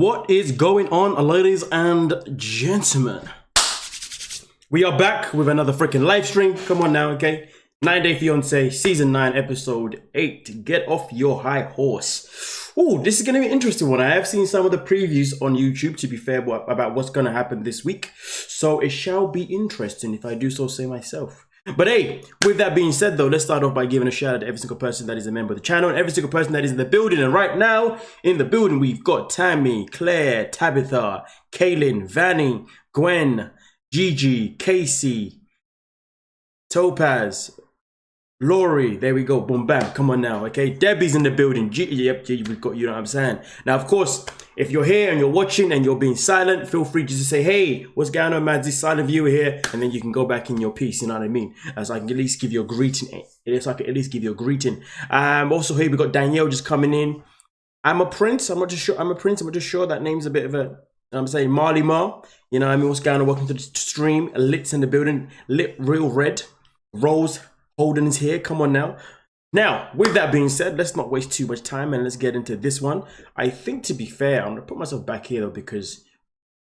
What is going on, ladies and gentlemen? We are back with another freaking live stream. Come on now, okay? 9 Day Fiancé, Season 9, Episode 8. Get off your high horse. Oh, this is going to be an interesting one. I have seen some of the previews on YouTube, to be fair, about what's going to happen this week. So it shall be interesting if I do so say myself. But hey, with that being said though, let's start off by giving a shout out to every single person that is a member of the channel and every single person that is in the building. And right now in the building, we've got Tammy, Claire, Tabitha, Kaylin, Vanny, Gwen, Gigi, Casey, Topaz, Laurie, there we go, boom, bam, come on now, okay? Debbie's in the building, yep, we've got, you know what I'm saying? Now, of course, if you're here and you're watching and you're being silent, feel free just to say, hey, what's going on, Madzie? Silent viewer here, and then you can go back in your piece, you know what I mean? As I can at least give you a greeting. Also here, we got Danielle just coming in. I'm a prince, I'm not just sure that name's a bit of a, I'm saying Marley Ma, you know what I mean? What's going on? Welcome to the stream. Lit's in the building, Lit real red, Rose Holden is here, come on now. Now, with that being said, let's not waste too much time and let's get into this one. I think, to be fair, I'm gonna put myself back here though, because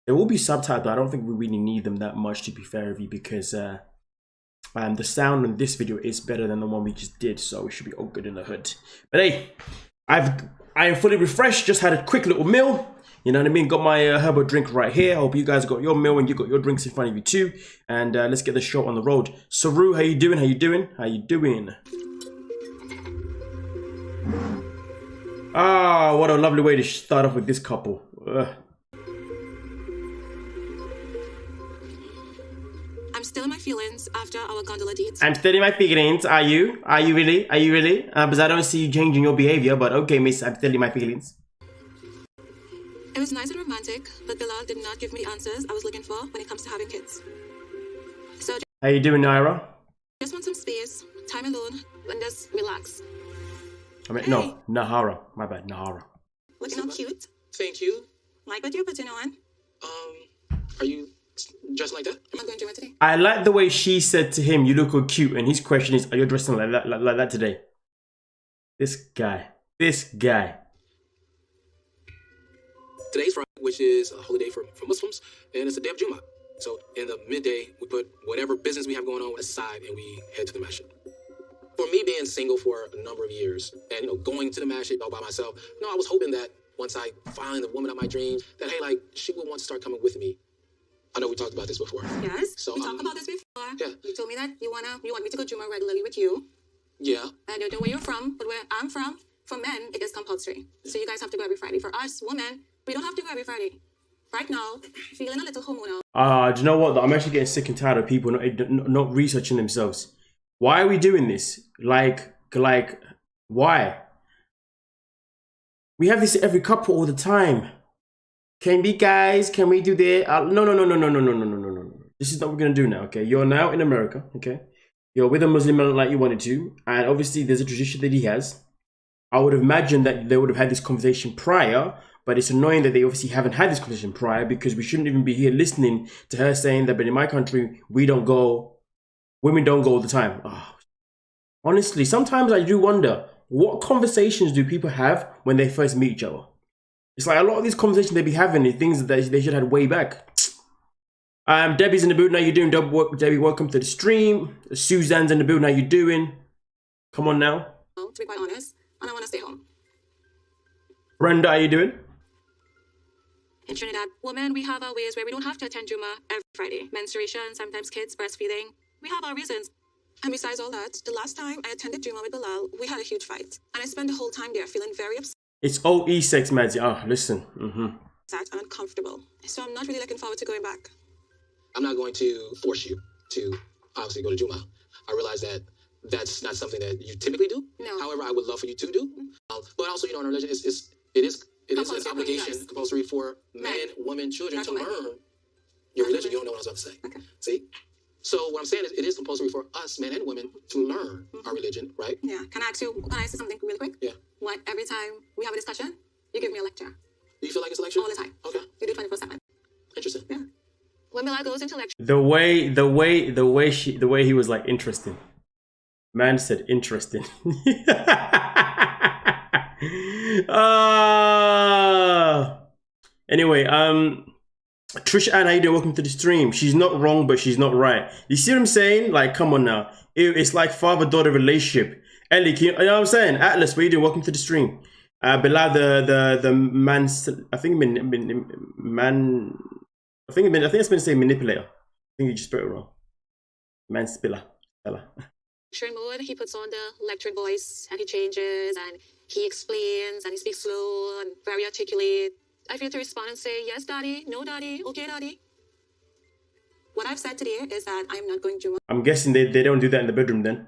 there will be subtitles, but I don't think we really need them that much, to be fair with you, because the sound in this video is better than the one we just did, so we should be all good in the hood. But hey, I am fully refreshed, just had a quick little meal. You know what I mean? Got my herbal drink right here. I hope you guys got your meal and you got your drinks in front of you too. And let's get the show on the road. Saru, how you doing? How you doing? How you doing? Ah, what a lovely way to start off with this couple. I'm still in my feelings after our gondola dates. I'm still in my feelings. Are you? Are you really? Are you really? Because I don't see you changing your behavior. But okay, miss, I'm still in my feelings. It was nice and romantic, but Bilal did not give me the answers I was looking for when it comes to having kids. So how you doing, Naira? Just want some space, time alone, and just relax. I mean, hey. No, Nahara. My bad, Nahara. Looking all cute. Thank you. Like what you're putting on. Are you dressed like that? Am I going to today? I like the way she said to him, you look all cute. And his question is, are you dressing like that today? This guy. Today's Friday, which is a holy day for Muslims, and it's the day of Jummah. So in the midday, we put whatever business we have going on aside and we head to the masjid. For me being single for a number of years and, you know, going to the masjid all by myself, I was hoping that once I find the woman of my dreams, that, hey, like, she would want to start coming with me. I know we talked about this before. Yes, so, we talked about this before. Yeah. You told me that you want me to go Jummah regularly with you. Yeah. I don't know where you're from, but where I'm from, for men, it is compulsory. So you guys have to go every Friday. For us, women, we don't have to go every Friday. Right now, feeling a little hormonal. Do you know what? I'm actually getting sick and tired of people not researching themselves. Why are we doing this? Like, why? We have this every couple all the time. Can we, guys? Can we do that? No. This is not what we're gonna do now. Okay, you're now in America. Okay, you're with a Muslim man like you wanted to, and obviously there's a tradition that he has. I would imagine that they would have had this conversation prior, but it's annoying that they obviously haven't had this conversation prior, because we shouldn't even be here listening to her saying that, but in my country, women don't go all the time. Oh. Honestly, sometimes I do wonder, what conversations do people have when they first meet each other? It's like a lot of these conversations they be having are things that they should have had way back. Debbie's in the building, how you doing? Debbie, welcome to the stream. Suzanne's in the building, how you doing? Come on now. To be quite honest, and I want to stay home. Brenda, how you doing? In Trinidad, women, we have our ways where we don't have to attend Jummah every Friday. Menstruation, sometimes kids, breastfeeding. We have our reasons. And besides all that, the last time I attended Jummah with Bilal, we had a huge fight. And I spent the whole time there feeling very upset. It's OE sex, Madzie. Oh, listen. Upset and uncomfortable. So I'm not really looking forward to going back. I'm not going to force you to obviously go to Jummah. I realize that that's not something that you typically do. No. However, I would love for you to do. But also, in our religion, it is an obligation, compulsory for men, women, children to learn your religion. You don't know what I was about to say. Okay. See? So what I'm saying is, it is compulsory for us, men and women, to learn our religion, right? Yeah. Can I say something really quick? Yeah. What, every time we have a discussion, you give me a lecture. Do you feel like it's a lecture? All the time. Okay. You do 24/7. Interesting. Yeah. When Bilal goes into lecture. The way he was like, interesting. Man said interesting. Anyway, Trisha Ann, how you doing? Welcome to the stream. She's not wrong, but she's not right. You see what I'm saying? Like, come on now. It's like father-daughter relationship. Ellie, you know what I'm saying? Atlas, what you doing? Welcome to the stream. Bilal, the man, I think it's been saying manipulator. I think you just spelled it wrong. Man spiller. Lecturing mode, he puts on the lecturing voice and he changes and he explains and he speaks slow and very articulate. I feel to respond and say, yes, daddy, no, daddy, okay, daddy. What I've said today is that I'm not going to. I'm guessing they don't do that in the bedroom then.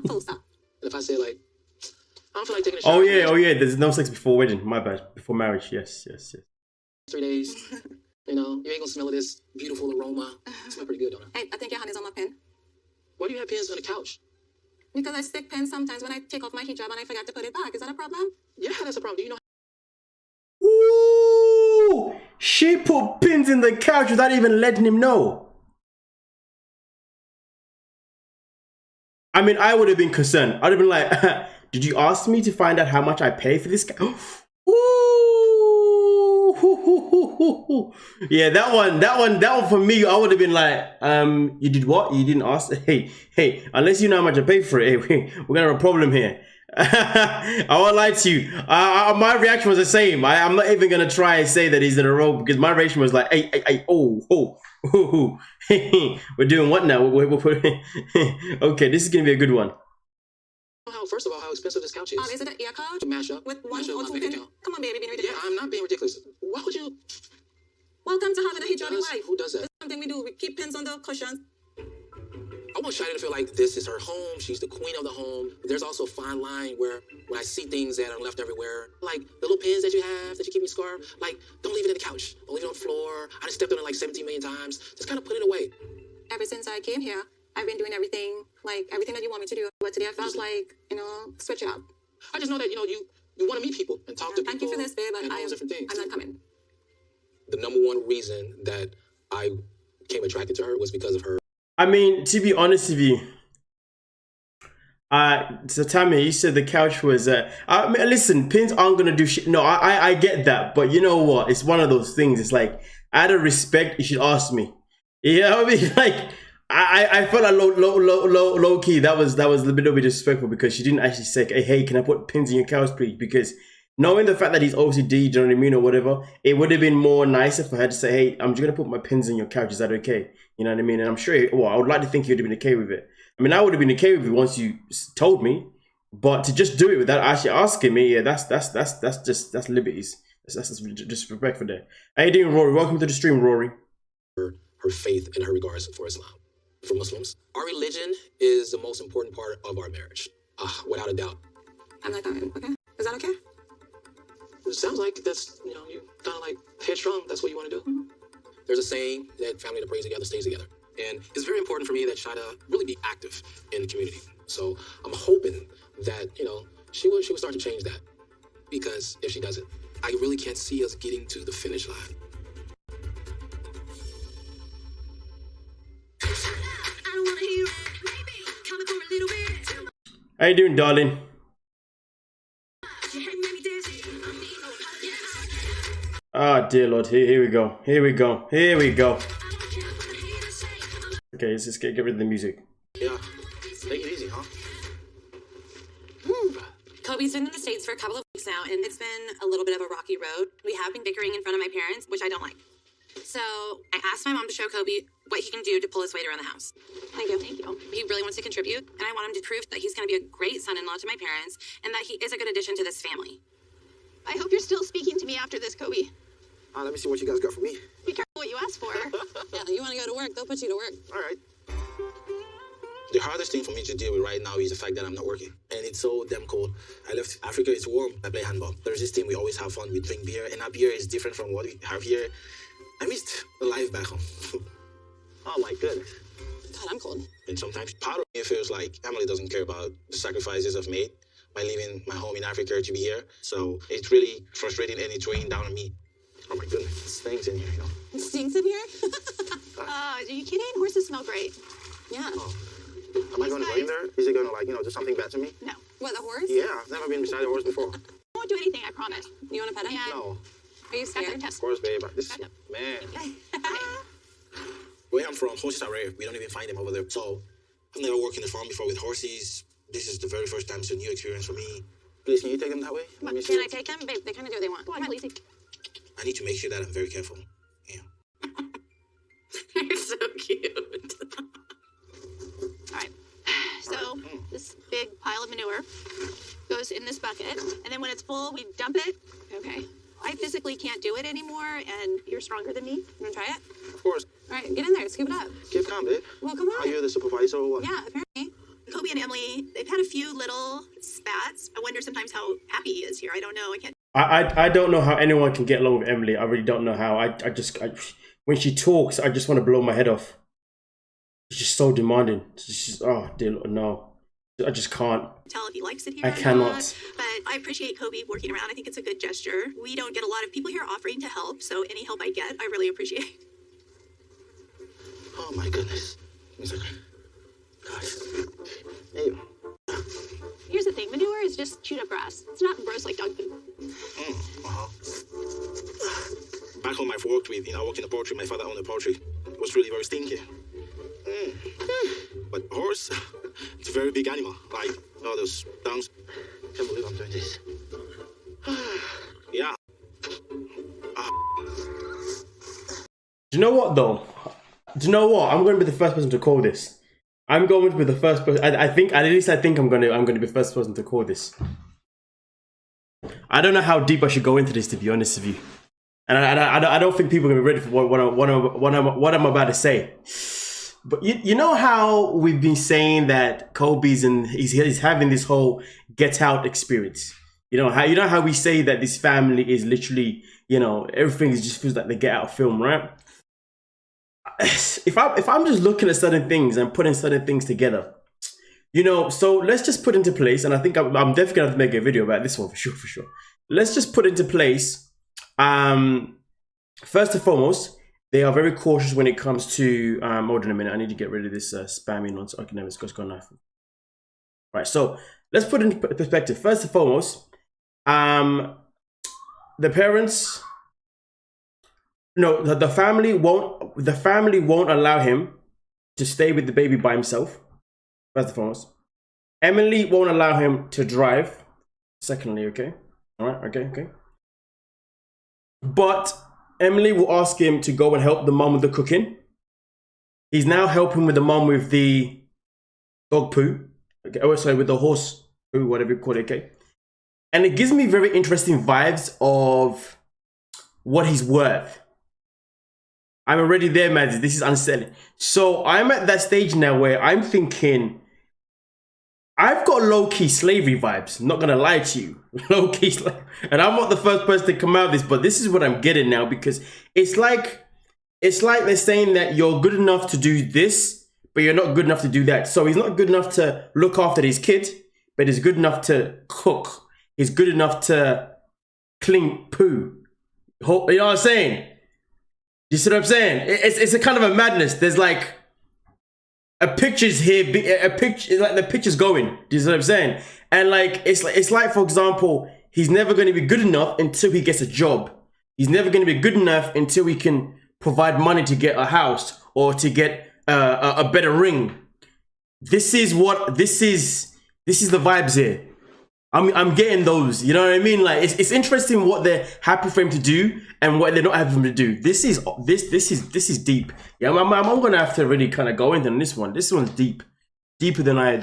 Full stop. If I say like, I don't feel like taking a shower. Oh yeah, there's no sex before wedding. My bad. Before marriage, yes. 3 days. You know, you ain't gonna smell of this beautiful aroma. It smells pretty good, don't it? Hey, I think your hand is on my pen. Why do you have pins on the couch? Because I stick pins sometimes when I take off my hijab and I forget to put it back. Is that a problem? Yeah, that's a problem. Do you know? Ooh, she put pins in the couch without even letting him know. I mean, I would have been concerned. I'd have been like, did you ask me to find out how much I pay for this? Ooh. Yeah, that one for me, I would have been like, you did what? You didn't ask? Hey, unless you know how much I pay for it, hey, we're gonna have a problem here. I won't lie to you. My reaction was the same. I'm not even gonna try and say that he's in a row because my reaction was like, hey, oh, we're doing what now? Okay, this is gonna be a good one. First of all, how expensive this couch is. Is it an ear couch? To mash up. With one or two pins? Come on, baby, being ridiculous. Yeah, I'm not being ridiculous. Why would you? Welcome to having a hijabi wife. Who does that? It's something we do. We keep pins on the cushions. I want Shida to feel like this is her home. She's the queen of the home. There's also a fine line where when I see things that are left everywhere, like the little pins that you have, that you keep in your scarf, like, don't leave it in the couch. Don't leave it on the floor. I just stepped on it like 17 million times. Just kind of put it away. Ever since I came here, I've been doing everything that you want me to do. But today I felt like, switch it up. I just know that, you want to meet people and talk to people. Thank you for this, babe, but and all those different things. I'm not coming. The number one reason that I became attracted to her was because of her. I mean, to be honest with you, so Tammy, you said the couch was, I mean, listen, pins aren't going to do shit. No, I get that. But you know what? It's one of those things. It's like, out of respect, you should ask me. You know what I mean? Like, I felt like low key. That was a little bit disrespectful because she didn't actually say, hey, can I put pins in your couch, please? Because knowing the fact that he's OCD, you know what I mean, or whatever, it would have been more nicer for her to say, hey, I'm just going to put my pins in your couch. Is that okay? You know what I mean? And I'm sure, I would like to think you'd have been okay with it. I mean, I would have been okay with it once you told me, but to just do it without actually asking me, yeah, that's liberties. That's disrespectful there. How you doing, Rory? Welcome to the stream, Rory. Her faith and her regards for Islam. For Muslims, our religion is the most important part of our marriage, without a doubt. I'm not coming, okay? Is that okay? It sounds like that's, you kind of like headstrong. That's what you want to do. Mm-hmm. There's a saying that family that prays together stays together. And it's very important for me that Shida really be active in the community. So I'm hoping that, she would start to change that. Because if she doesn't, I really can't see us getting to the finish line. How you doing, darling? Ah, dear Lord, here we go. Okay, let's just get rid of the music. Yeah, take it easy, huh? Kobe's been in the States for a couple of weeks now, and it's been a little bit of a rocky road. We have been bickering in front of my parents, which I don't like. So I asked my mom to show Kobe what he can do to pull his weight around the house. Thank you. He really wants to contribute, and I want him to prove that he's going to be a great son-in-law to my parents, and that he is a good addition to this family. I hope you're still speaking to me after this, Kobe. Let me see what you guys got for me. Be careful what you ask for. Yeah, you want to go to work, they'll put you to work. All right. The hardest thing for me to deal with right now is the fact that I'm not working. And it's so damn cold. I left Africa, it's warm. I play handball. There's this team, we always have fun. We drink beer, and our beer is different from what we have here. I missed the life back home. Oh my goodness. God, I'm cold. And sometimes part of me feels like Emily doesn't care about the sacrifices I've made by leaving my home in Africa to be here. So it's really frustrating and it's weighing down on me. Oh my goodness, it stinks in here, It stinks in here? Are you kidding? Horses smell great. Yeah. Oh. Am I going to go in there? Is it going to, do something bad to me? No. What, the horse? Yeah, I've never been beside a horse before. I won't do anything, I promise. You want to pet him? Yeah. No. Are Are you Got scared? that test. Of course, babe. This man. Where I'm from, horses are rare. We don't even find them over there. So I've never worked in the farm before with horses. This is the very first time. It's a new experience for me. Please, can you take them that way? Let me see. Can I take them? Babe, they kind of do what they want. Go on, Lacey. I need to make sure that I'm very careful. Yeah. You're so cute. All right. So this big pile of manure goes in this bucket, and then when it's full, we dump it. Okay. I physically can't do it anymore, and you're stronger than me. You want to try it? Of course. All right, get in there. Scoop it up. Keep calm, babe. Well, come Are on. you the supervisor or what? Yeah, apparently. Kobe and Emily, they've had a few little spats. I wonder sometimes how happy he is here. I don't know. I can't. I don't know how anyone can get along with Emily. I really don't know how. When she talks, I just want to blow my head off. She's just so demanding. She's just, oh dear Lord, no. I just can't. Tell if he likes it here. I or cannot. not, but I appreciate Kobe working around. I think it's a good gesture. We don't get a lot of people here offering to help, so any help I get, I really appreciate. Oh my goodness. It's like, gosh. Hey. Here's the thing: manure is just chewed up grass. It's not gross like dog poop. Back home, I've worked with, I worked in the poultry. My father owned a poultry. It was really very stinky. But horse, it's a very big animal. Like, all those dungs. Can't believe I'm doing this. Yeah. Do you know what though? Do you know what? I'm going to be the first person to call this. I'm going to be the first person. I think I'm going to be the first person to call this. I don't know how deep I should go into this, to be honest with you, and I don't think people are going to be ready for what I'm about to say. But you know how we've been saying that Kobe's and he's having this whole get out experience. You know how we say that this family is literally, everything just feels like the Get Out film, right? If I'm just looking at certain things and putting certain things together, so let's just put into place, and I think I'm definitely gonna have to make a video about this one for sure. Let's just put into place. First and foremost, they are very cautious when it comes to. Hold on a minute, I need to get rid of this spamming nonsense. Okay, no, it's gone now. Right, so let's put it into perspective. First and foremost, the parents. No, the family won't allow him to stay with the baby by himself. First and foremost, Emily won't allow him to drive. Secondly, okay, all right, okay. But Emily will ask him to go and help the mum with the cooking. He's now helping with the mum with the dog poo. Okay, oh sorry, with the horse poo, whatever you call it. Okay, and it gives me very interesting vibes of what he's worth. I'm already there, Mads. This is unsettling. So I'm at that stage now where I'm thinking, I've got low-key slavery vibes. Not gonna lie to you, low-key slavery. And I'm not the first person to come out of this, but this is what I'm getting now, because it's like they're saying that you're good enough to do this, but you're not good enough to do that. So he's not good enough to look after his kid, but he's good enough to cook. He's good enough to clean poo. You know what I'm saying? You see what I'm saying? It's a kind of a madness. There's like a picture's here, a picture, like the picture's going. Do you see what I'm saying? And like it's like for example, he's never going to be good enough until he gets a job. He's never going to be good enough until he can provide money to get a house or to get a better ring. This is the vibes here. I'm getting those, you know what I mean? Like it's interesting what they're happy for him to do and what they're not happy for him to do. This is deep. Yeah, I'm gonna have to really kind of go into this one. This one's deeper than I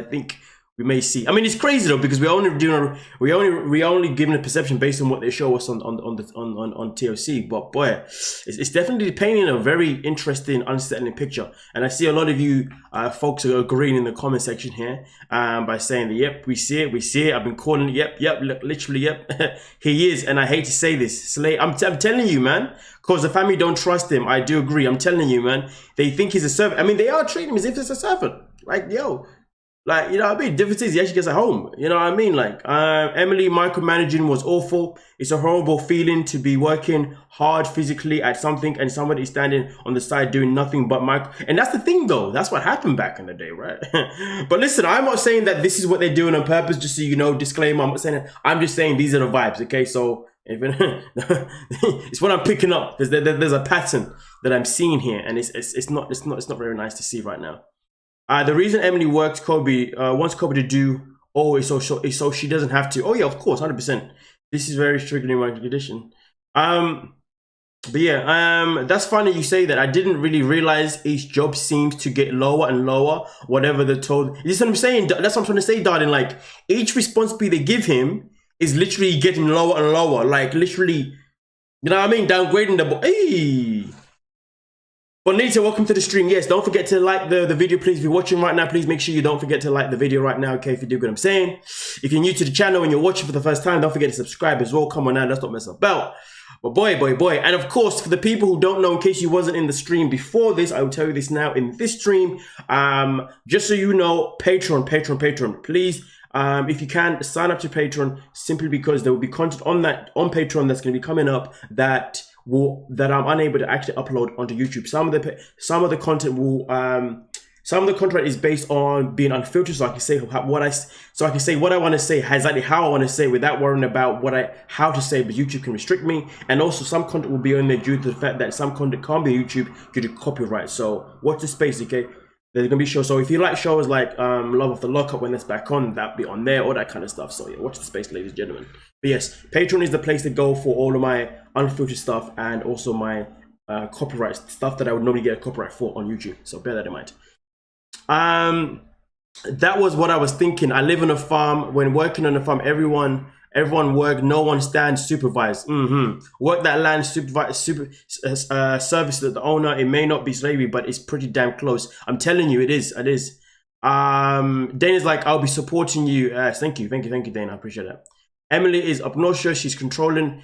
think we may see. I mean, it's crazy though, because we're only giving a perception based on what they show us on TOC. But boy, it's definitely painting a very interesting, unsettling picture. And I see a lot of you folks are agreeing in the comment section here by saying that yep, we see it. I've been calling it. Yep, literally yep. He is, and I hate to say this, Slay. I'm telling you, man, because the family don't trust him. I do agree. I'm telling you, man. They think he's a servant. I mean, they are treating him as if it's a servant. Like, yo. Like, you know what I mean? Difference is he actually gets at home. You know what I mean? Like, Emily micromanaging was awful. It's a horrible feeling to be working hard physically at something and somebody standing on the side doing nothing but micro. And that's the thing, though. That's what happened back in the day, right? But listen, I'm not saying that this is what they're doing on purpose, just so you know, disclaimer. I'm not saying that. I'm just saying these are the vibes, okay? So It's what I'm picking up. There's a pattern that I'm seeing here, and it's not very nice to see right now. The reason Emily wants Kobe to do is so she doesn't have to. Oh yeah, of course, 100%. This is very triggering my condition. But yeah, that's funny you say that. I didn't really realize each job seems to get lower and lower, whatever they're told. You see what I'm saying? That's what I'm trying to say, darling. Like, each responsibility they give him is literally getting lower and lower. Like, literally, you know what I mean? Downgrading the boy. Hey! Bonita, welcome to the stream. Yes, don't forget to like the video, please. If you're watching right now, please make sure you don't forget to like the video right now, okay, if you do what I'm saying. If you're new to the channel and you're watching for the first time, don't forget to subscribe as well. Come on now, let's not mess about. But boy. And of course, for the people who don't know, in case you wasn't in the stream before this, I will tell you this now in this stream. Just so you know, Patreon. Please, if you can, sign up to Patreon, simply because there will be content on Patreon that's going to be coming up that I'm unable to actually upload onto YouTube. Some of the content will some of the content is based on being unfiltered, so I can say what I want to say, exactly how I want to say, without worrying about how to say, but YouTube can restrict me. And also, some content will be on there due to the fact that some content can't be YouTube due to copyright. So watch the space, okay? There's gonna be shows. So if you like shows like Love of the Lockup, when it's back on, that'll be on there, all that kind of stuff. So yeah, watch the space, ladies and gentlemen. But yes, Patreon is the place to go for all of my unfiltered stuff and also my copyright stuff that I would normally get a copyright for on YouTube. So bear that in mind. That was what I was thinking. I live on a farm. When working on a farm, everyone work, no one stands, supervise. Work that land, service to the owner. It may not be slavery, but it's pretty damn close. I'm telling you, it is. Dana's like, I'll be supporting you. Thank you, Dana. I appreciate that. Emily is obnoxious. She's a controlling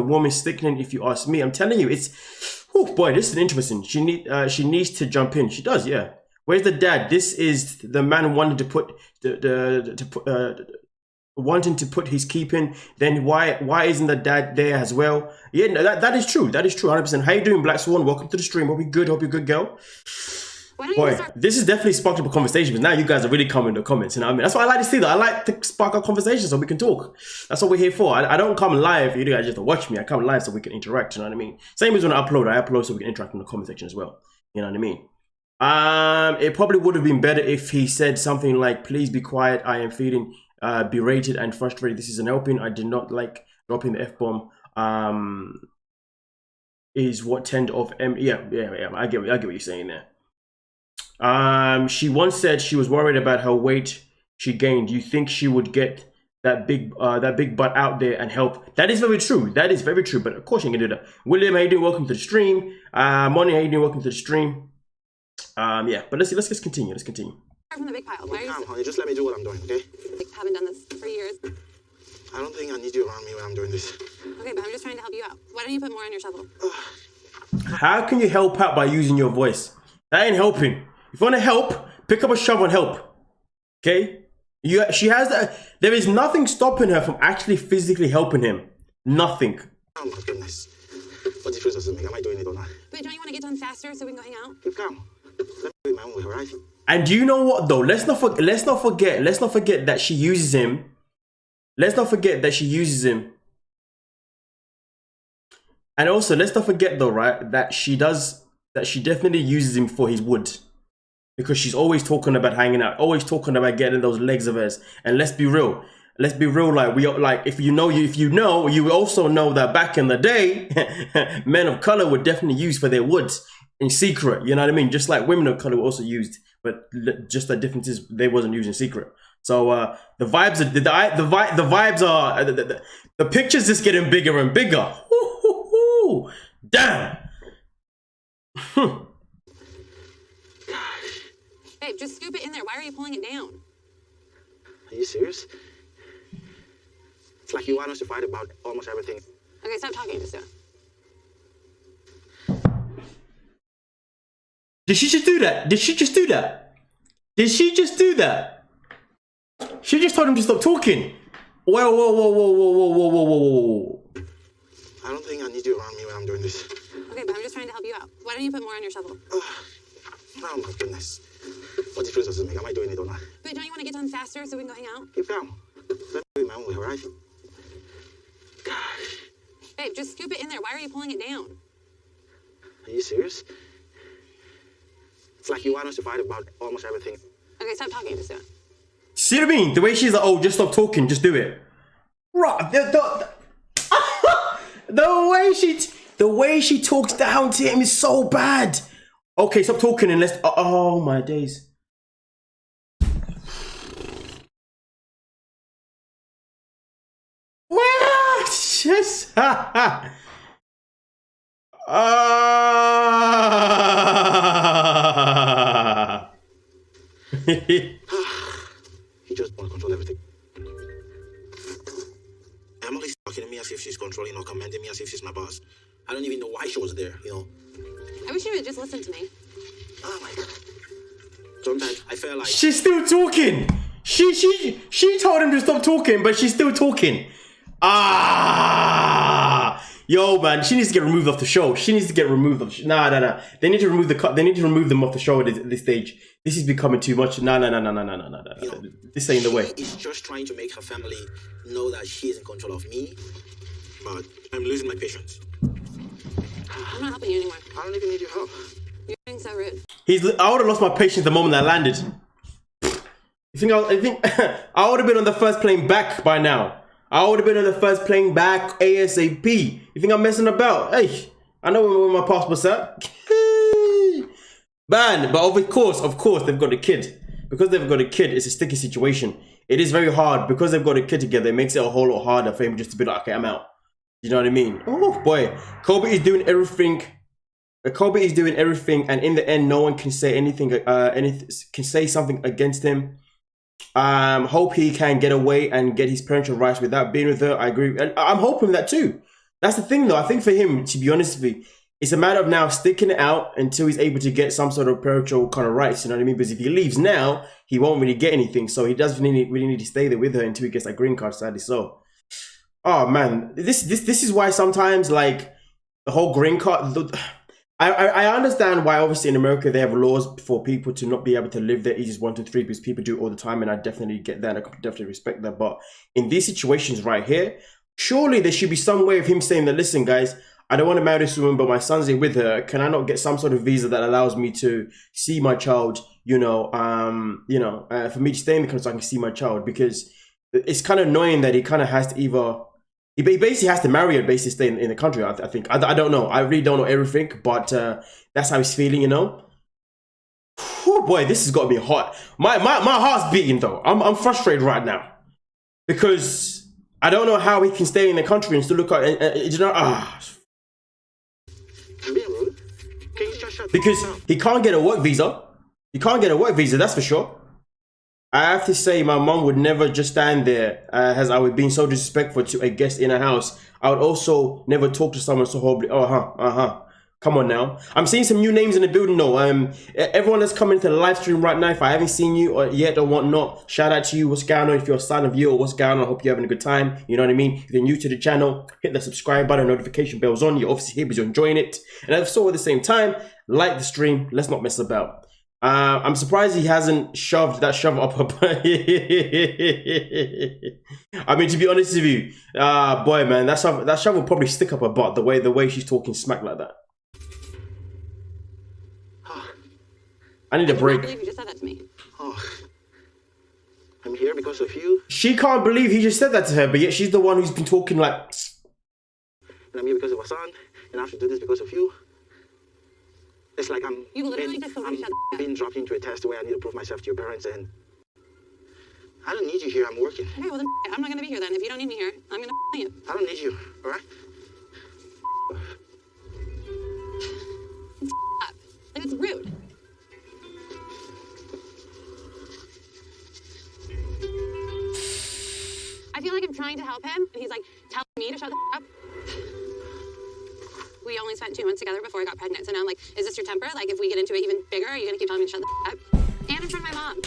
woman, sickening if you ask me. I'm telling you, it's, oh boy, this is interesting. She needs to jump in. She does, yeah. Where's the dad? This is the man wanting to put wanting to put his keeping. Then why isn't the dad there as well? Yeah, no, that is true. That is true, 100%. How you doing, Black Swan? Welcome to the stream. Hope you're good. Hope you're good, girl. Boy, this is definitely sparked up a conversation, but now you guys are really coming in the comments, you know what I mean? That's what I like to see, though. I like to spark up conversations so we can talk. That's what we're here for. I don't come live for you guys just to watch me. I come live so we can interact, you know what I mean? Same as when I upload so we can interact in the comment section as well. You know what I mean? It probably would have been better if he said something like, please be quiet, I am feeling berated and frustrated. This isn't helping. I did not like dropping the F-bomb. Is what tend of yeah, I get what you're saying there. She once said she was worried about her weight she gained. Do you think she would get that big butt out there and help? That is very true. That is very true. But of course you can do that. William, how you doing? Welcome to the stream. Moni, how you doing? Welcome to the stream. Yeah, but let's continue. Let's continue. From the big pile. Why calm, honey. Just let me do what I'm doing, okay? I haven't done this for years. I don't think I need you around me when I'm doing this. Okay, but I'm just trying to help you out. Why don't you put more on your shovel? How can you help out by using your voice? That ain't helping. If you want to help, pick up a shovel and help. Okay? She has that. There is nothing stopping her from actually physically helping him. Nothing. Oh my goodness. What difference does it make? Am I doing it or not? But don't you want to get done faster so we can go hang out? Keep calm. Let me do it my own way, alright? And do you know what though? Let's not forget that she uses him. Let's not forget that she uses him. And also, let's not forget though, right, that she definitely uses him for his wood. Because she's always talking about hanging out, always talking about getting those legs of hers. And let's be real, like if you know, you also know that back in the day, men of color were definitely used for their woods in secret. You know what I mean? Just like women of color were also used, but just the difference is they wasn't used in secret. So the vibes are the vibes are the picture's just getting bigger and bigger. Ooh, damn. Babe, just scoop it in there. Why are you pulling it down? Are you serious? It's like you want us to fight about almost everything. Okay, stop talking. Just do it. Did she just do that? Did she just do that? Did she just do that? She just told him to stop talking. Whoa. I don't think I need you around me when I'm doing this. Okay, but I'm just trying to help you out. Why don't you put more on your shovel? Oh my goodness. What difference does it make? Am I doing it or not? But don't you want to get done faster so we can go hang out? Keep calm. Let me do it my own way, alright? Gosh. Babe, just scoop it in there. Why are you pulling it down? Are you serious? It's like you want us to fight about almost everything. Okay, stop talking. Just do it. See what I mean? The way she's like, oh, just stop talking, just do it. Right, the way she talks down to him is so bad. Okay, stop talking and let's. Oh my days. Well, just. He just wants to control everything. Emily's talking to me as if she's controlling or commanding me as if she's my boss. I don't even know why she was there, you know. I wish you would just listen to me. Oh my God. Sometimes I feel like She's still talking. She told him to stop talking, but she's still talking. Yo, man, she needs to get removed off the show. She needs to get removed off. Nah. They need to remove They need to remove them off the show at this stage. This is becoming too much. Nah. you know, This ain't the way. She is just trying to make her family know that she is in control of me. But I'm losing my patience. I'm not helping you anymore. I don't even need your help. You're being so rude. I would have lost my patience the moment I landed. I think I would have been on the first plane back by now. I would have been on the first plane back ASAP. You think I'm messing about? Hey, I know where my passport's at. Man, but of course, they've got a kid. Because they've got a kid, it's a sticky situation. It is very hard. Because they've got a kid together, it makes it a whole lot harder for him just to be like, okay, I'm out. You know what I mean? Oh boy, Kobe is doing everything. Kobe is doing everything, and in the end, no one can say anything. Can say something against him. Hope he can get away and get his parental rights without being with her. I agree, and I'm hoping that too. That's the thing, though. I think for him, to be honest with you, it's a matter of now sticking it out until he's able to get some sort of parental kind of rights. You know what I mean? Because if he leaves now, he won't really get anything. So he does really need to stay there with her until he gets that green card. Sadly, so. Oh man, this is why sometimes like the whole green card. I understand why obviously in America they have laws for people to not be able to live there ages 1 to 3 because people do it all the time, and I definitely get that. And I definitely respect that. But in these situations right here, surely there should be some way of him saying that, listen, guys, I don't want to marry this woman, but my son's here with her. Can I not get some sort of visa that allows me to see my child? For me to stay in the country so I can see my child, because it's kind of annoying that he kind of has to either. He basically has to marry her, basically stay in the country, I think. I don't know. I really don't know everything, but that's how he's feeling, you know? Oh boy, this has got to be hot. My heart's beating, though. I'm frustrated right now. Because I don't know how he can stay in the country and still look at... Because he can't get a work visa. He can't get a work visa, that's for sure. I have to say, my mom would never just stand there as I would be so disrespectful to a guest in a house. I would also never talk to someone so horribly. Come on now. I'm seeing some new names in the building though. Everyone that's coming to the live stream right now, if I haven't seen you yet or whatnot, shout out to you. What's going on? If you're a silent viewer, what's going on? I hope you're having a good time. You know what I mean? If you're new to the channel, hit the subscribe button, notification bell's on. You're obviously here because you're enjoying it. And also at the same time, like the stream. Let's not mess about. I'm surprised he hasn't shoved that shovel up her butt. I mean, to be honest with you, boy, man, that shovel will probably stick up her butt the way she's talking smack like that. I need a break. I can't believe you just said that to me. Oh, I'm here because of you. She can't believe he just said that to her, but yet she's the one who's been talking like... And I'm here because of my son, and I have to do this because of you. It's like I'm being dropped into a test where I need to prove myself to your parents, and I don't need you here. I'm working. Okay, well then I'm not gonna be here then. If you don't need me here, I'm gonna you. I don't need you, all right? Like, it's rude. I feel like I'm trying to help him, and he's like telling me to shut the up. We only spent 2 months together before I got pregnant, so now I'm like, is this your temper? Like, if we get into it even bigger, are you gonna keep telling me to shut the up? And in front of my mom.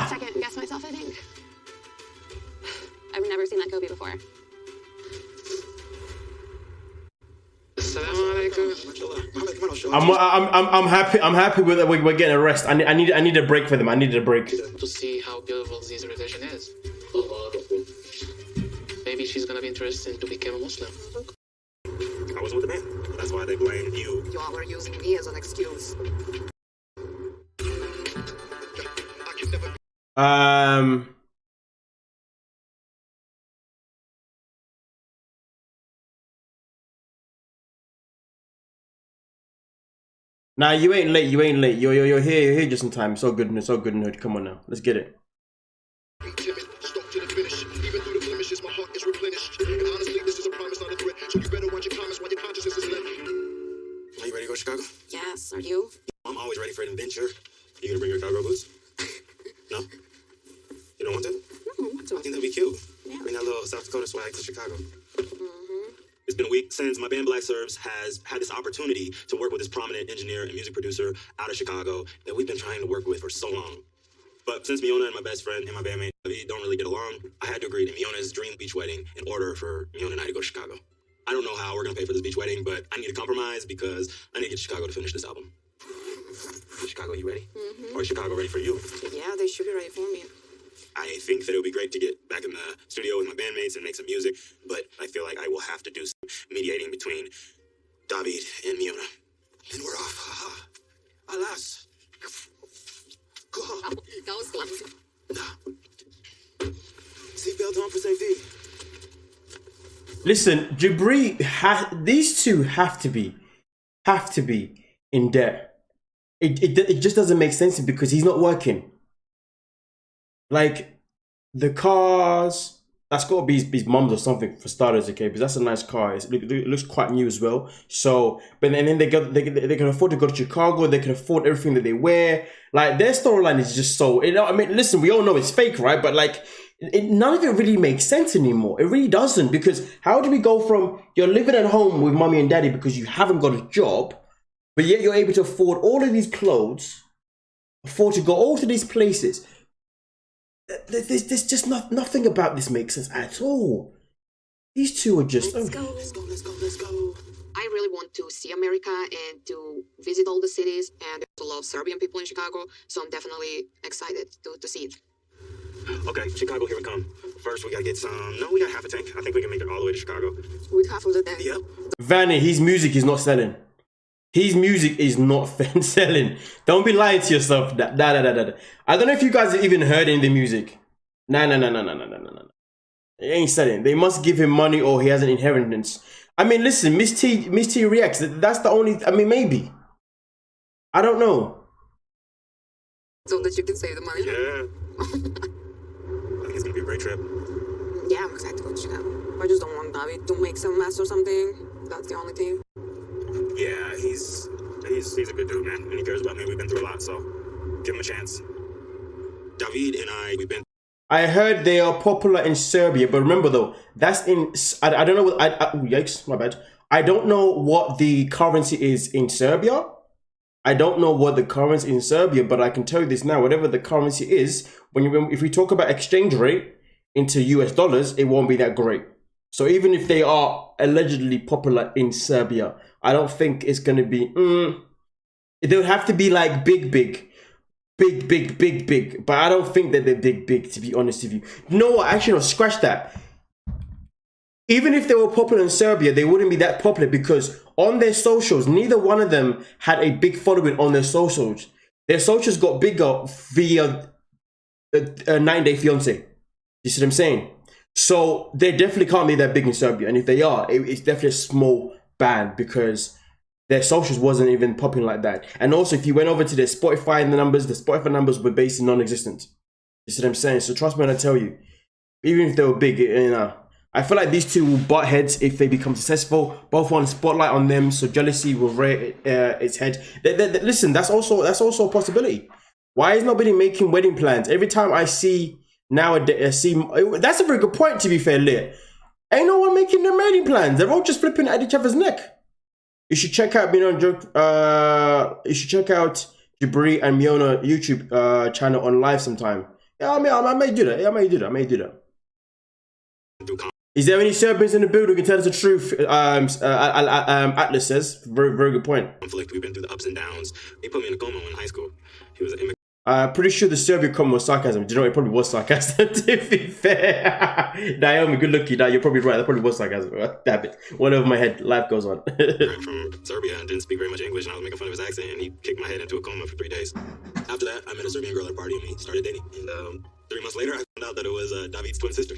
Second guess myself, I think. I've never seen that Kobe before. I'm happy with that. We're getting a rest. I need a break for them. I needed a break. To see how beautiful this revision is. maybe she's gonna be interested to become a Muslim. I wasn't with the band. That's why they blame you. You all were using me as an excuse. Nah, you ain't late. You ain't late. You're here just in time. So good, so good, Hood. Come on now, let's get it. Stuck to the finish. Even through the blemishes, my heart is replenished. And honestly, this is a promise, not a threat. So you better watch your comments while your consciousness is left. Are you ready to go to Chicago? Yes, are you? I'm always ready for an adventure. You gonna bring your cowgirl boots? No? You don't want to? No, I I think that'd be cute. Bring that little South Dakota swag to Chicago. It's been a week since my band Black Serbs has had this opportunity to work with this prominent engineer and music producer out of Chicago that we've been trying to work with for so long. But since Miona and my best friend and my bandmate David don't really get along, I had to agree to Miona's dream beach wedding in order for Miona and I to go to Chicago. I don't know how we're gonna pay for this beach wedding, but I need a compromise because I need to get to Chicago to finish this album. Chicago, you ready? Or is Chicago ready for you? Yeah, they should be ready for me. I think that it would be great to get back in the studio with my bandmates and make some music, but I feel like I will have to do some mediating between David and Miona. And we're off. Alas. That was clumsy. Seatbelt on for safety. Listen, Jabri, these two have to be in debt. It just doesn't make sense because he's not working. Like, the cars, that's got to be his mum's or something for starters, okay? Because that's a nice car. It looks quite new as well. So, but then they can afford to go to Chicago. They can afford everything that they wear. Like, their storyline is just so, I mean, listen, we all know it's fake, right? But like, none of it really makes sense anymore. It really doesn't, because how do we go from you're living at home with mommy and daddy because you haven't got a job, but yet you're able to afford all of these clothes, afford to go all to these places? There's just nothing about this makes sense at all. These two are just... Let's go. I really want to see America and to visit all the cities and to love Serbian people in Chicago. So I'm definitely excited to see it. Okay, Chicago, here we come. First, we gotta get some... No, we got half a tank. I think we can make it all the way to Chicago. With half of the day. Yep. Vanny, his music is not selling. His music is not selling. Don't be lying to yourself. I don't know if you guys have even heard any of the music. No. It ain't selling. They must give him money or he has an inheritance. I mean, listen, Miss T reacts. That's the only... I mean, maybe. I don't know. So that you can save the money. Yeah. I think it's gonna be a great trip. Yeah, I'm excited to go to Chicago. I just don't want David to make some mess or something. That's the only thing. Yeah, he's a good dude, man, and he cares about me. We've been through a lot, so give him a chance. David and we've been... I heard they are popular in Serbia, but remember though, that's in... I don't know what... yikes, my bad. I don't know what the currency is in Serbia. I don't know what the currency in Serbia, but I can tell you this now. Whatever the currency is, if we talk about exchange rate into US dollars, it won't be that great. So even if they are allegedly popular in Serbia, I don't think it's going to be... They would have to be like big. But I don't think that they're big, to be honest with you. No, what? Actually, no, scratch that. Even if they were popular in Serbia, they wouldn't be that popular because on their socials, neither one of them had a big following on their socials. Their socials got bigger via 9 Day Fiancé. You see what I'm saying? So they definitely can't be that big in Serbia. And if they are, it's definitely a small band because their socials wasn't even popping like that. And also, if you went over to their Spotify and the Spotify numbers were basically non-existent. You see what I'm saying? So trust me when I tell you, even if they were big, you know, I feel like these two will butt heads if they become successful. Both want a spotlight on them, so jealousy will rear its head. Listen, that's also a possibility. Why is nobody making wedding plans? Every time I see nowadays, that's a very good point. To be fair, Lit, ain't no one making their wedding plans. They're all just flipping at each other's neck. You should check out you should check out Jabri and Miona YouTube channel on live sometime. Yeah, I may do that. I may do that. Is there any Serbians in the building who can tell us the truth? Atlas says. Very, very good point. Conflict. We've been through the ups and downs. He put me in a coma in high school. He was an immigrant. Pretty sure the Serbia comment was sarcasm. Do you know, it probably was sarcasm, to be fair. Naomi, good looking. You're probably right. That probably was sarcasm. Damn it. Went over my head. Life goes on. From Serbia and didn't speak very much English, and I was making fun of his accent, and he kicked my head into a coma for 3 days. After that, I met a Serbian girl at a party, and we started dating. And 3 months later, I found out that it was David's twin sister.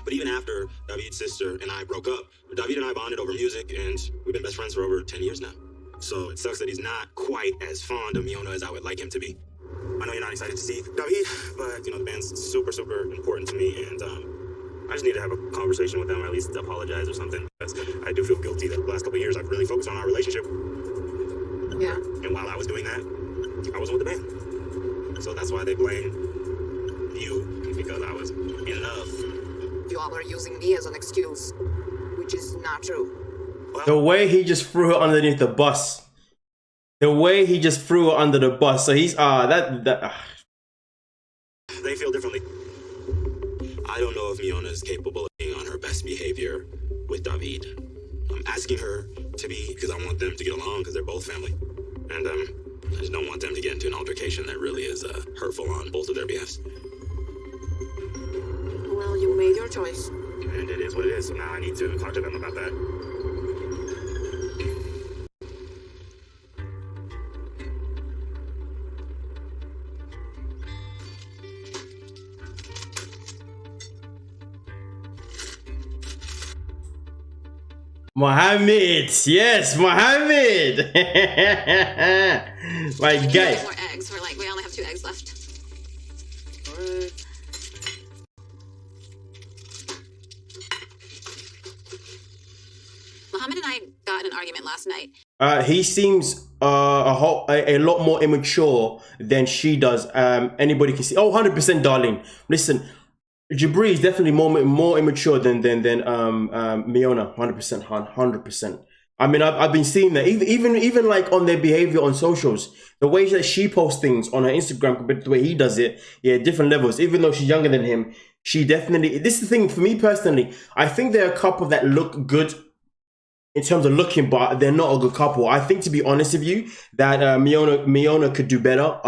But even after David's sister and I broke up, David and I bonded over music, and we've been best friends for over 10 years now. So it sucks that he's not quite as fond of Miona as I would like him to be. I know you're not excited to see David, but you know, the band's super, super important to me, and I just need to have a conversation with them, or at least apologize or something. Because I do feel guilty that the last couple of years I've really focused on our relationship. Yeah. And while I was doing that, I wasn't with the band. So that's why they blame you, because I was in love. You all are using me as an excuse, which is not true. Well, The way he just threw her underneath the bus. The way he just threw her under the bus. So he's they feel differently. I don't know if Miona is capable of being on her best behavior with David. I'm asking her to be, because I want them to get along, because they're both family. And I just don't want them to get into an altercation that really is hurtful on both of their behalves. Well, you made your choice. And it is what it is, so now I need to talk to them about that. Mohammed. Yes, Mohammed. My guy. More eggs. We're like, we only have 2 eggs left. Mohammed and I got in an argument last night. He seems a lot more immature than she does. Anybody can see. Oh, 100%, darling. Listen, Jabri is definitely more immature than Miona. 100%. I mean, I've been seeing that even like on their behavior on socials, the way that she posts things on her Instagram compared to the way he does it, yeah, different levels. Even though she's younger than him, she definitely. This is the thing for me personally. I think there are a couple that look good in terms of looking, but they're not a good couple. I think, to be honest with you, that Miona could do better.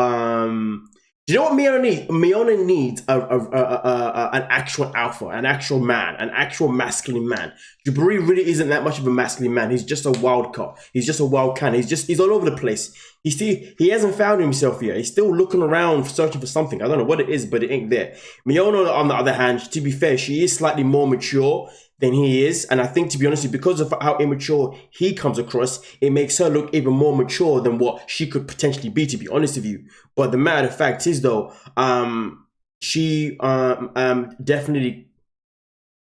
Do you know what Miona needs? Miona needs an actual alpha, an actual man, an actual masculine man. Jabari really isn't that much of a masculine man. He's just a wild card. He's just a wild can. He's all over the place. He hasn't found himself yet. He's still looking around, searching for something. I don't know what it is, but it ain't there. Miona, on the other hand, to be fair, she is slightly more mature than he is. And I think, to be honest, because of how immature he comes across, it makes her look even more mature than what she could potentially be, to be honest with you. But the matter of fact is, though, she definitely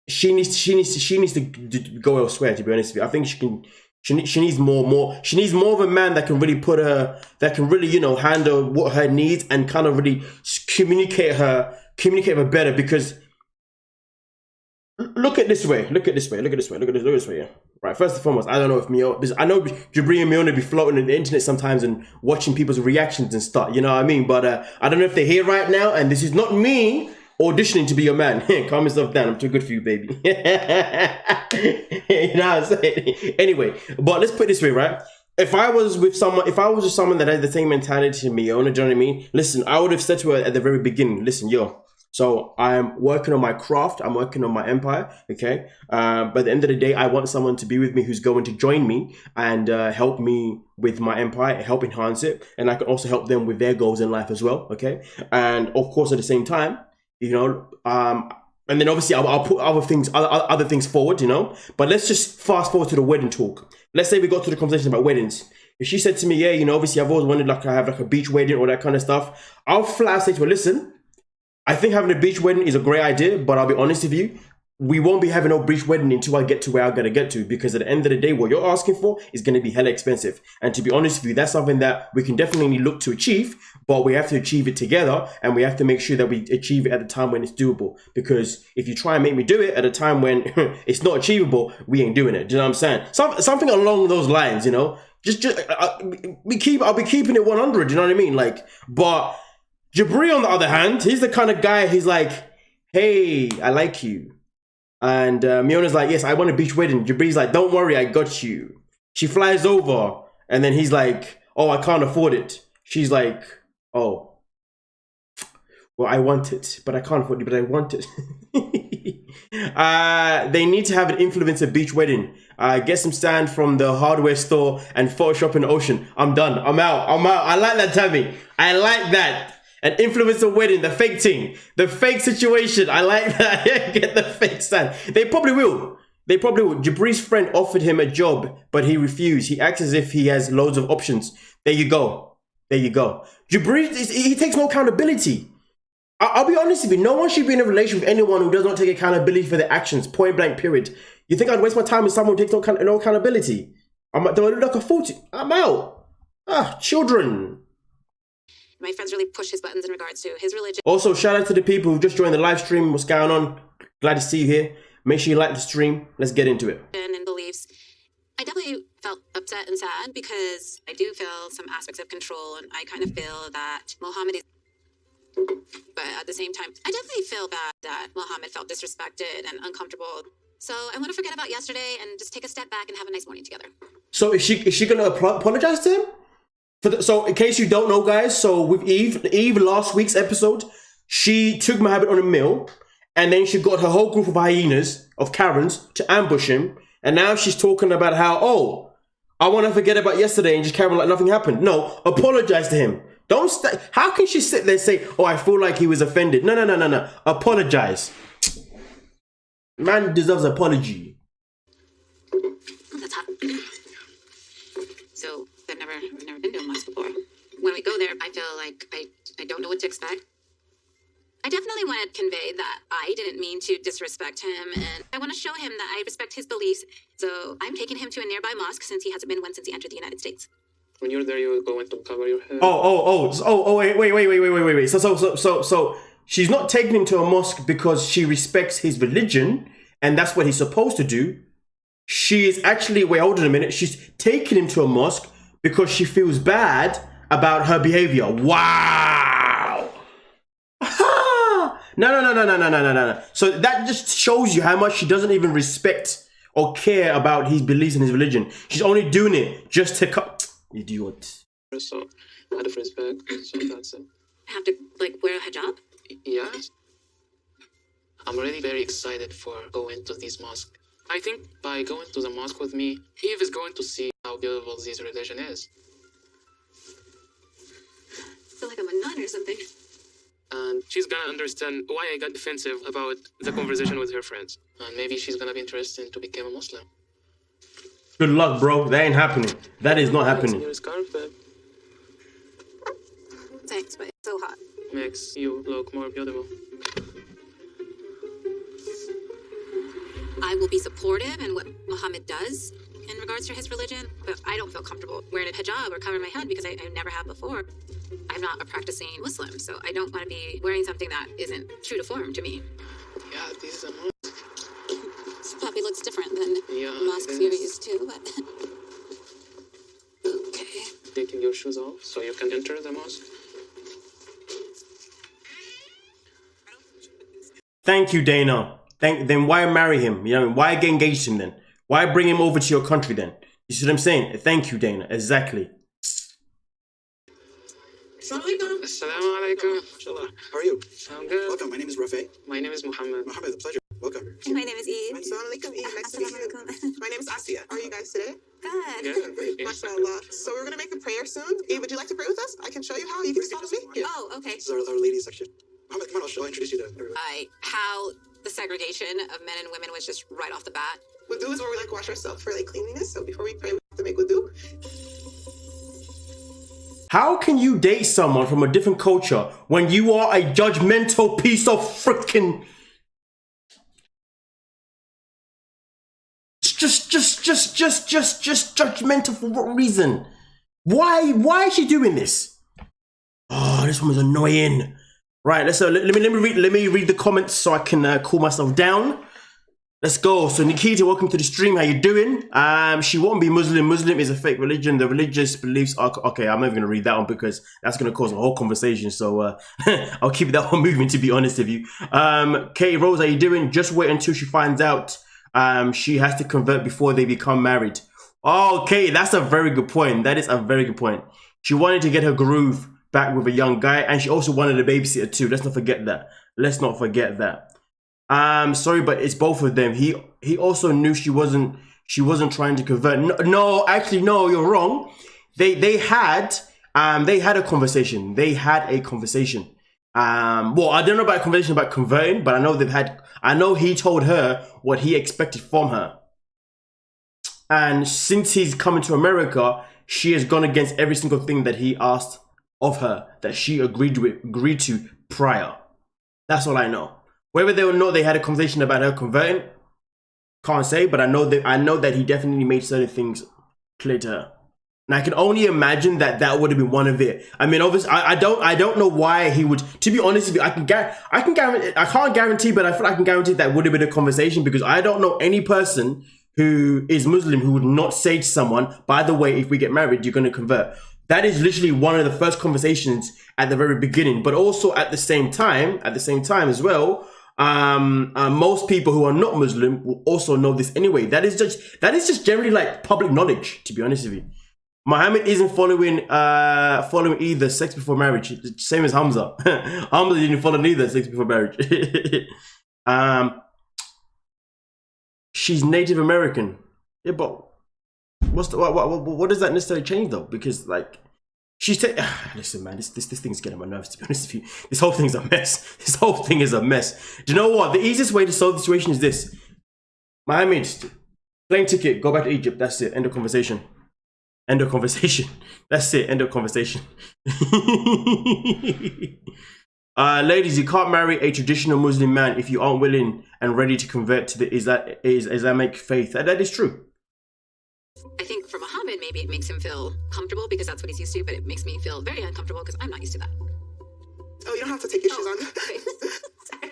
she needs to go elsewhere, to be honest with you. I think she needs more of a man that can really handle what her needs and kind of really communicate her better. Because look at this way. Yeah. Right. First and foremost, I don't know if I know Jabri and Miona be floating on the internet sometimes and watching people's reactions and stuff. You know what I mean? But I don't know if they're here right now. And this is not me auditioning to be your man. Calm yourself down. I'm too good for you, baby. You know what I'm saying? Anyway, but let's put it this way, right? If I was with someone that had the same mentality to Miona, do you know what I mean? Listen, I would have said to her at the very beginning, listen, yo. So I'm working on my craft. I'm working on my empire. Okay. But at the end of the day, I want someone to be with me who's going to join me and help me with my empire, help enhance it. And I can also help them with their goals in life as well. Okay. And of course, at the same time, you know, and then obviously I'll put other things forward, you know, but let's just fast forward to the wedding talk. Let's say we got to the conversation about weddings. If she said to me, yeah, you know, obviously I've always wanted like I have like a beach wedding or that kind of stuff, I'll flat say to her, listen, I think having a beach wedding is a great idea, but I'll be honest with you, we won't be having no beach wedding until I get to where I'm going to get to, because at the end of the day, what you're asking for is going to be hella expensive. And to be honest with you, that's something that we can definitely look to achieve, but we have to achieve it together, and we have to make sure that we achieve it at the time when it's doable. Because if you try and make me do it at a time when it's not achievable, we ain't doing it. Do you know what I'm saying? Something along those lines, you know? I'll be keeping it 100, you know what I mean? Like, but Jabri, on the other hand, he's the kind of guy, he's like, hey, I like you. And Miona's like, yes, I want a beach wedding. Jabri's like, don't worry, I got you. She flies over, and then he's like, oh, I can't afford it. She's like, oh, Well, I want it, but I can't afford it, but I want it. They need to have an influencer beach wedding. Get some sand from the hardware store and Photoshop in the ocean. I'm done. I'm out. I like that, Tammy. I like that. An influencer wedding, the fake thing, the fake situation. I like that. Get the fake sand. They probably will. They probably will. Jabri's friend offered him a job, but he refused. He acts as if he has loads of options. There you go. There you go. Jabri, he takes no accountability. I'll be honest with you. No one should be in a relationship with anyone who does not take accountability for their actions. Point blank, period. You think I'd waste my time with someone who takes no accountability? Do I look like a fool? I'm out. Children. My friends really push his buttons in regards to his religion. Also, shout out to the people who just joined the live stream. What's going on? Glad to see you here. Make sure you like the stream. Let's get into it. And beliefs. I definitely felt upset and sad because I do feel some aspects of control, and I kind of feel that Muhammad is. But at the same time, I definitely feel bad that Muhammad felt disrespected and uncomfortable. So I want to forget about yesterday and just take a step back and have a nice morning together. So is she gonna apologize to him? So in case you don't know, guys, so with Eve last week's episode, she took Muhammad on a meal, and then she got her whole group of hyenas, of Karens, to ambush him, and now she's talking about how, I want to forget about yesterday and just carry on like nothing happened. No, apologize to him. How can she sit there and say, I feel like he was offended? No. Apologize. Man deserves an apology. That's hot. So I've never been to a mosque before. When we go there, I feel like I don't know what to expect. I definitely want to convey that I didn't mean to disrespect him, and I want to show him that I respect his beliefs. So I'm taking him to a nearby mosque since he hasn't been one since he entered the United States. When you're there, you're going to cover your head. Wait. So she's not taking him to a mosque because she respects his religion, and that's what he's supposed to do. She is actually, hold on a minute. She's taking him to a mosque because she feels bad about her behavior. Wow. No. So that just shows you how much she doesn't even respect or care about his beliefs and his religion. She's only doing it just to cut. Idiot. So, out of respect, so that's it. I have to, wear a hijab? Yes. I'm really very excited for going to this mosque. I think by going to the mosque with me, Eve is going to see how beautiful this religion is. I feel like I'm a nun or something. And she's gonna understand why I got defensive about the conversation with her friends. And maybe she's gonna be interested to become a Muslim. Good luck, bro. That ain't happening. That is not happening. Your scarf, babe. Thanks, but it's so hot. Makes you look more beautiful. I will be supportive in what Muhammad does in regards to his religion, but I don't feel comfortable wearing a hijab or covering my head because I never have before. I'm not a practicing Muslim, so I don't want to be wearing something that isn't true to form to me. Yeah, this is a mosque. This puppy looks different than mosques you're used to, but... Okay. Taking your shoes off so you can enter the mosque. Thank you, Dana. Then why marry him? You know, why get engaged to him then? Why bring him over to your country then? You see what I'm saying? Thank you, Dana. Exactly. Assalamu alaikum. How are you? I'm good. Welcome. My name is Rafe. My name is Muhammad. Mohammed, it's a pleasure. Welcome. And my name is Eve. Assalamu alaikum, Eve. Nice to meet you. My name is Asia. How are you guys today? Good. Good. MashaAllah. So we're going to make a prayer soon. Eve, would you like to pray with us? I can show you how. You can follow me. Here. Oh, okay. This is our ladies section. Mohammed, come on, I'll introduce you to everyone. How the segregation of men and women was just right off the bat. Wudu is where we wash ourselves for cleanliness. So before we pray, we have to make wudu. How can you date someone from a different culture when you are a judgmental piece of freaking... Just judgmental for what reason? Why is she doing this? Oh, this woman's annoying. Right, let me read the comments so I can cool myself down. Let's go. So Nikita, welcome to the stream. How you doing? She won't be Muslim. Muslim is a fake religion. The religious beliefs are... Okay, I'm never going to read that one because that's going to cause a whole conversation. So I'll keep that one moving, to be honest with you. Katie Rose, how you doing? Just wait until she finds out she has to convert before they become married. Oh, Katie, that's a very good point. That is a very good point. She wanted to get her groove back with a young guy, and she also wanted a babysitter too. Let's not forget that. Let's not forget that. Sorry, but it's both of them. He also knew she wasn't trying to convert. No, actually, no, you're wrong. They had a conversation. They had a conversation. Well, I don't know about a conversation about converting, but I know he told her what he expected from her. And since he's coming to America, she has gone against every single thing that he asked of her, that she agreed to prior. That's all I know. Whether they or not they had a conversation about her converting, can't say, but I know that he definitely made certain things clear to her. And I can only imagine that would have been one of it. I mean, obviously, I don't know why he would. To be honest with you, I can't guarantee, but I feel like I can guarantee that would have been a conversation, because I don't know any person who is Muslim who would not say to someone, by the way, if we get married, you're going to convert. That is literally one of the first conversations at the very beginning. But also at the same time as well, most people who are not Muslim will also know this anyway. That is just generally like public knowledge, to be honest with you. Muhammad isn't following either sex before marriage. Same as Hamza. Hamza didn't follow neither sex before marriage. She's Native American. Yeah, but what does that necessarily change though? Because like listen, man, this thing's getting on my nerves, to be honest with you. This whole thing's a mess. This whole thing is a mess. Do you know what? The easiest way to solve the situation is this. Muhammad, plane ticket, go back to Egypt. That's it. End of conversation. End of conversation. That's it. End of conversation. Ladies, you can't marry a traditional Muslim man if you aren't willing and ready to convert to the Islamic faith. That is true. I think for Muhammad, maybe it makes him feel comfortable because that's what he's used to, but it makes me feel very uncomfortable because I'm not used to that. Oh, you don't have to take your shoes on. Sorry.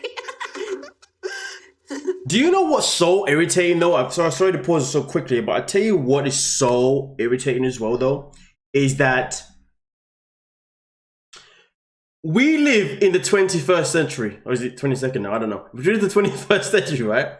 Do you know what's so irritating though? I'm sorry to pause so quickly, but I tell you what is so irritating as well though, is that we live in the 21st century, or is it 22nd now? I don't know. We live in the 21st century, right?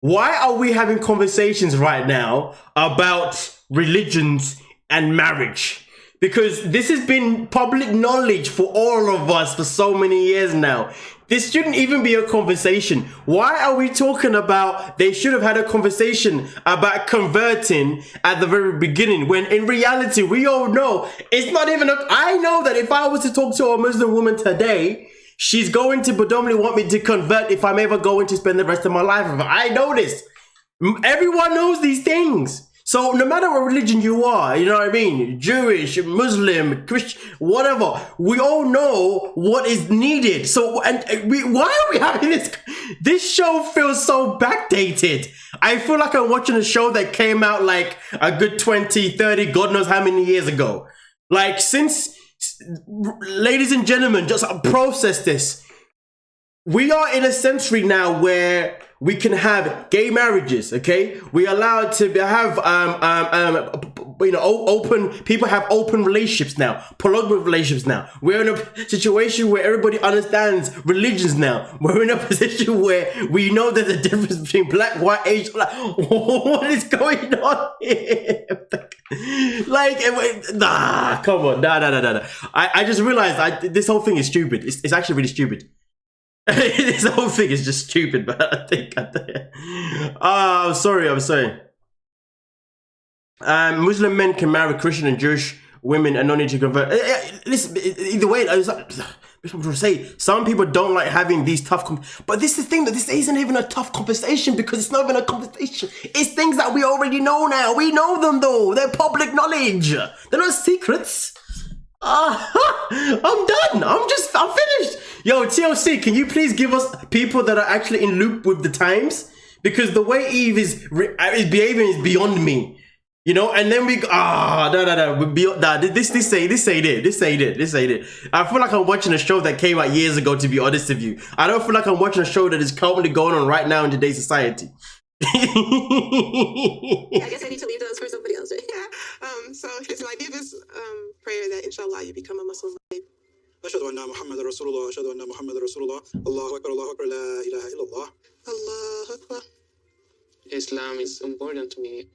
Why are we having conversations right now about religions and marriage? Because this has been public knowledge for all of us for so many years now. This shouldn't even be a conversation. Why are we talking about they should have had a conversation about converting at the very beginning, when in reality we all know it's not even I know that if I was to talk to a Muslim woman today, she's going to predominantly want me to convert if I'm ever going to spend the rest of my life with her. I know this. Everyone knows these things. So no matter what religion you are, you know what I mean? Jewish, Muslim, Christian, whatever. We all know what is needed. So, why are we having this? This show feels so backdated. I feel like I'm watching a show that came out like a good 20, 30, God knows how many years ago. Like ladies and gentlemen, just process this. We are in a century now where we can have gay marriages, okay? We're allowed to have, open, people have open relationships now, polygamous relationships now. We're in a situation where everybody understands religions now. We're in a position where we know there's a difference between black, white, Asian. Like, what is going on here? Come on, nah. I just realized this whole thing is stupid. It's actually really stupid. This whole thing is just stupid, but I think. I'm sorry. Muslim men can marry Christian and Jewish women and no need to convert. Listen, either way, I'm trying to say, some people don't like having these tough. But this is the thing, that this isn't even a tough conversation, because it's not even a conversation. It's things that we already know now. We know them though. They're public knowledge. They're not secrets. I'm done. I'm finished. Yo, TLC, can you please give us people that are actually in loop with the times? Because the way Eve is behaving is beyond me. You know, and then we no. This ain't it. I feel like I'm watching a show that came out years ago, to be honest with you. I don't feel like I'm watching a show that is currently going on right now in today's society. I guess I need to leave those for somebody else, right? Yeah. So I do this prayer that inshallah you become a Muslim. أشهد أن محمد رسول الله أشهد أن محمد رسول الله الله أكبر لا إله إلا الله Allah Akbar. Islam is important to me.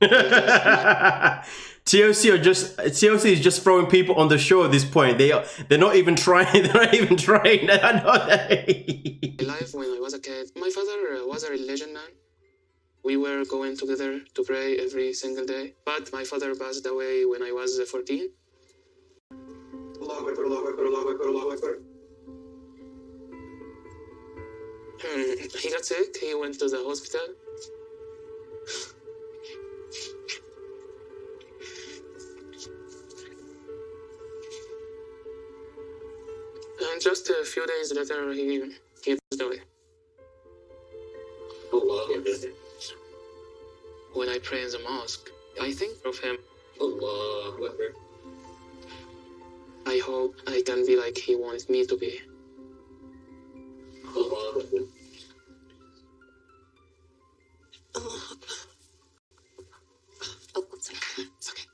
TLC is just throwing people on the show at this point. They're not even trying. They're not even trying. I know that. Life when I was a kid, my father was a religion man. We were going together to pray every single day. But my father passed away when I was 14. Allahu Akbar, Allahu Akbar, Allahu Akbar, Allahu Akbar. He got sick. He went to the hospital. And just a few days later, he passed away. Allahu Akbar. When I pray in the mosque, I think of him. Allahu Akbar. I hope I can be like he wanted me to be. Allahu Akbar. Oh, sorry. It's okay.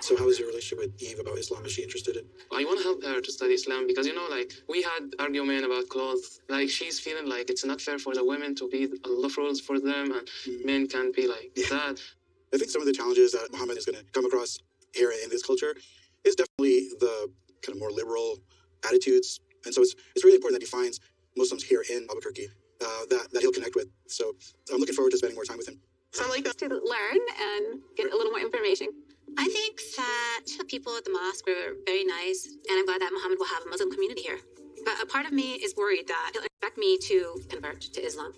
So how is your relationship with Eve about Islam? Is she interested in? I want to help her to study Islam because, like, we had argument about clothes. Like, she's feeling like it's not fair for the women to be Allah rules for them and men can't be like that. I think some of the challenges that Muhammad is going to come across here in this culture is definitely the kind of more liberal attitudes. And so it's really important that he finds Muslims here in Albuquerque that he'll connect with. So I'm looking forward to spending more time with him. So I'm like to learn and get a little more information. I think that the people at the mosque were very nice, and I'm glad that Muhammad will have a Muslim community here. But a part of me is worried that he'll expect me to convert to Islam.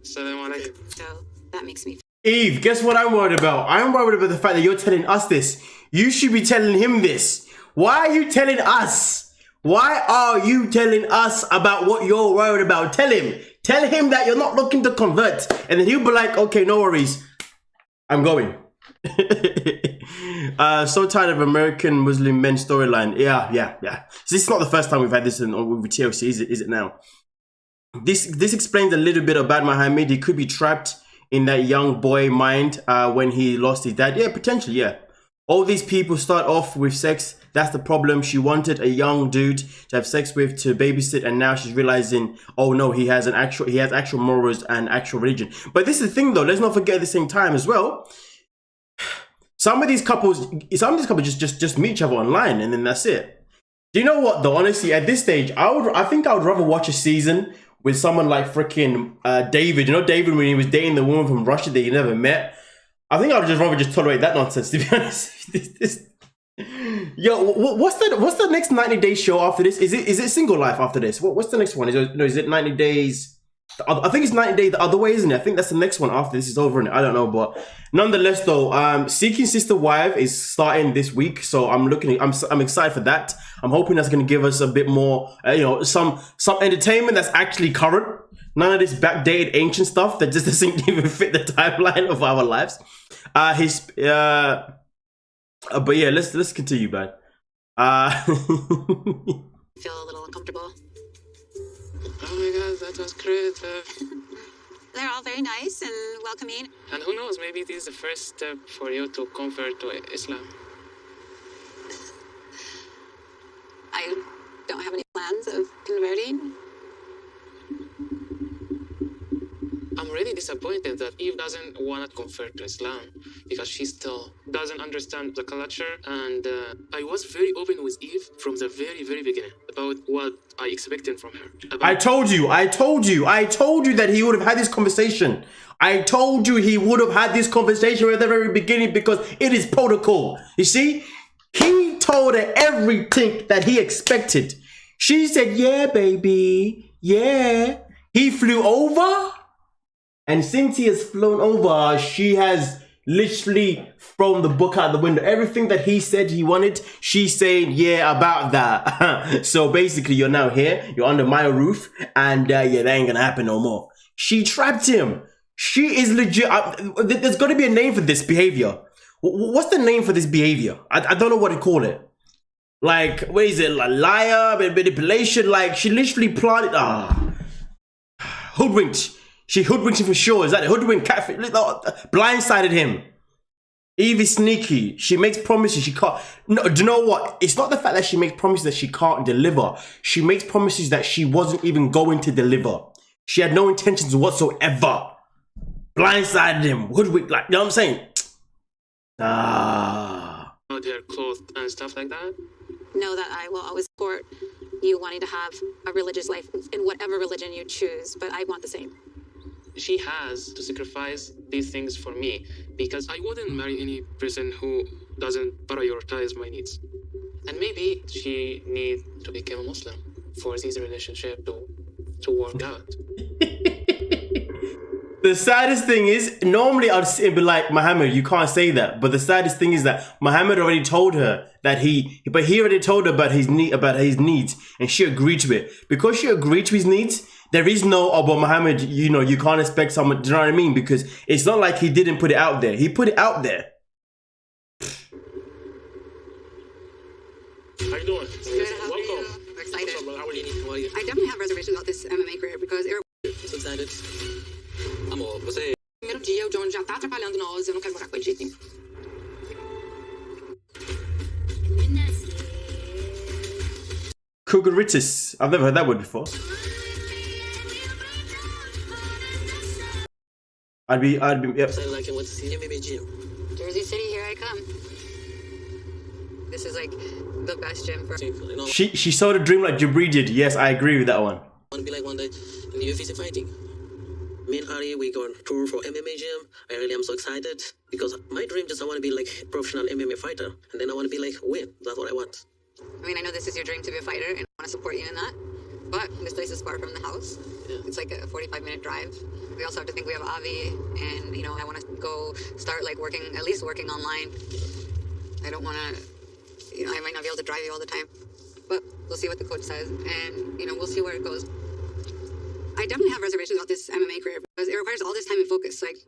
Assalamu alaikum. So that makes me Eve, guess what I'm worried about? I'm worried about the fact that you're telling us this. You should be telling him this. Why are you telling us? Why are you telling us about what you're worried about? Tell him. Tell him that you're not looking to convert. And then he'll be like, okay, no worries. I'm going. So tired of American Muslim men storyline. Yeah. So this is not the first time we've had this with TLC, is it now? This explains a little bit about Muhammad. He could be trapped in that young boy mind when he lost his dad. Yeah, potentially, yeah. All these people start off with sex. That's the problem. She wanted a young dude to have sex with, to babysit, and now she's realizing, oh no, he has actual morals and actual religion. But this is the thing though, let's not forget at the same time as well, some of these couples just meet each other online and then that's it. Do you know what though? Honestly, at this stage, I think I would rather watch a season with someone like freaking David. You know David, when he was dating the woman from Russia that he never met? I think I'd rather tolerate that nonsense, to be honest. Yo, what's the next 90 Day show after this? Is it Single Life after this? What's the next one? Is it 90 Days? I think it's 90 Days the other way, isn't it? I think that's the next one after this is over, and I don't know, but nonetheless though, Seeking Sister Wife is starting this week, so I'm excited for that. I'm hoping that's going to give us a bit more, some entertainment that's actually current. None of this backdated ancient stuff that just doesn't even fit the timeline of our lives. But yeah, let's continue, man. feel a little uncomfortable. Oh my god, that was great. They're all very nice and welcoming. And who knows, maybe this is the first step for you to convert to Islam. I don't have any plans of converting. I'm really disappointed that Eve doesn't want to convert to Islam because she still doesn't understand the culture. And I was very open with Eve from the very, very beginning about what I expected from her. I told you that he would have had this conversation. I told you he would have had this conversation at the very beginning because it is protocol. You see, he told her everything that he expected. She said, yeah, baby, yeah. He flew over. And since he has flown over, she has literally thrown the book out the window. Everything that he said he wanted, she's saying, yeah, about that. So basically, you're now here, you're under my roof, and yeah, that ain't gonna happen no more. She trapped him. She is legit. There's got to be a name for this behavior. What's the name for this behavior? I don't know what to call it. Like, what is it? Like liar, manipulation? Like, she literally plotted. Hoodwinked. She hoodwinked him for sure. Is that it? Hoodwinked, catfish, blindsided him. Eve is sneaky. She makes promises she can't. No, do you know what? It's not the fact that she makes promises that she can't deliver. She makes promises that she wasn't even going to deliver. She had no intentions whatsoever. blindsided him, hoodwinked, like, you know what I'm saying? Their clothes and stuff like that. Know that I will always support you wanting to have a religious life in whatever religion you choose, but I want the same. She has to sacrifice these things for me because I wouldn't marry any person who doesn't prioritize my needs. And maybe she needs to become a Muslim for this relationship to work out. The saddest thing is, normally I'd sit and be like, Muhammad, you can't say that. But the saddest thing is that Muhammad already told her that he already told her about his needs, and she agreed to it. Because she agreed to his needs, there is no, oh, but Muhammad, you know, you can't expect someone, do you know what I mean? Because it's not like he didn't put it out there. He put it out there. How you doing? Good, how are you? We're excited. What's up, brother? How are you? I definitely have reservations about this MMA career because So excited. Amor, você... primeiro dia o John já tá atrapalhando nós, eu não quero morar com ele de jeito nenhum. Kugaritis. I've never heard that word before. I'd be, yep. I like it. What's the MMA gym? Jersey City, here I come. This is like the best gym for... She saw the dream like Jabri did. Yes, I agree with that one. I want to be like one day in the UFC fighting. Me and Ari, we go on tour for MMA gym. I really am so excited because my dream just I want to be like a professional MMA fighter, and then I want to be like win. That's what I want. I mean, I know this is your dream to be a fighter, and I want to support you in that. But this place is far from the house. Yeah. It's like a 45-minute drive. We also have to think we have Avi, and you know, I want to go start like working, at least working online. I don't want to, you know, I might not be able to drive you all the time, but we'll see what the coach says, and you know, we'll see where it goes. I definitely have reservations about this MMA career because it requires all this time and focus. Like,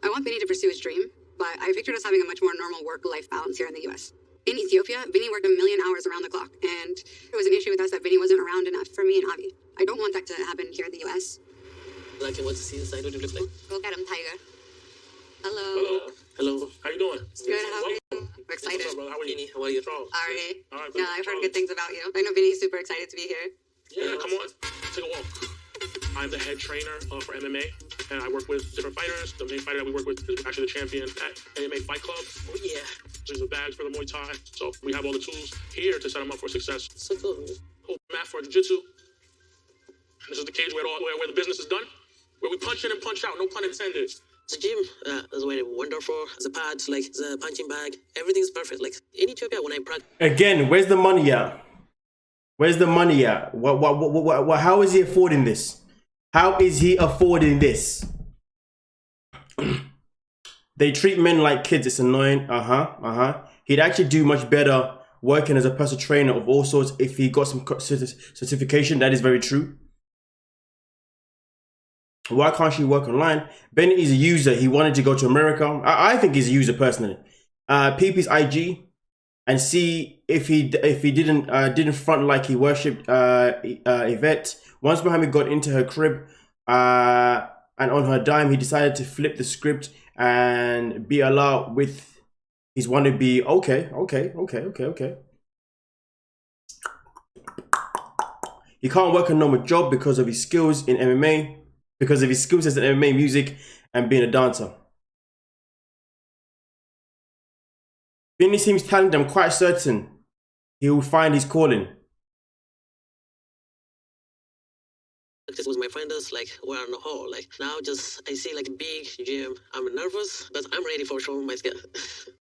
I want Vinny to pursue his dream, but I pictured us having a much more normal work-life balance here in the U.S. In Ethiopia, Vinny worked 1 million hours around the clock, and it was an issue with us that Vinny wasn't around enough for me and Avi. I don't want that to happen here in the U.S. Like, what to see inside? What do you look like? Go get him, Tiger. Hello. Hello. Hello. How you doing? Good, how are you? We're excited. What's up, brother? How are you? How are you? Alright. All right, Yeah, I've heard good things about you. I know Vinny's super excited to be here. Yeah, come on. Take a walk. I'm the head trainer for MMA, and I work with different fighters. The main fighter that we work with is actually the champion at MMA Fight Club. Oh, yeah. There's a badge for the Muay Thai. So we have all the tools here to set them up for success. So cool. Whole mat for Jiu-Jitsu. This is the cage where the business is done, where we punch in and punch out, no pun intended. The gym is very wonderful. The pads, like the punching bag, everything's perfect. Like in Ethiopia, when I practice. Again, where's the money at? Where's the money at? What, how is he affording this? How is he affording this? They treat men like kids. It's annoying. He'd actually do much better working as a personal trainer of all sorts if he got some certification. That is very true. Why can't she work online? Ben is a user. He wanted to go to America. I think he's a user personally. Peep his IG and see if he didn't front like he worshipped Yvette. Once Mohammed got into her crib and on her dime, he decided to flip the script and be Allah with his wannabe. Okay. He can't work a normal job because of his skills in MMA, because of his skills as an MMA music and being a dancer. Vinny seems talented. I'm quite certain he will find his calling. This was my friends, like, we're on the hall. Like, now just, I see, like, a big gym. I'm nervous, but I'm ready for showing my skill.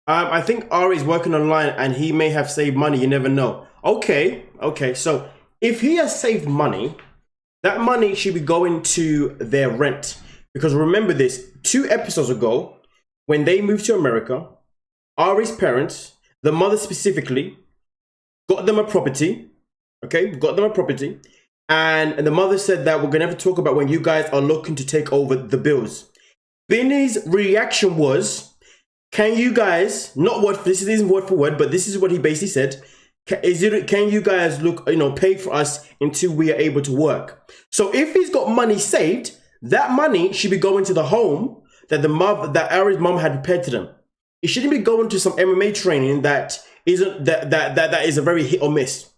I think Ari is working online and he may have saved money. You never know. Okay. So if he has saved money, that money should be going to their rent. Because remember this, 2 episodes ago, when they moved to America, Ari's parents, the mother specifically, got them a property. Okay, got them a property. And the mother said that we're going to have to talk about when you guys are looking to take over the bills. Vinny's reaction was, can you guys, this isn't word for word, but this is what he basically said. Can you guys look, pay for us until we are able to work? So if he's got money saved, that money should be going to the home that Ari's mom had prepared to them. It shouldn't be going to some MMA training that is a very hit or miss.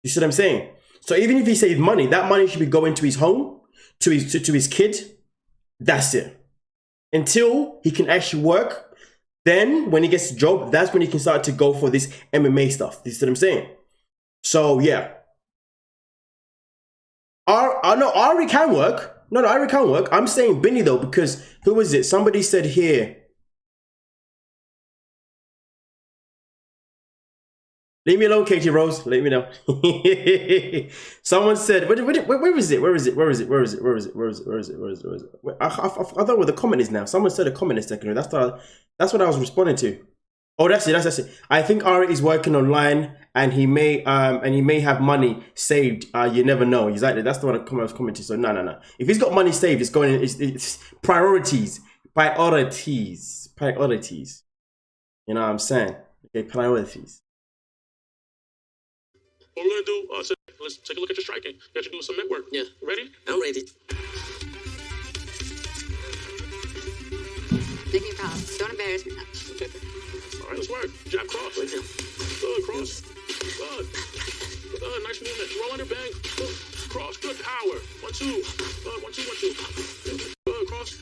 You see what I'm saying? So even if he saved money, that money should be going to his home, to his kid. That's it. until he can actually work. Then when he gets a job, that's when he can start to go for this MMA stuff. You see what I'm saying? So yeah. No, Ari can work. No, Ari can work. I'm saying Binny though, because who was it? Somebody said here. Leave me alone, Katie Rose. Let me know. Someone said, where is it? I thought where the comment is now. Someone said a comment a second ago. That's what I was responding to. Oh, that's it. I think Ari is working online, and he may have money saved. You never know. Exactly. That's the one I was commenting. So no. If he's got money saved, it's going. It's priorities. You know what I'm saying? Okay, priorities. What we're gonna do, let's take a look at your striking. You have to do some network. Yeah. Ready? I'm ready. Make me proud. Don't embarrass me. Okay. All right, let's work. Jab cross. Good, cross. Good. Nice movement. Roll under bang. Good. Cross. Good power. 1, 2. Good. 1, 2, 1, 2. Good. Cross.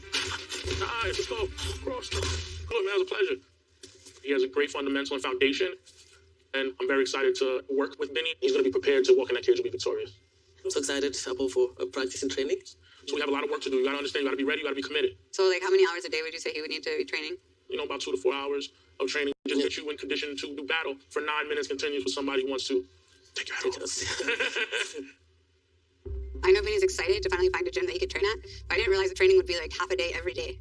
Nice. Let's go. Cross. Good, man. It was a pleasure. He has a great fundamental and foundation. And I'm very excited to work with Benny. He's going to be prepared to walk in that cage and be victorious. I'm so excited for practice and training. So we have a lot of work to do. You got to understand. You got to be ready. You got to be committed. So, like, how many hours a day would you say he would need to be training? You know, about 2 to 4 hours of training. Just get you in condition to do battle for 9 minutes continuous with somebody who wants to take your head off. I know Vinny's excited to finally find a gym that he could train at, but I didn't realize the training would be like half a day every day.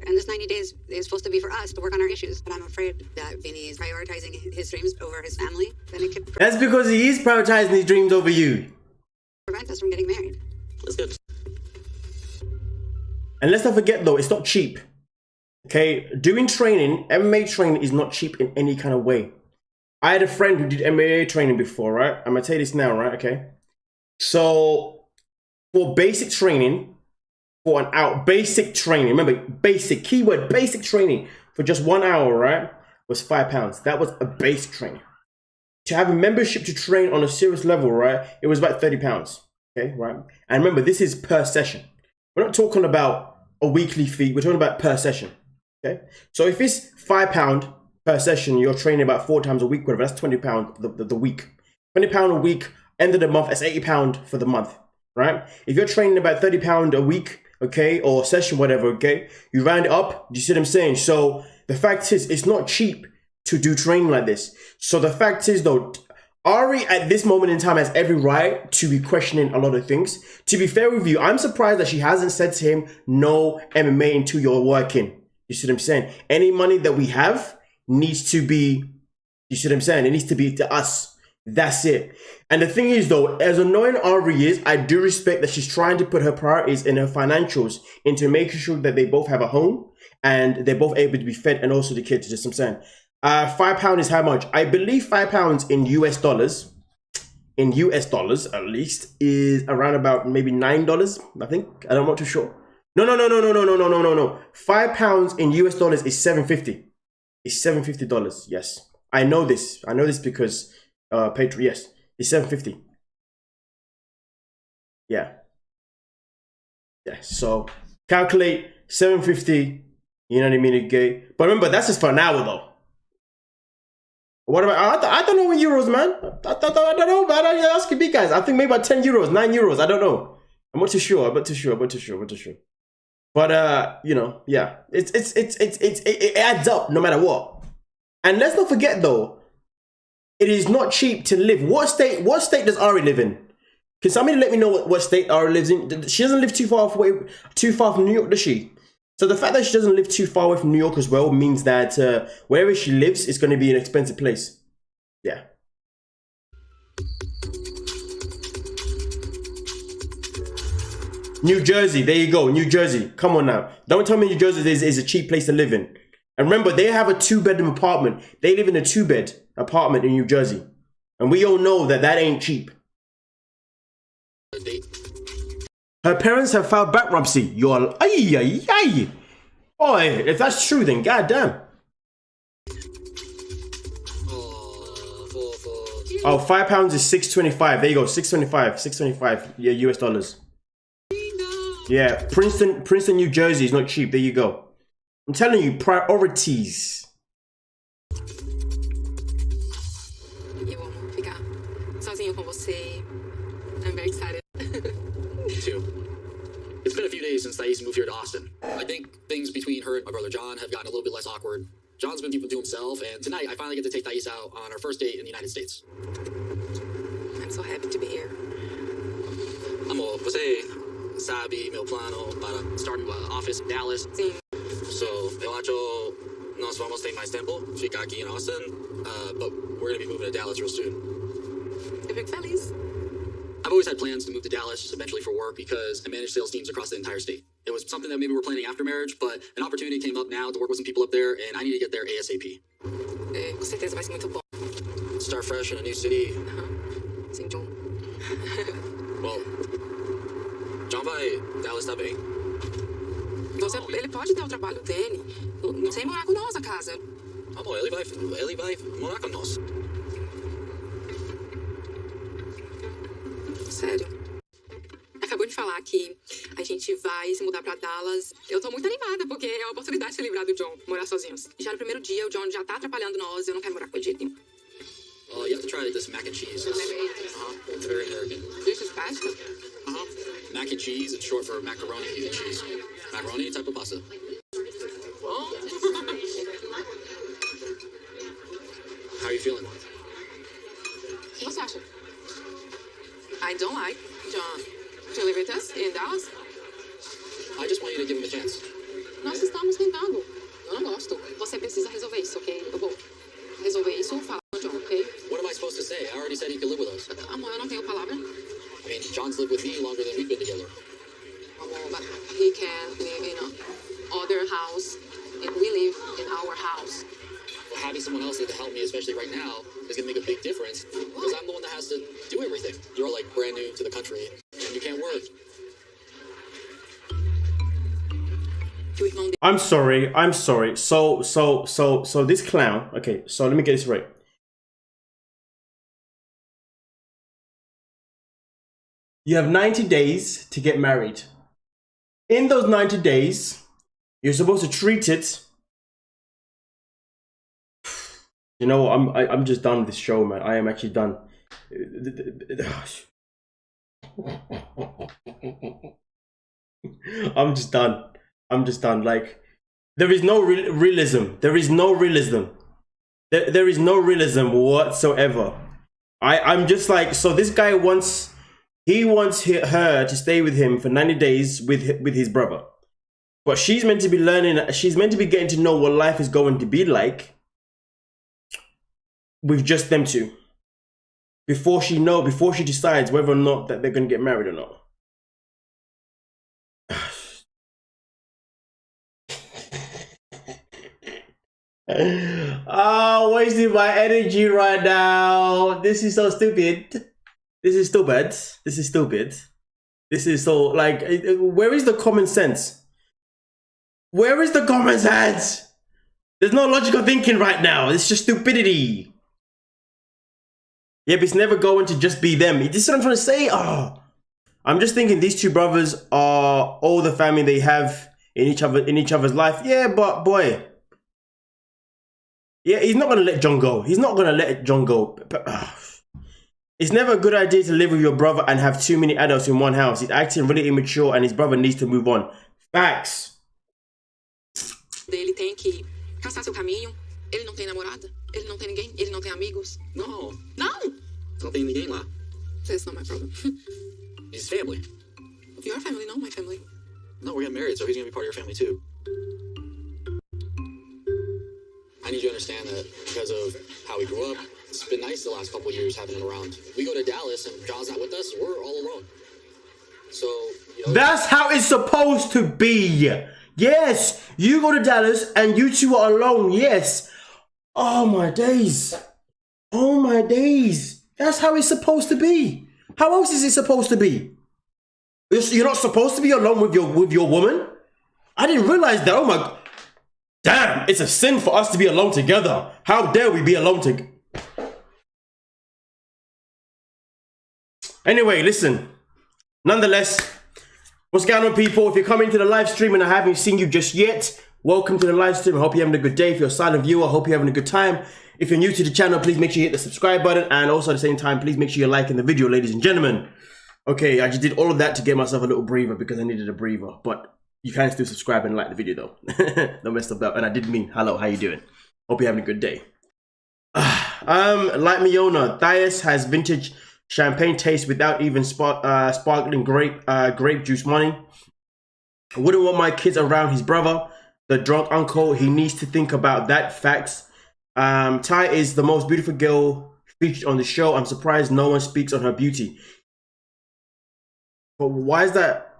And this 90 days is supposed to be for us to work on our issues. But I'm afraid that Vinny is prioritizing his dreams over his family. Then it could That's because he is prioritizing his dreams over you. prevent us from getting married. That's good. And let's not forget though, it's not cheap. Okay, doing training, MMA training is not cheap in any kind of way. I had a friend who did MMA training before, right? I'm gonna tell you this now, right? Okay. So for basic training, for an hour, basic training, remember, basic, keyword, basic training for just 1 hour, right, was £5. That was a basic training. To have a membership to train on a serious level, right, it was about £30, okay, right? And remember, this is per session. We're not talking about a weekly fee, we're talking about per session, okay? So if it's £5 per session, you're training about 4 times a week, whatever, that's £20 the week. £20 a week, end of the month, that's £80 for the month, right? If you're training about £30 a week, okay, or session, whatever, okay, you round it up. Do you see what I'm saying? So the fact is, it's not cheap to do training like this. So the fact is though, Ari at this moment in time has every right to be questioning a lot of things. To be fair with you, I'm surprised that she hasn't said to him, no MMA until you're working. You see what I'm saying? Any money that we have needs to be, you see what I'm saying? It needs to be to us. That's it. And the thing is though, as annoying Ari is, I do respect that she's trying to put her priorities in her financials into making sure that they both have a home and they're both able to be fed, and also the kids, just what I'm saying. £5 is how much? I believe £5 in US dollars, at least, is around about maybe $9, I think. I'm not too sure. No. £5 in US dollars is $750. It's $750, yes. I know this because Patreon, yes, it's $750. Yeah. So calculate $750. You know what I mean? Okay. But remember, that's just for an hour though. What about? I don't know in euros, man. I don't know, man. I'm asking you guys. I think maybe about 10 euros, 9 euros. I don't know. I'm not too sure. But you know, yeah, it adds up no matter what. And let's not forget though, it is not cheap to live. What state does Ari live in? Can somebody let me know what state Ari lives in? She doesn't live too far from New York, does she? So the fact that she doesn't live too far away from New York as well means that wherever she lives is going to be an expensive place. Yeah. New Jersey, there you go, New Jersey. Come on now. Don't tell me New Jersey is a cheap place to live in. And remember, they have a 2-bedroom apartment. They live in a 2-bed apartment in New Jersey. And we all know that ain't cheap. Her parents have filed bankruptcy. You're ay. Boy, if that's true, then goddamn. Oh, £5 is $6.25. There you go, $6.25. Yeah, US dollars. Yeah, Princeton, New Jersey is not cheap. There you go. I'm telling you, priorities. Eu amo ficar sozinho com você. I'm very excited. Me too. It's been a few days since Thais moved here to Austin. I think things between her and my brother John have gotten a little bit less awkward. John's been keeping to himself, and tonight I finally get to take Thais out on our first date in the United States. I'm so happy to be here. Amor, você sabe meu plano para start office in Dallas? Sim. So, eu acho nós vamos ter mais tempo ficar aqui in Austin, but we're going to be moving to Dallas real soon. Eu fico feliz. I've always had plans to move to Dallas eventually for work because I manage sales teams across the entire state. It was something that maybe we're planning after marriage, but an opportunity came up now to work with some people up there, and I need to get there ASAP. Com certeza vai ser muito bom. Start fresh in a new city. Sim, John. Well, John vai Dallas também. Ele pode ter o trabalho dele sem morar com nós na casa. Amor, ele vai morar com nós. Sério. Acabou de falar que a gente vai se mudar pra Dallas. Eu tô muito animada, porque é uma oportunidade de se livrar do John, morar sozinhos. Já no primeiro dia, o John já tá atrapalhando nós, eu não quero morar com ele de jeito nenhum. You have to try this mac and cheese. It's very American. This is pasta? Mac and cheese, it's short for macaroni and cheese. Macaroni type of pasta. How are you feeling? O que você acha? I don't like John to live with us in Dallas. I just want you to give him a chance. Nós estamos tentando. Eu não gosto. Você precisa resolver isso, ok? Eu vou resolver isso, falar com o John, ok? What am I supposed to say? I already said he could live with us. Amor, eu não tenho palavra. I mean, John's lived with me longer than we've been together. Amor, but he can live in another house, and we live in our house. Well, having someone else there to help me, especially right now, is going to make a big difference because I'm the one that has to do everything. You're like brand new to the country and you can't work. I'm sorry. So this clown, okay, so let me get this right. You have 90 days to get married. In those 90 days, you're supposed to treat it. You know what? I'm just done with this show, man. I am actually done. I'm just done. Like, there is no realism. There is no realism. There is no realism whatsoever. I'm just like, so this guy wants her to stay with him for 90 days with his brother. But she's meant to be learning, she's meant to be getting to know what life is going to be like with just them two. Before she decides whether or not that they're going to get married or not. Wasting my energy right now. This is so stupid. This is stupid. This is so, like, where is the common sense? Where is the common sense? There's no logical thinking right now. It's just stupidity. Yep, it's never going to just be them. This is what I'm trying to say. I'm just thinking these two brothers are all the family they have in each other's life. Yeah, but boy. Yeah, he's not gonna let John go. He's not gonna let John go. It's never a good idea to live with your brother and have too many adults in one house. He's acting really immature and his brother needs to move on. Facts. Ele tem que caçar seu caminho. Ele não tem namorada. Ele não tem ninguém. Ele não tem amigos. No. Não. Não tem ninguém lá. That's not my problem. His family. Your family, not my family. No, we're getting married, so he's gonna be part of your family too. I need you to understand that because of how we grew up, it's been nice the last couple of years having him around. We go to Dallas and John's not with us, we're all alone. So, you know, that's how it's supposed to be. Yes, you go to Dallas and you two are alone. Yes. Oh my days. Oh my days. That's how it's supposed to be. How else is it supposed to be? You're not supposed to be alone with your woman? I didn't realize that. Oh my God. Damn, it's a sin for us to be alone together. How dare we be alone together? Anyway, listen. Nonetheless, what's going on, people? If you're coming to the live stream and I haven't seen you just yet, welcome to the live stream. I hope you're having a good day. If you're a silent viewer, I hope you're having a good time. If you're new to the channel, please make sure you hit the subscribe button, and also at the same time, please make sure you're liking the video, ladies and gentlemen. Okay, I just did all of that to get myself a little breather because I needed a breather, but you can still subscribe and like the video though. Don't mess up that. And I did mean hello, how you doing? Hope you're having a good day. Like Miona, Thias has vintage champagne taste without even sparkling grape juice money. I wouldn't want my kids around his brother, the drunk uncle. He needs to think about that. Facts. Ty is the most beautiful girl featured on the show. I'm surprised no one speaks on her beauty. But why is that?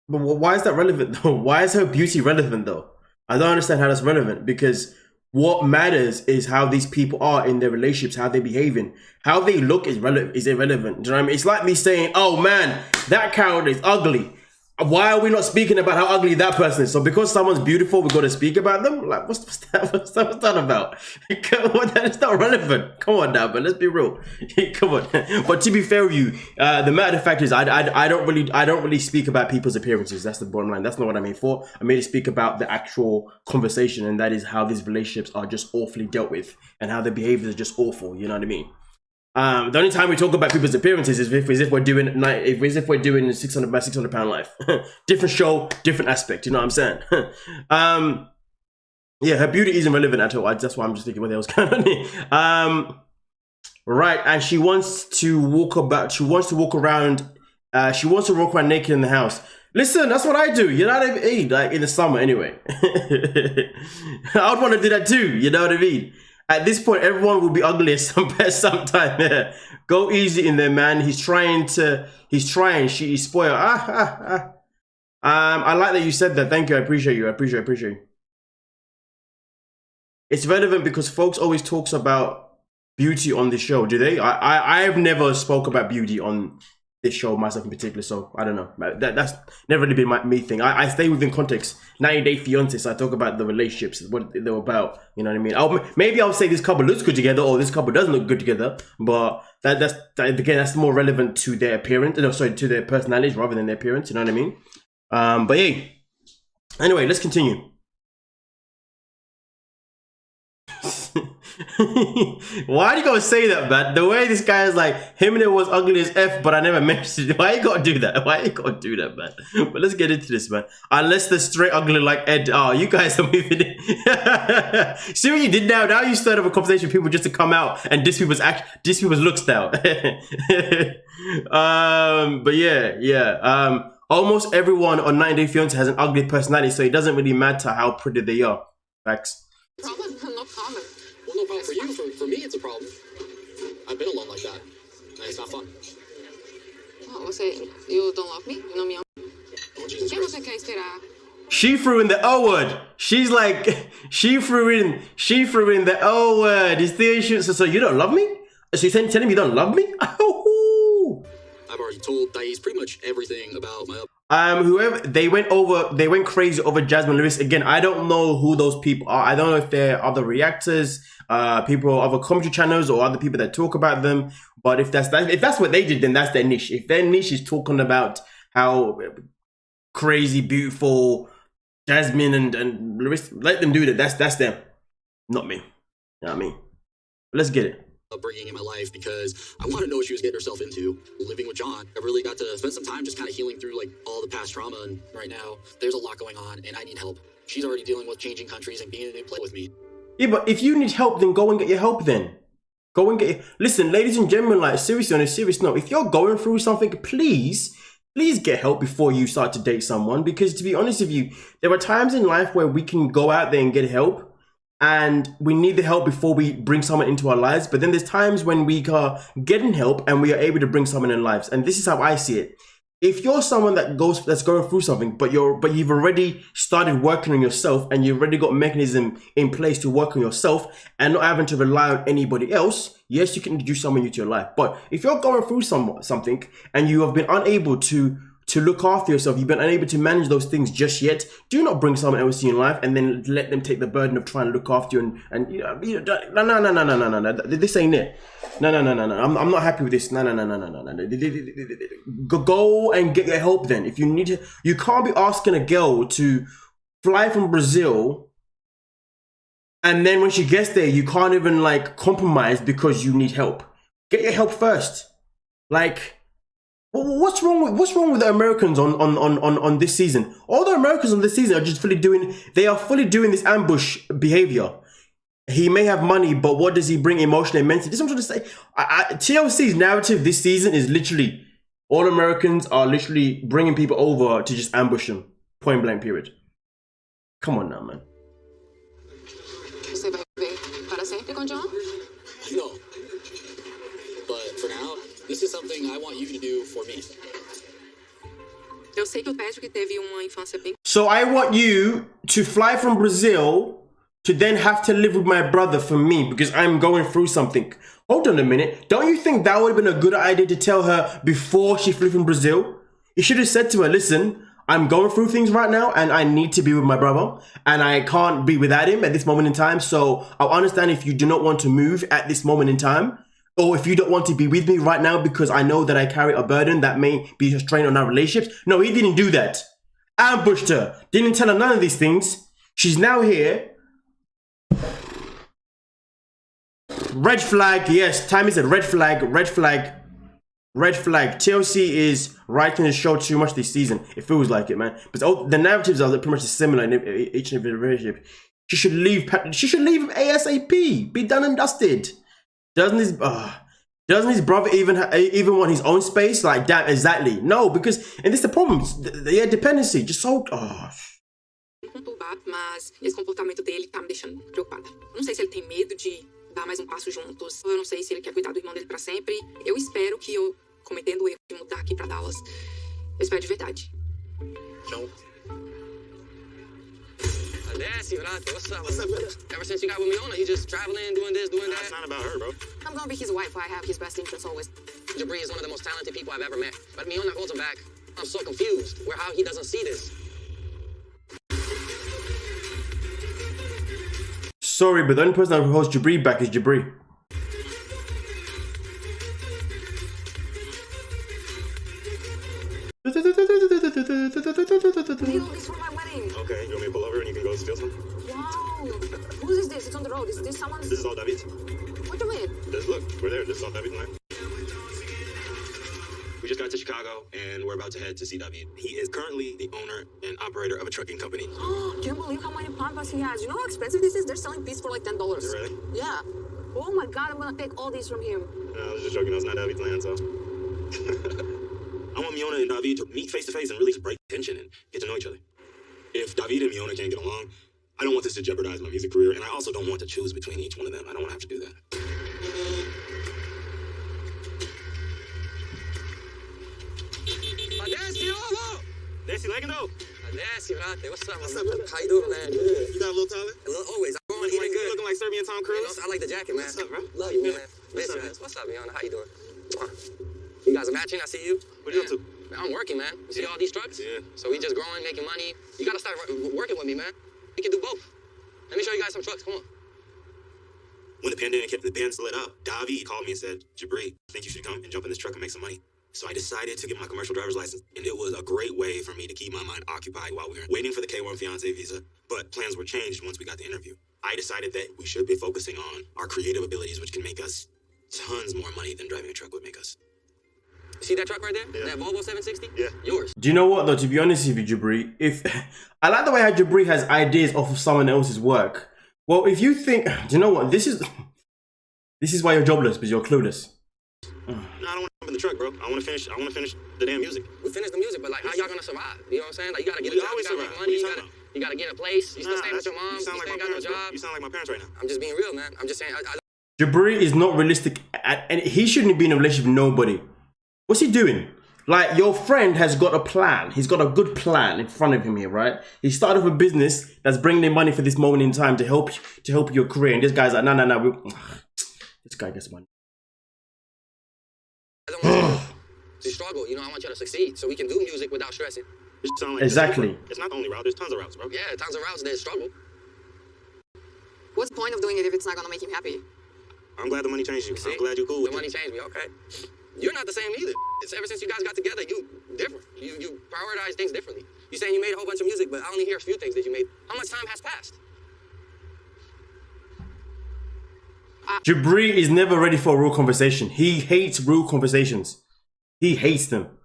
But why is that relevant though? Why is her beauty relevant though? I don't understand how that's relevant, because what matters is how these people are in their relationships, how they're behaving. How they look is irrelevant. Do you know what I mean? It's like me saying, oh man, that character is ugly. Why are we not speaking about how ugly that person is? So because someone's beautiful, we got to speak about them? Like, what's that about? Come on, that is not relevant. Come on now, but let's be real. Come on. But to be fair with you, the matter of fact is, I don't really speak about people's appearances. That's the bottom line. That's not what I'm here for. I'm here to speak about the actual conversation, and that is how these relationships are just awfully dealt with, and how their behaviors are just awful. You know what I mean? The only time we talk about people's appearances is if we're doing 600 by 600 pound life. Different show, different aspect. You know what I'm saying? Yeah, her beauty isn't relevant at all. That's why I'm just thinking what the hell's going on here. Right, and she wants to walk around. She wants to walk around naked in the house. Listen, that's what I do. You know what I mean? Like in the summer, anyway. I would want to do that too. You know what I mean? At this point, everyone will be ugly at some time. Yeah. Go easy in there, man. He's trying. She is spoiled. I like that you said that. Thank you. I appreciate you. I appreciate you. It's relevant because folks always talks about beauty on this show. Do they? I've never spoke about beauty on this show myself in particular, so I don't know. That's never really been me thing. I stay within context. 90-day fiance, so I talk about the relationships, what they're about. You know what I mean? Maybe I'll say this couple looks good together, or this couple doesn't look good together. But that's more relevant to their appearance. No, sorry, to their personalities rather than their appearance. You know what I mean? But yeah. Anyway, let's continue. Why do you gotta say that, man? The way this guy is like, him and it was ugly as F, but I never mentioned it. Why you gotta do that? Why you gotta do that, man? But let's get into this, man. Unless they're straight ugly like Ed. Oh, you guys are moving it. See what you did now? Now you started a conversation with people just to come out and diss people's looks now. But yeah. Almost everyone on 90-Day Fiancé has an ugly personality, so it doesn't really matter how pretty they are. Facts. Problem? No problem. Well, no problem for you. For me, it's a problem. I've been alone like that. And it's not fun. Oh, você, you don't love me? You know me? Oh, Jesus ¿Qué Christ. você quer esperar? She threw in the O word. She's like, she threw in the O word. So you don't love me? So you're telling me you don't love me? I've already told Thais pretty much everything about my whoever they went crazy over Jasmine Lewis again. I don't know who those people are. I don't know if they're other reactors, people, other commentary channels, or other people that talk about them. But if that's what they did, then that's their niche. If their niche is talking about how crazy, beautiful Jasmine and Lewis, let them do that. That's them, not me. You know what I mean? Let's get it. Upbringing in my life, because I want to know what she was getting herself into. Living with John, I really got to spend some time just kind of healing through like all the past trauma, and right now there's a lot going on and I need help. She's already dealing with changing countries and being in a new place with me. Yeah, but if you need help, then go and get your help then. Go and get your... Listen, ladies and gentlemen, like seriously, on a serious note, if you're going through something, please get help before you start to date someone, because to be honest with you, there are times in life where we can go out there and get help, and we need the help before we bring someone into our lives. But then there's times when we are getting help and we are able to bring someone in lives. And this is how I see it. If you're someone that's going through something, but you've already started working on yourself, and you've already got a mechanism in place to work on yourself and not having to rely on anybody else, yes, you can introduce someone into your life. But if you're going through something and you have been unable to look after yourself, you've been unable to manage those things just yet, do not bring someone else in your life and then let them take the burden of trying to look after you no. This ain't it. No. I'm not happy with this. No. Go and get your help then. If you need to, you can't be asking a girl to fly from Brazil And then when she gets there, you can't even like compromise because you need help. Get your help first. Like, what's wrong with the Americans on this season? All the Americans on this season are just fully doing this ambush behavior. He may have money, but what does he bring emotionally and mentally? This is what I'm trying to say. TLC's narrative this season is literally all Americans are literally bringing people over to just ambush them. Point blank, period. Come on now, man. Você vai viver para sempre com John? No. But for now, this is something I want you to do for me. Eu sei que o Patrick teve uma infância bem. So I want you to fly from Brazil to then have to live with my brother for me because I'm going through something. Hold on a minute. Don't you think that would have been a good idea to tell her before she flew from Brazil? You should have said to her, listen, I'm going through things right now and I need to be with my brother and I can't be without him at this moment in time. So I'll understand if you do not want to move at this moment in time or if you don't want to be with me right now because I know that I carry a burden that may be a strain on our relationships. No, he didn't do that. Ambushed her. Didn't tell her none of these things. She's now here. Red flag, yes. Tammy said red flag, red flag, red flag. TLC is writing the show too much this season. It feels like it, man. But the narratives are pretty much similar in each and every relationship. She should leave. She should leave ASAP. Be done and dusted. Doesn't his brother even want his own space? Like that, exactly. No, because and this is the problem. The dependency just so. Conturbar, mas esse comportamento dele tá me deixando preocupada. Não sei se ele tem medo de dar mais um passo juntos. Eu não sei se ele quer cuidar do irmão dele pra sempre. Eu espero que eu, cometendo o erro de mudar aqui pra Dallas, eu espero de verdade. Joe? Nasty, what's up? What's up, brother? Ever since you got with Miona, he just traveling, doing this, doing that. It's not about her, bro. I'm gonna be his wife. I have his best interests always. Jabri is one of the most talented people I've ever met. But Miona holds him back. I'm so confused how he doesn't see this. Sorry, but the only person that holds Jabri back is Jabri. This for my wedding. Okay, you want me to pull over and you can go steal some? Wow. Whose is this? It's on the road. Is this someone's? This is all David's. What do you mean? Just look, we're there. This is all David's land. We just got to Chicago and we're about to head to see David. He is currently the owner and operator of a trucking company. Can't believe how many pampas he has. You know how expensive this is? They're selling these for like $10. Really? Yeah. Oh my God, I'm gonna take all these from him. I was just joking. It's not David's land, so. I want Miona and David to meet face to face and really break tension and get to know each other. If David and Miona can't get along, I don't want this to jeopardize my music career, and I also don't want to choose between each one of them. I don't want to have to do that. Nancy Legando. Nasty, what's up? What's up, brother? How you doing, man? You got a little taller? Always. I'm going eating good. Looking like Serbian Tom Cruise. I like the jacket, man. What's up, bro? Love you, man. What's up, Bitch, what's up, Miona? How you doing? You guys are matching. I see you. What are you up to? Man, I'm working, man. You see all these trucks? Yeah. So we just growing, making money. You gotta start working with me, man. We can do both. Let me show you guys some trucks. Come on. When the pandemic hit, the band lit up. David called me and said, Jabri, I think you should come and jump in this truck and make some money. So I decided to get my commercial driver's license, and it was a great way for me to keep my mind occupied while we were waiting for the K1 Fiancé visa. But plans were changed once we got the interview. I decided that we should be focusing on our creative abilities, which can make us tons more money than driving a truck would make us. See that truck right there? Yeah. That Volvo 760? Yeah. Yours. Do you know what though? To be honest with you, Jabri, if I like the way how Jabri has ideas off of someone else's work. Well, if you think, do you know what? This is why you're jobless, because you're clueless. No, I don't want to jump in the truck, bro. I want to finish the damn music. We finished the music, but like, how y'all gonna survive? You know what I'm saying? Like, you gotta get a We job, always you gotta survive. make money, What are you you gotta get a place. You still staying with your mom. You sound like my got no parents, bro. job. You sound like my parents right now. I'm just being real, man. I'm just saying. Jabri is not realistic, and he shouldn't be in a relationship with nobody. What's he doing? Like, your friend has got a plan. He's got a good plan in front of him here, right? He started a business that's bringing in money for this moment in time to help your career. And this guy's like, no. This guy gets money. I don't want you to struggle. You know, I want you to succeed so we can do music without stressing. It sound like Exactly. It's not the only route. There's tons of routes, bro. Yeah, tons of routes, there's struggle. What's the point of doing it if it's not gonna make him happy? I'm glad the money changed you. See? I'm glad you're cool with The money it. changed me, okay. You're not the same either. It's ever since you guys got together, you different. You prioritize things differently. You saying you made a whole bunch of music, but I only hear a few things that you made. How much time has passed? Jabri is never ready for a real conversation. He hates real conversations. He hates them.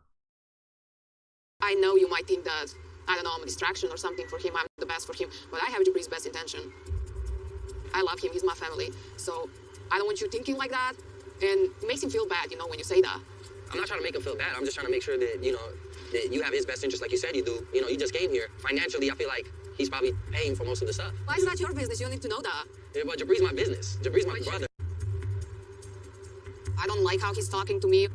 I know you might think that, I don't know, I'm a distraction or something for him. I'm the best for him, but I have Jabri's best intention. I love him. He's my family. So I don't want you thinking like that. And it makes him feel bad, you know, when you say that. I'm not trying to make him feel bad. I'm just trying to make sure that, you know, that you have his best interest like you said you do. You know, you just came here. Financially, I feel like he's probably paying for most of the stuff. Why is that your business? You don't need to know that. Yeah, but Jabri's my business. Jabri's my brother. I don't like how he's talking to me.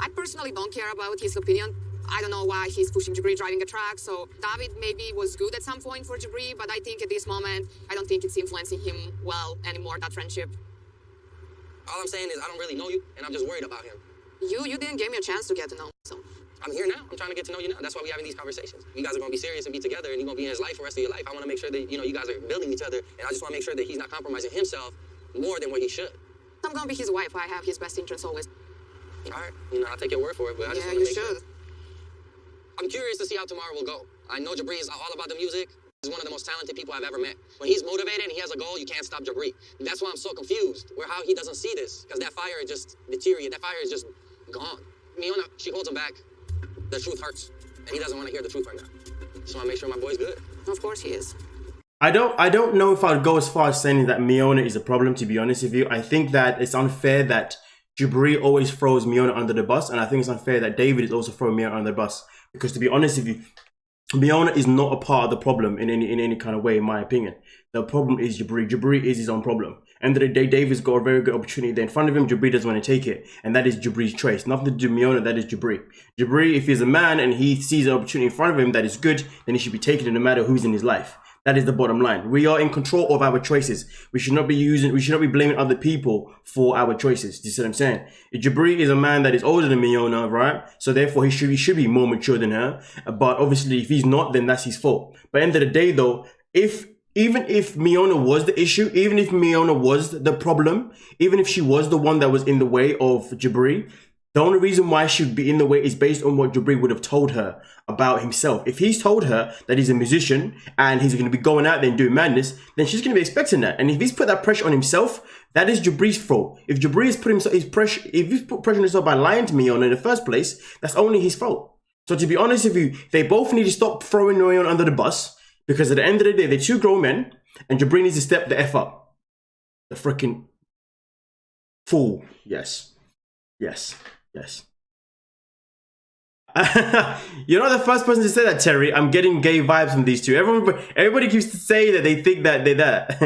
I personally don't care about his opinion. I don't know why he's pushing Jabri driving a truck. So David maybe was good at some point for Jabri, but I think at this moment, I don't think it's influencing him well anymore, that friendship. All I'm saying is I don't really know you, and I'm just worried about him. You didn't give me a chance to get to know him, so. I'm here now. I'm trying to get to know you now. That's why we're having these conversations. You guys are going to be serious and be together, and you're going to be in his life for the rest of your life. I want to make sure that, you know, you guys are building each other, and I just want to make sure that he's not compromising himself more than what he should. I'm going to be his wife. I have his best interests always. All right. You know, I'll take your word for it, but I just want to make sure. I'm curious to see how tomorrow will go. I know Jabri is all about the music. He's one of the most talented people I've ever met. When he's motivated and he has a goal, you can't stop Jabri. And that's why I'm so confused where how he doesn't see this, because that fire just deteriorated. That fire is just gone. Miona, she holds him back. The truth hurts, and he doesn't want to hear the truth right now. Just want to make sure my boy's good. Of course he is. I don't know if I'd go as far as saying that Miona is a problem, to be honest with you. I think that it's unfair that Jabri always throws Miona under the bus, and I think it's unfair that David is also throwing Miona under the bus. Because to be honest with you, Miona is not a part of the problem in any kind of way, in my opinion. The problem is Jabri. Jabri is his own problem. End of the day, David's got a very good opportunity there in front of him. Jabri doesn't want to take it, and that is Jabri's choice. Nothing to do with Miona, that is Jabri. Jabri, if he's a man and he sees an opportunity in front of him that is good, then he should be taking it no matter who's in his life. That is the bottom line. We are in control of our choices. We should not be blaming other people for our choices. Do you see what I'm saying? Jabri is a man that is older than Miona, right? So therefore he should be more mature than her. But obviously if he's not, then that's his fault. But end of the day though, even if Miona was the issue, even if Miona was the problem, even if she was the one that was in the way of Jabri, the only reason why she would be in the way is based on what Jabri would have told her about himself. If he's told her that he's a musician and he's going to be going out there and doing madness, then she's going to be expecting that. And if he's put that pressure on himself, that is Jabri's fault. If Jabri has put if he's put pressure on himself by lying to Miona in the first place, that's only his fault. So to be honest with you, they both need to stop throwing Miona under the bus, because at the end of the day, they're two grown men, and Jabri needs to step the F up. The freaking fool. Yes. Yes. Yes. You're not the first person to say that, Terry. I'm getting gay vibes from these two. Everybody keeps to say that they think that they're that.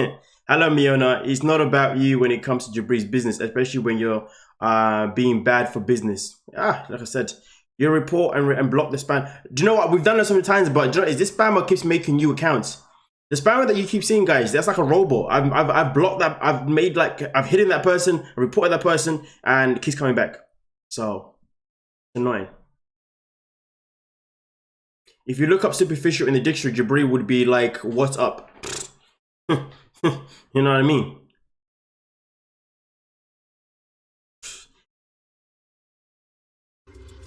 Hello, Miona. It's not about you when it comes to Jabri's business, especially when you're being bad for business. Like I said, you report and block the spam. Do you know what? We've done that so many times, but do you know, is this spammer keeps making new accounts. The spammer that you keep seeing, guys, that's like a robot. I've blocked that. I've hidden that person, reported that person, and it keeps coming back. So, annoying. If you look up superficial in the dictionary, Jabri would be like, what's up? You know what I mean?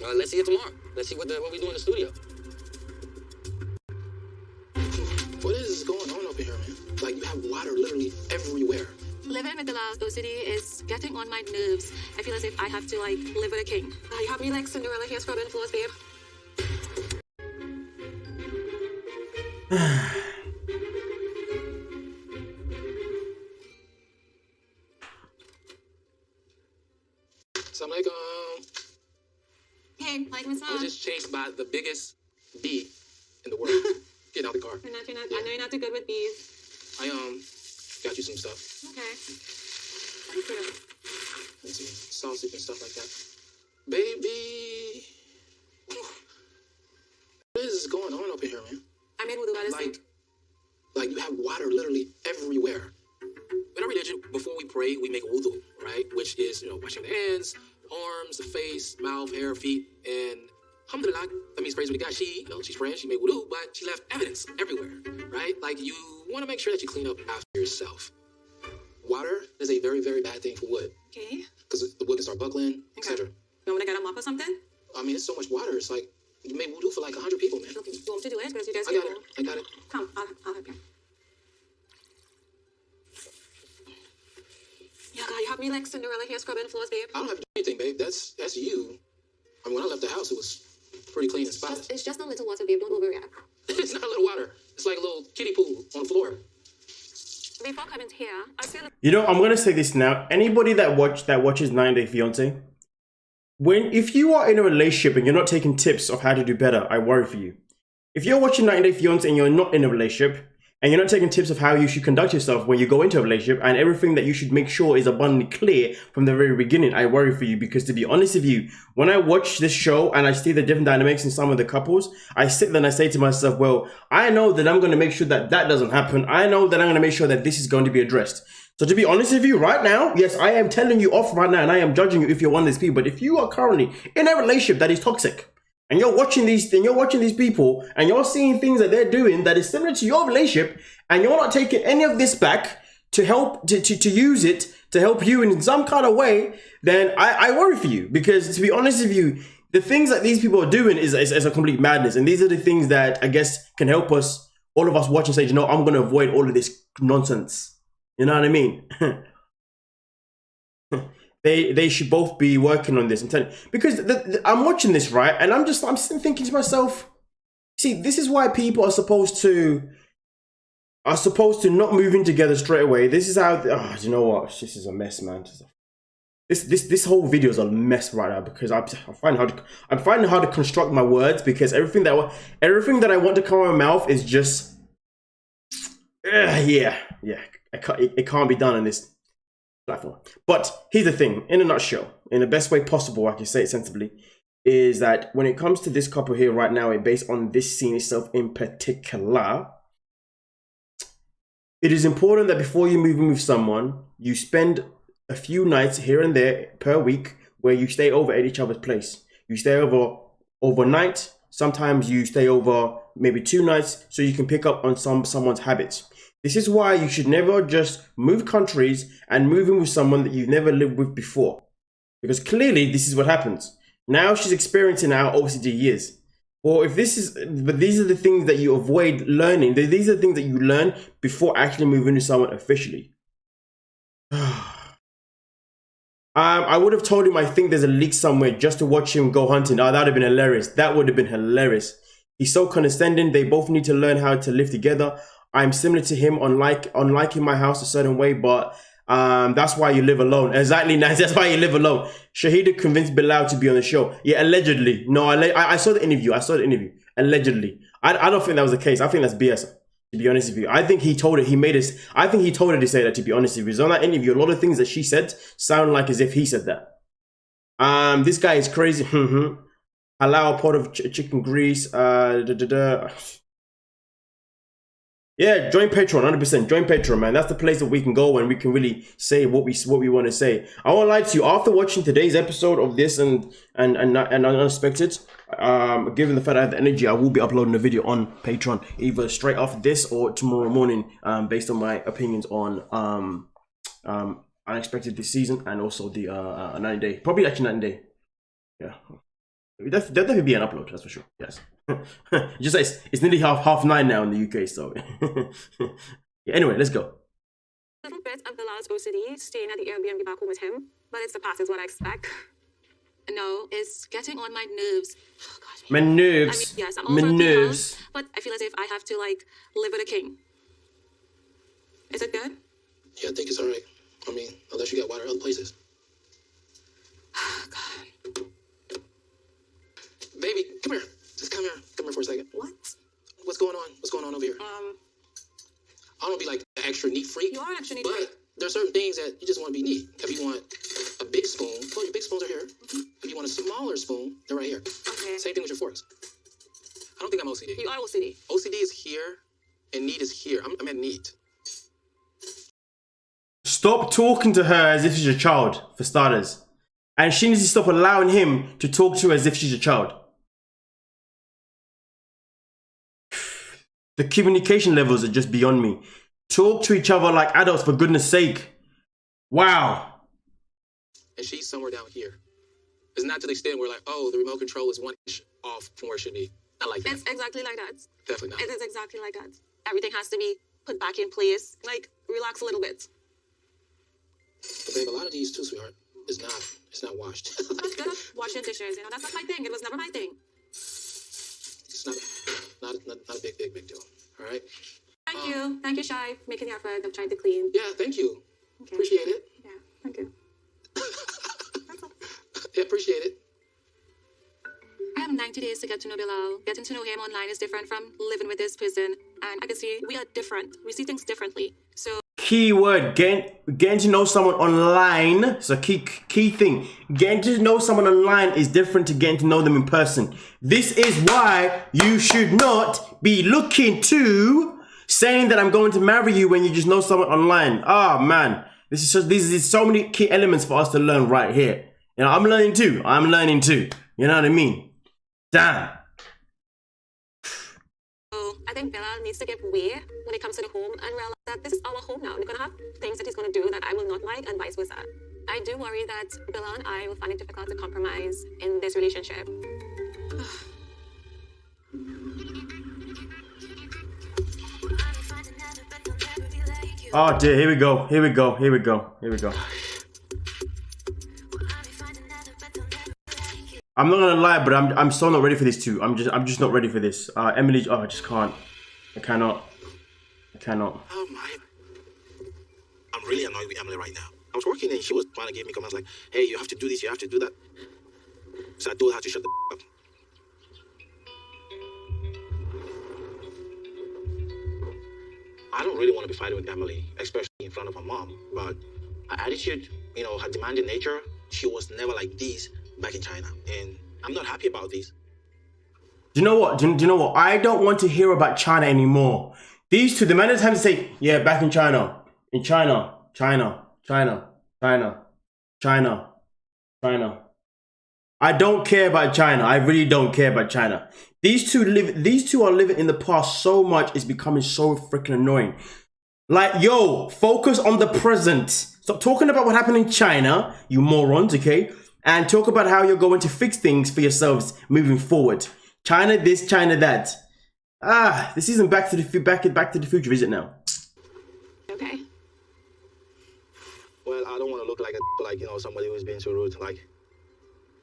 Let's see it tomorrow. Let's see what we do in the studio. What is going on over here, man? Like, you have water literally everywhere. Living with the last OCD is getting on my nerves. I feel as if I have to, like, live with a king. You have me like Cinderella here scrubbing floors, babe. Assalamualaikum. Hey, like Miss I was just chased by the biggest bee in the world. Get out the car. You're not, I know you're not too good with bees. I got you some stuff. Okay. Thank you. Let's see, sausage and stuff like that. Baby, what is going on over here, man? I made wudu by the sink. Like you have water literally everywhere. In our religion, before we pray, we make wudu, right? Which is, washing the hands, arms, the face, mouth, hair, feet, and alhamdulillah, that means praise be to God. She's praying, she made wudu, but she left evidence everywhere, right? Like you want to make sure that you clean up after yourself. Water is a very, very bad thing for wood. Okay. Because the wood can start buckling, etc. You want me to get a mop or something? I mean, it's so much water. It's like you made wudu for like 100 people, man. Okay, you want me to do it? Because you guys I got it. Come, I'll help you. Yeah, Gorilla here scrubbing floors, babe. I don't have to do anything, babe. That's you. I mean, when I left the house, it was pretty clean and spotless. It's just a little water, babe. Don't overreact. It's not a little water. It's like a little kiddie pool on the floor. Before coming here, I feel like... You know, I'm gonna say this now. Anybody that watches 90 Day Fiancé, if you are in a relationship and you're not taking tips of how to do better, I worry for you. If you're watching 90 Day Fiancé and you're not in a relationship, and you're not taking tips of how you should conduct yourself when you go into a relationship, and everything that you should make sure is abundantly clear from the very beginning, I worry for you. Because to be honest with you, when I watch this show and I see the different dynamics in some of the couples, I sit there and I say to myself, well, I know that I'm going to make sure that that doesn't happen. I know that I'm going to make sure that this is going to be addressed. So to be honest with you right now, yes, I am telling you off right now, and I am judging you if you're one of these people. But if you are currently in a relationship that is toxic, and you're watching these people, and you're seeing things that they're doing that is similar to your relationship, and you're not taking any of this back to help to use it to help you in some kind of way, then I worry for you. Because to be honest with you, the things that these people are doing is a complete madness, and these are the things that I guess can help us, all of us watch and say, you know, I'm going to avoid all of this nonsense. You know what I mean? They should both be working on this. I'm telling you, because I'm watching this, right, and I'm sitting thinking to myself, see, this is why people are supposed to not move in together straight away. This is how. Oh, you know what? This is a mess, man. This whole video is a mess right now because I'm finding how to construct my words, because everything that I want to come out of my mouth is just yeah. It can't be done on this platform. But here's the thing, in a nutshell, in the best way possible, I can say it sensibly, is that when it comes to this couple here right now, and based on this scene itself in particular, it is important that before you move in with someone, you spend a few nights here and there per week where you stay over at each other's place. You stay over overnight. Sometimes you stay over maybe 2 nights so you can pick up on someone's habits. This is why you should never just move countries and move in with someone that you've never lived with before. Because clearly this is what happens. Now she's experiencing our OCD years. Or if this is, but these are the things that you avoid learning. These are the things that you learn before actually moving to someone officially. I would have told him I think there's a leak somewhere just to watch him go hunting. Oh, that would have been hilarious. That would have been hilarious. He's so condescending. They both need to learn how to live together. I'm similar to him, unlike in my house a certain way, but that's why you live alone. Exactly, nice. That's why you live alone. Shahida convinced Bilal to be on the show. Yeah, allegedly. No, I saw the interview. Allegedly. I don't think that was the case. I think that's BS, to be honest with you. I think he told her, I think he told her to say that, to be honest with you. So on that interview, a lot of things that she said sound like as if he said that. This guy is crazy. Allow a pot of chicken grease. Yeah, join Patreon, 100%. Join Patreon, man. That's the place that we can go and we can really say what we want to say. I won't lie to you. After watching today's episode of this and Unexpected, given the fact I have the energy, I will be uploading a video on Patreon either straight after this or tomorrow morning, based on my opinions on Unexpected this season and also the 90 Day. Probably actually 90 Day. Yeah. There'll definitely be an upload, that's for sure. Yes. Just like it's nearly half 9 now in the UK, so yeah, anyway, let's go. A little bit of Bilal's OCD staying at the Airbnb back home with him, but it's the past is what I expect. No, it's getting on my nerves. Oh, gosh, my nerves. I mean, yes, I'm over nerves, but I feel as if I have to like live with a king. Is it good? Yeah, I think it's all right. I mean, unless you got water other places. God. Baby, come here. Just come here. Come here for a second. What? What's going on? What's going on over here? I don't be like an extra neat freak. You are an extra neat freak. But there are certain things that you just want to be neat. If you want a big spoon, well, your big spoons are here. If you want a smaller spoon, they're right here. Okay. Same thing with your forks. I don't think I'm OCD. You are OCD. OCD is here, and neat is here. I'm at neat. Stop talking to her as if she's a child, for starters. And she needs to stop allowing him to talk to her as if she's a child. The communication levels are just beyond me. Talk to each other like adults, for goodness sake. Wow. And she's somewhere down here. It's not to the extent where like, oh, the remote control is 1 inch off from where it should be. Not like that. It's exactly like that. Definitely not. It is exactly like that. Everything has to be put back in place. Like, relax a little bit. But babe, a lot of these too, sweetheart, it's not washed. That's good at washing dishes. You know, that's not my thing. It was never my thing. It's not a big deal. All right. Thank you, Shai, for making the effort of trying to clean. Yeah, thank you. Okay. Appreciate it. Yeah, thank you. Yeah, appreciate it. I have 90 days to get to know Bilal. Getting to know him online is different from living with this person. And I can see we are different. We see things differently. So Keyword, getting to know someone online. So key thing, getting to know someone online is different to getting to know them in person. This is why you should not be looking to saying that I'm going to marry you when you just know someone online. Oh man, this is so many key elements for us to learn right here. You know, I'm learning too. You know what I mean? Damn. I think Bilal needs to give way when it comes to the home and realize that this is our home now. We're going to have things that he's going to do that I will not like and vice versa. I do worry that Bilal and I will find it difficult to compromise in this relationship. Oh dear, here we go. I'm not gonna lie, but I'm so not ready for this too. I'm just not ready for this. Emily, I just can't. I cannot. Oh my! I'm really annoyed with Emily right now. I was working and she was trying to give me comments like, "Hey, you have to do this, you have to do that." So I told her to shut the up. I don't really want to be fighting with Emily, especially in front of her mom. But her attitude, you know, her demanding nature, she was never like this back in China, and I'm not happy about this. Do you know what? Do you know what? I don't want to hear about China anymore. These two, the amount of time to say, yeah, back in China, China. I don't care about China. I really don't care about China. These two are living in the past so much. It's becoming so freaking annoying. Like, yo, focus on the present. Stop talking about what happened in China, you morons, okay? And talk about how you're going to fix things for yourselves moving forward. China this, China that. This isn't Back to the Future, is it now? Okay. Well, I don't want to look like you know, somebody who's being so rude. Like,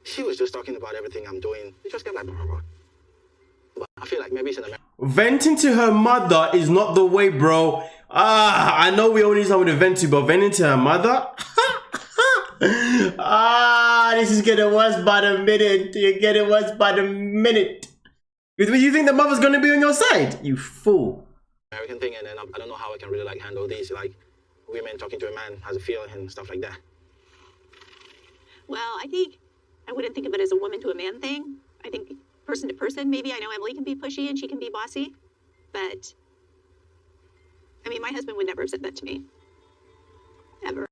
she was just talking about everything I'm doing. It just kept like, blah, blah, blah. But I feel like maybe it's an American. Venting to her mother is not the way, bro. I know we only need someone to vent to, but venting to her mother? This is getting worse by the minute. You're getting worse by the minute. You think the mother's gonna be on your side? You fool. American thing, and then I don't know how I can really like handle this, like women talking to a man has a feeling and stuff like that. Well, I think I wouldn't think of it as a woman to a man thing. I think person to person, maybe. I know Emily can be pushy and she can be bossy, but I mean, my husband would never have said that to me. Ever.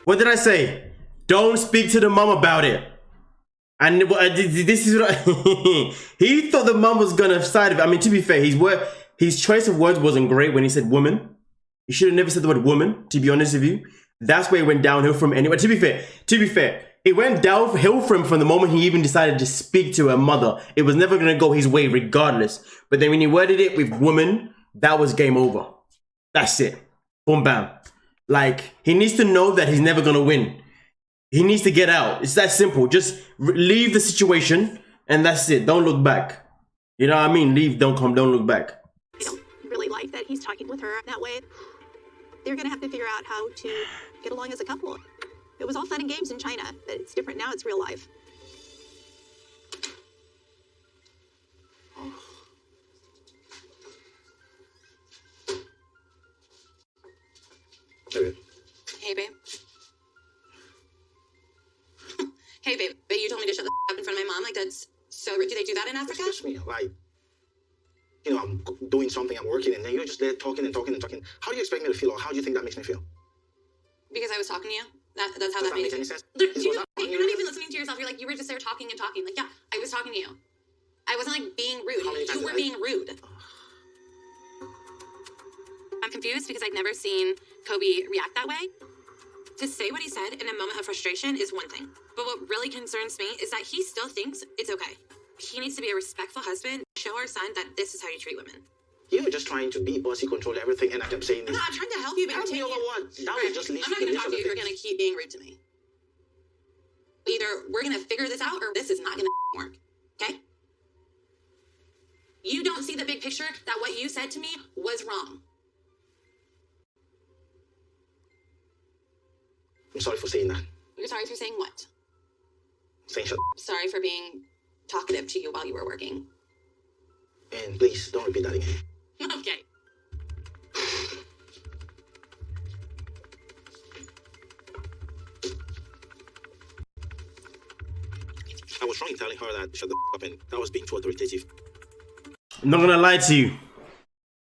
What did I say? Don't speak to the mom about it. And this is what he thought the mom was gonna side of it. I mean, to be fair, his choice of words wasn't great when he said woman. He should have never said the word woman, to be honest with you. That's where it went downhill from anyway. To be fair, it went downhill from the moment he even decided to speak to her mother. It was never gonna go his way regardless. But then when he worded it with woman, that was game over. That's it. Boom, bam. Like, he needs to know that he's never gonna win. He needs to get out. It's that simple. Just leave the situation and that's it. Don't look back. You know what I mean? Leave, don't look back. I don't really like that he's talking with her that way. They're going to have to figure out how to get along as a couple. It was all fun and games in China, but it's different now. It's real life. Hey, babe. Hey, babe, but you told me to shut the up in front of my mom. Like, that's so rude. Do they do that in Africa? Excuse me, like, you know, I'm doing something, I'm working, and then you're just there talking and talking and talking. How do you expect me to feel, or how do you think that makes me feel? Because I was talking to you? That's how that make makes any sense? You're not even listening to yourself. You're like, you were just there talking and talking. Like, yeah, I was talking to you. I wasn't, like, being rude. You were being rude. I'm confused because I've never seen Kobe react that way. To say what he said in a moment of frustration is one thing. But what really concerns me is that he still thinks it's okay. He needs to be a respectful husband, show our son that this is how you treat women. You're just trying to be bossy, control everything, and I kept saying this. I'm not trying to help you, but Help you're me taking over what? That Right. will just lead I'm not to going the to talk to you if you're going to keep being rude to me. Either we're going to figure this out or this is not going to work. Okay? You don't see the big picture that what you said to me was wrong. I'm sorry for saying that. You're sorry for saying what? Saying shut Sorry for being talkative to you while you were working. And please, don't repeat that again. Okay. I was wrong in telling her that shut the up, and that was being too authoritative. I'm not gonna lie to you.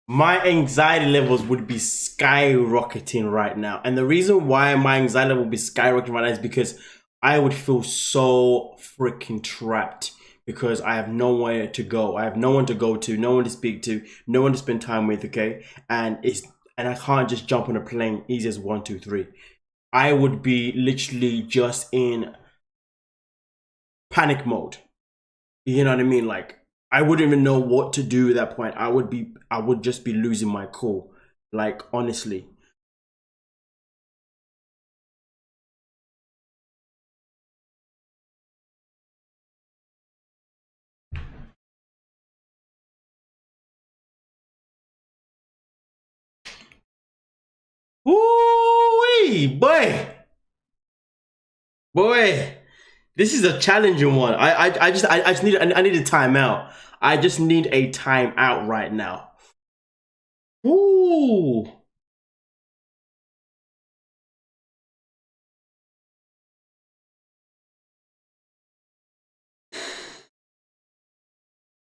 My anxiety levels would be skyrocketing right now. And the reason why my anxiety level would be skyrocketing right now is because I would feel so freaking trapped because I have nowhere to go. I have no one to go to, no one to speak to, no one to spend time with, okay? And I can't just jump on a plane easy as 1, 2, 3. I would be literally just in panic mode. You know what I mean? Like, I wouldn't even know what to do at that point. I would just be losing my cool. Like, honestly. Ooh-wee, boy, this is a challenging one. I just need a timeout. I just need a timeout right now. Ooh.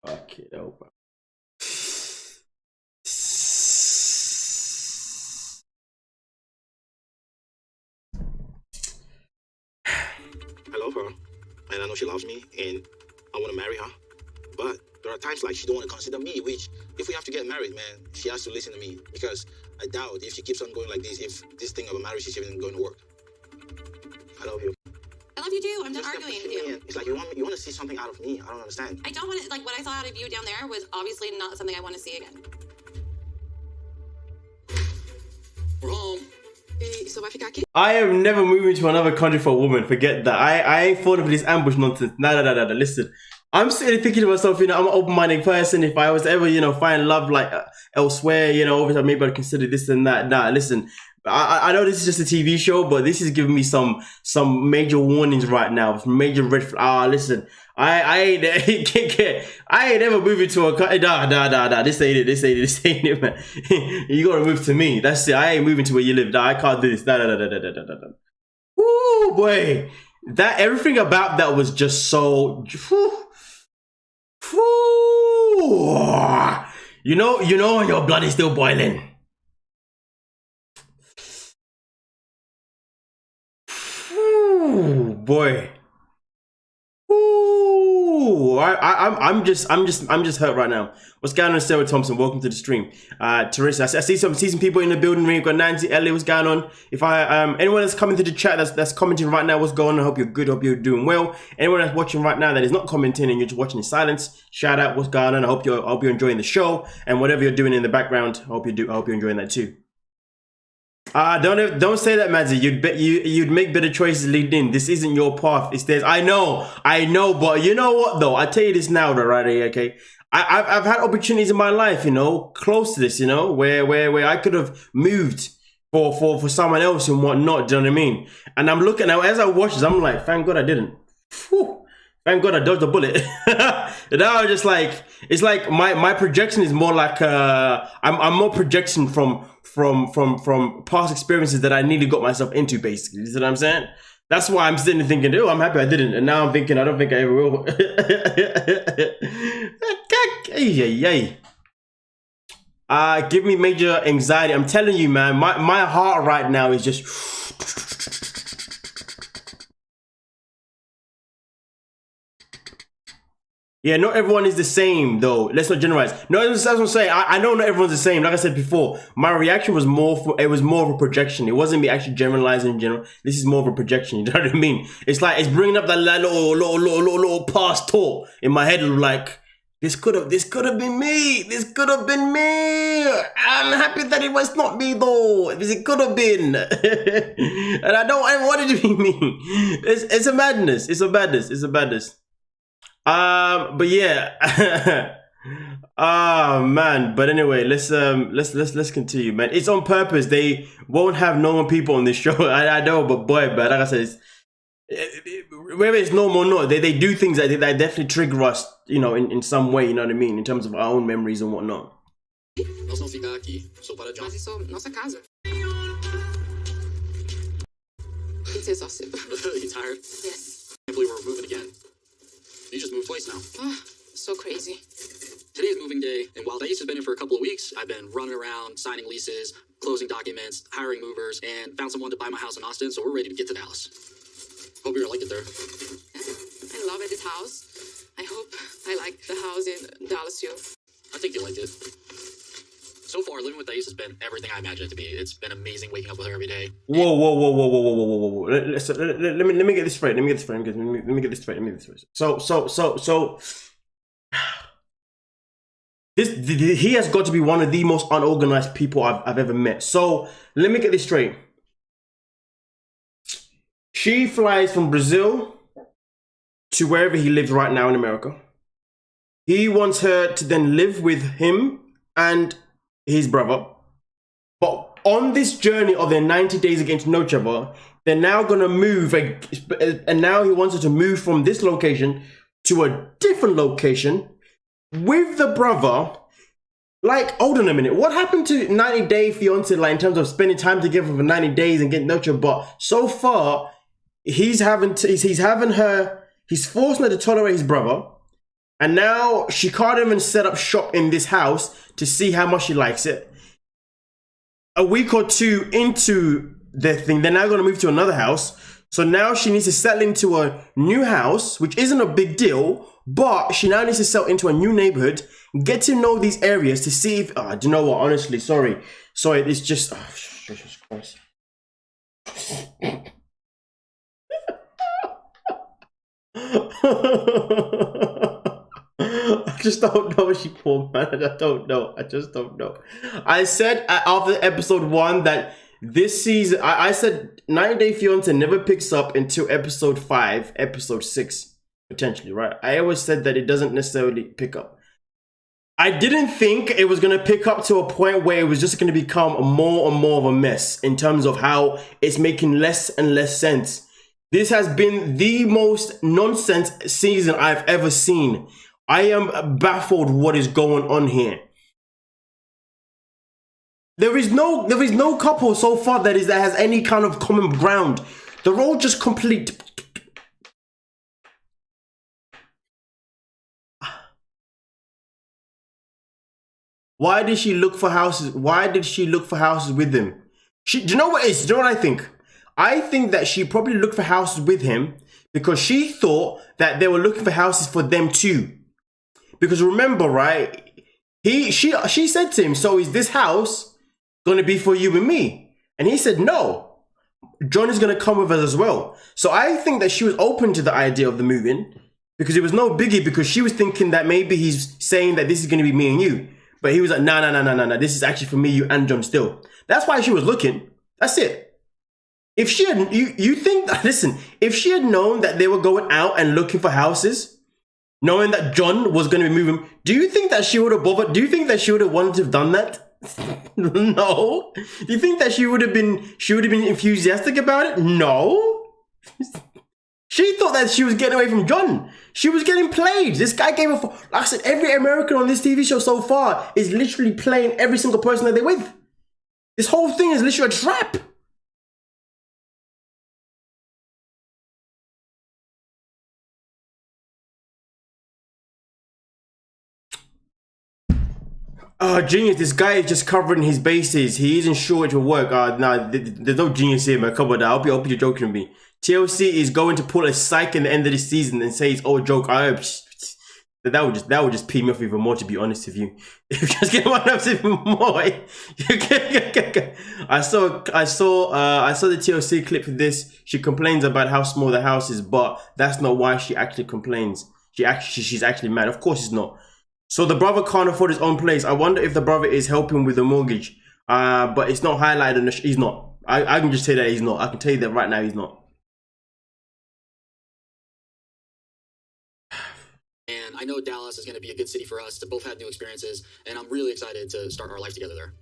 Okay, over. I love her, and I know she loves me, and I want to marry her. But there are times like she don't want to consider me, which, if we have to get married, man, she has to listen to me, because I doubt if she keeps on going like this, if this thing of a marriage is even going to work. I love you. I love you too. I'm done arguing with you. It's like you want to see something out of me. I don't understand. I don't want to, like, what I saw out of you down there was obviously not something I want to see again. We're home. Isso vai ficar aqui? I am never moving to another country for a woman. Forget that. I ain't falling for this ambush nonsense. Nah. Listen, I'm sitting thinking to myself, you know, I'm an open-minded person. If I was to ever, you know, find love like elsewhere, you know, obviously maybe I'd consider this and that. Nah, listen, I know this is just a TV show, but this is giving me some major warnings right now. Major red flag. Listen, I ain't ever moving to a country. Nah. This ain't it, man. You gotta move to me. That's it. I ain't moving to where you live. Nah, I can't do this. Nah. Woo, boy. That everything about that was just so. You know when your blood is still boiling. Ooh, boy. Ooh, I'm just hurt right now. What's going on, Sarah Thompson? Welcome to the stream. Teresa, I see some people in the building. We've got Nancy, Ellie. What's going on? If anyone that's coming to the chat that's commenting right now, what's going on? I hope you're good. I hope you're doing well. Anyone that's watching right now that is not commenting and you're just watching in silence, shout out. What's going on? I hope you're enjoying the show, and whatever you're doing in the background, I hope you're enjoying that too. Don't say that, Madzie. You'd make better choices leading in. This isn't your path. It's theirs. I know, but you know what though? I tell you this now, though, right here, okay? I've had opportunities in my life, you know, close to this, you know, where I could have moved for someone else and whatnot. Do you know what I mean? And I'm looking now as I watch this, I'm like, thank God I didn't. Whew. Thank God I dodged the bullet. Now I'm just like, it's like my projection is more like I'm more projection from past experiences that I nearly got myself into, basically. You see what I'm saying? That's why I'm sitting there thinking, oh, I'm happy I didn't. And now I'm thinking, I don't think I ever will. Give me major anxiety. I'm telling you, man, my heart right now is just... Yeah, not everyone is the same, though. Let's not generalize. No, that's what I'm saying. I know not everyone's the same. Like I said before, my reaction was more of a projection. It wasn't me actually generalizing in general. This is more of a projection. You know what I mean? It's like it's bringing up that little past talk in my head, like This could have been me. This could have been me. I'm happy that it was not me though, because it could have been. And I don't want it to be me. It's a madness. It's a madness. It's a madness. But yeah. Ah man. But anyway, let's continue, man. It's on purpose. They won't have normal people on this show. I know, but boy, man, like I said, whether it's normal or not, they do things that definitely trigger us, you know, in some way, you know what I mean, in terms of our own memories and whatnot. Nós não ficar aqui, só para John. Mas isso, nossa casa. It's exhaustive. You tired? Yes. I can't believe we're moving again. You just moved twice now. Oh, so crazy. Today's moving day, and while Thais has been in for a couple of weeks, I've been running around, signing leases, closing documents, hiring movers, and found someone to buy my house in Austin, so we're ready to get to Dallas. Hope you're gonna like it there. I love it, this house. I hope I like the house in Dallas too. I think you'll like it. So far, living with Thais has been everything I imagined it to be. It's been amazing waking up with her every day. Whoa. Let me get this straight. Let me get this straight. So he has got to be one of the most unorganized people I've ever met. So let me get this straight. She flies from Brazil to wherever he lives right now in America. He wants her to then live with him and his brother. But on this journey of their 90 days against to know each other, they're now going to move. And now he wants her to move from this location to a different location with the brother. Like, hold on a minute. What happened to 90 Day Fiance, like, in terms of spending time together for 90 days and getting nurtured? But so far, he's forcing her to tolerate his brother. And now she can't even set up shop in this house to see how much she likes it. A week or two into their thing, they're now going to move to another house. So now she needs to settle into a new house, which isn't a big deal, but she now needs to settle into a new neighborhood, get to know these areas to see if, do you know what, honestly, sorry, it's just, Jesus Christ. I just don't know, she poor man. I just don't know. I said after episode 1 that this season, I said 90 Day Fiance never picks up until episode 5, episode 6, potentially, right? I always said that it doesn't necessarily pick up. I didn't think it was going to pick up to a point where it was just going to become more and more of a mess in terms of how it's making less and less sense. This has been the most nonsense season I've ever seen. I am baffled what is going on here. There is no couple so far that has any kind of common ground. They're all just complete. Why did she look for houses? Why did she look for houses with him? Do you know what it is? Do you know what I think? I think that she probably looked for houses with him because she thought that they were looking for houses for them too. Because remember, right? She said to him, so is this house going to be for you and me? And he said, no. John is going to come with us as well. So I think that she was open to the idea of the moving because it was no biggie, because she was thinking that maybe he's saying that this is going to be me and you. But he was like, no. This is actually for me, you and John still. That's why she was looking. That's it. If she had, you think that, listen, if she had known that they were going out and looking for houses, knowing that John was going to be moving, do you think that she would have bothered? Do you think that she would have wanted to have done that? No. Do you think that she would have been enthusiastic about it? No. She thought that she was getting away from John. She was getting played. This guy gave her, like I said, every American on this TV show so far is literally playing every single person that they're with. This whole thing is literally a trap. Oh, genius. This guy is just covering his bases. He isn't sure it will work. Nah, there's no genius here, man. Come on now. I hope you're joking with me. TLC is going to pull a psych in the end of the season and say it's all joke. That would just pee me off even more, to be honest with you. Just get one up even more. I saw the TLC clip for this. She complains about how small the house is, but that's not why she actually complains. She's actually mad. Of course it's not. So the brother can't afford his own place. I wonder if the brother is helping with the mortgage. But it's not highlighted. He's not. I can just say that he's not. I can tell you that right now he's not. And I know Dallas is going to be a good city for us to both have new experiences, and I'm really excited to start our life together there.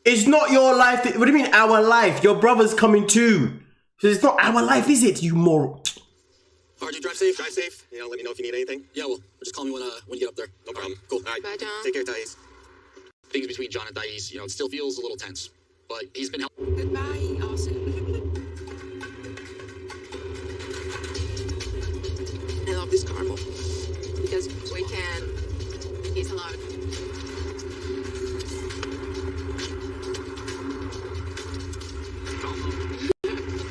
It's not your life. What do you mean our life? Your brother's coming too. So it's not our life, is it? You moron. RJ, drive safe. Drive safe. You know, let me know if you need anything. Yeah, well, just call me when you get up there. No problem. Cool. All right. Bye, John. Take care, Thais. Things between John and Thais, it still feels a little tense, but he's been helping. Goodbye, Austin. I love this caramel because we can eat a lot.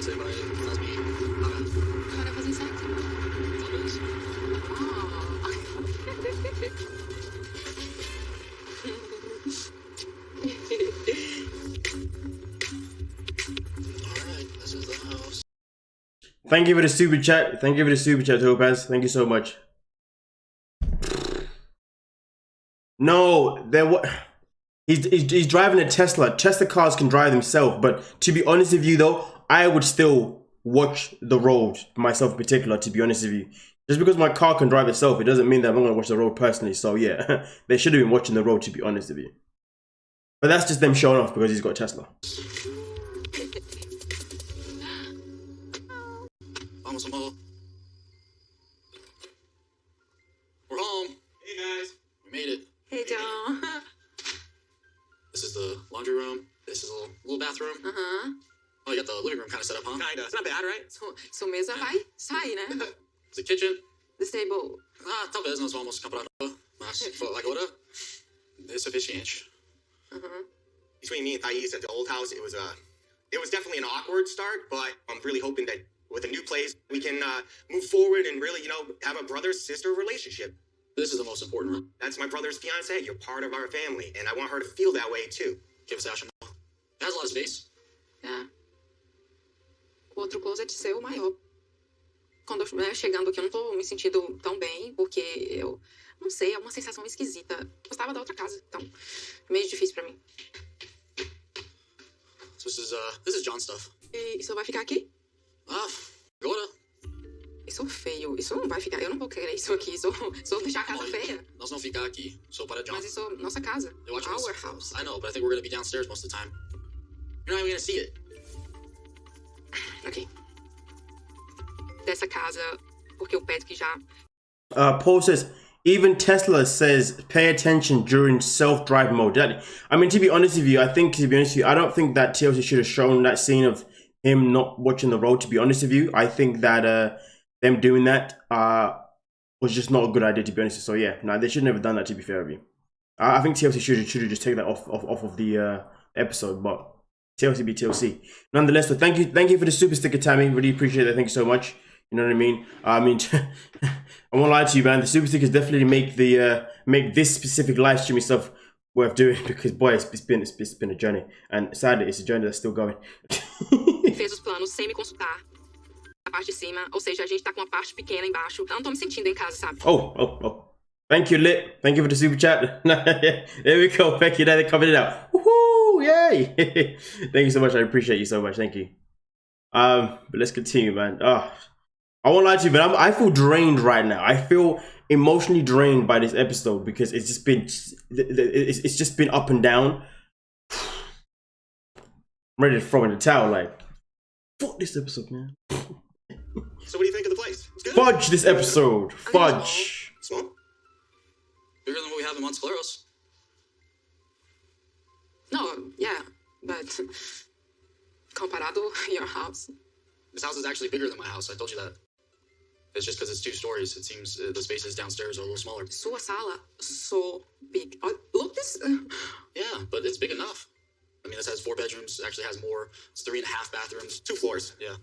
Say bye, Nazmi. Bora fazer sexo? Talvez. Alright, this is the house. Thank you for the super chat. Thank you for the super chat, Topaz. Thank you so much. No, he's driving a Tesla. Tesla cars can drive themselves, but to be honest with you though, I would still watch the road, myself in particular, to be honest with you. Just because my car can drive itself, it doesn't mean that I'm going to watch the road personally. So yeah, they should have been watching the road, to be honest with you. But that's just them showing off because he's got a Tesla. Vamos, amor. We're home. Hey guys, we made it. Hey, John. This is the laundry room. This is a little bathroom. Oh, you got the living room kind of set up, huh? Kinda. It's not bad, right? Sua mesa vai sair, né? It's a kitchen. This table. Talvez nós vamos comprar, mas agora é suficiente. Between me and Thais at the old house, it was definitely an awkward start, but I'm really hoping that with a new place, we can move forward and really, have a brother-sister relationship. This is the most important room. That's my brother's fiance. You're part of our family, and I want her to feel that way too. Give us Asha. It has a lot of space. É. O outro closet seu maior. Quando eu chegando aqui, eu não tô me sentindo tão bem, porque eu não sei, é uma sensação esquisita. Eu gostava da outra casa, então é meio difícil pra mim. So this is John's stuff. E isso vai ficar aqui? Agora. Isso é feio. Isso não vai ficar. Eu não vou querer isso aqui. Isso deixar a casa feia. Nós não ficar aqui. So para John. Mas isso é nossa casa. Our house. I know, but I think we're going to be downstairs most of the time. You're not even going to see it. Ok. Dessa casa, porque o Patrick já... Paul says, even Tesla says pay attention during self-drive mode. I mean, to be honest with you, I don't think that TLC should have shown that scene of him not watching the road, to be honest with you. I think that them doing that was just not a good idea, to be honest. So yeah, no, they should never done that, to be fair with you. I think TLC should have just taken that off of the episode, but TLC be TLC. Nonetheless, so thank you for the super sticker, Tammy. Really appreciate it. Thank you so much. You know what I mean? I won't lie to you, man. The super stickers definitely make this specific live streaming stuff worth doing, because boy, it's been a journey, and sadly, it's a journey that's still going. Fez os planos sem me consultar. A parte de cima, ou seja, a gente tá com uma parte pequena embaixo. Eu não tô me sentindo em casa, sabe? Oh. Thank you, Lit. Thank you for the super chat. There we go. Thank you. Now they covered it out. Woohoo! Yay! Thank you so much. I appreciate you so much. Thank you. But let's continue, man. I won't lie to you, but I feel drained right now. I feel emotionally drained by this episode because it's just been up and down. I'm ready to throw in the towel, like, fuck this episode, man. So what do you think of the place? It's good? Fudge this episode. Fudge. Small? Bigger than what we have in Monteclaros. No, yeah, but comparado your house. This house is actually bigger than my house. I told you that. It's just because it's 2 stories. It seems the spaces downstairs are a little smaller. Sua sala so big. Look this. Yeah, but it's big enough. I mean, this has 4 bedrooms. It actually has more. It's 3.5 bathrooms. 2 floors. Yeah.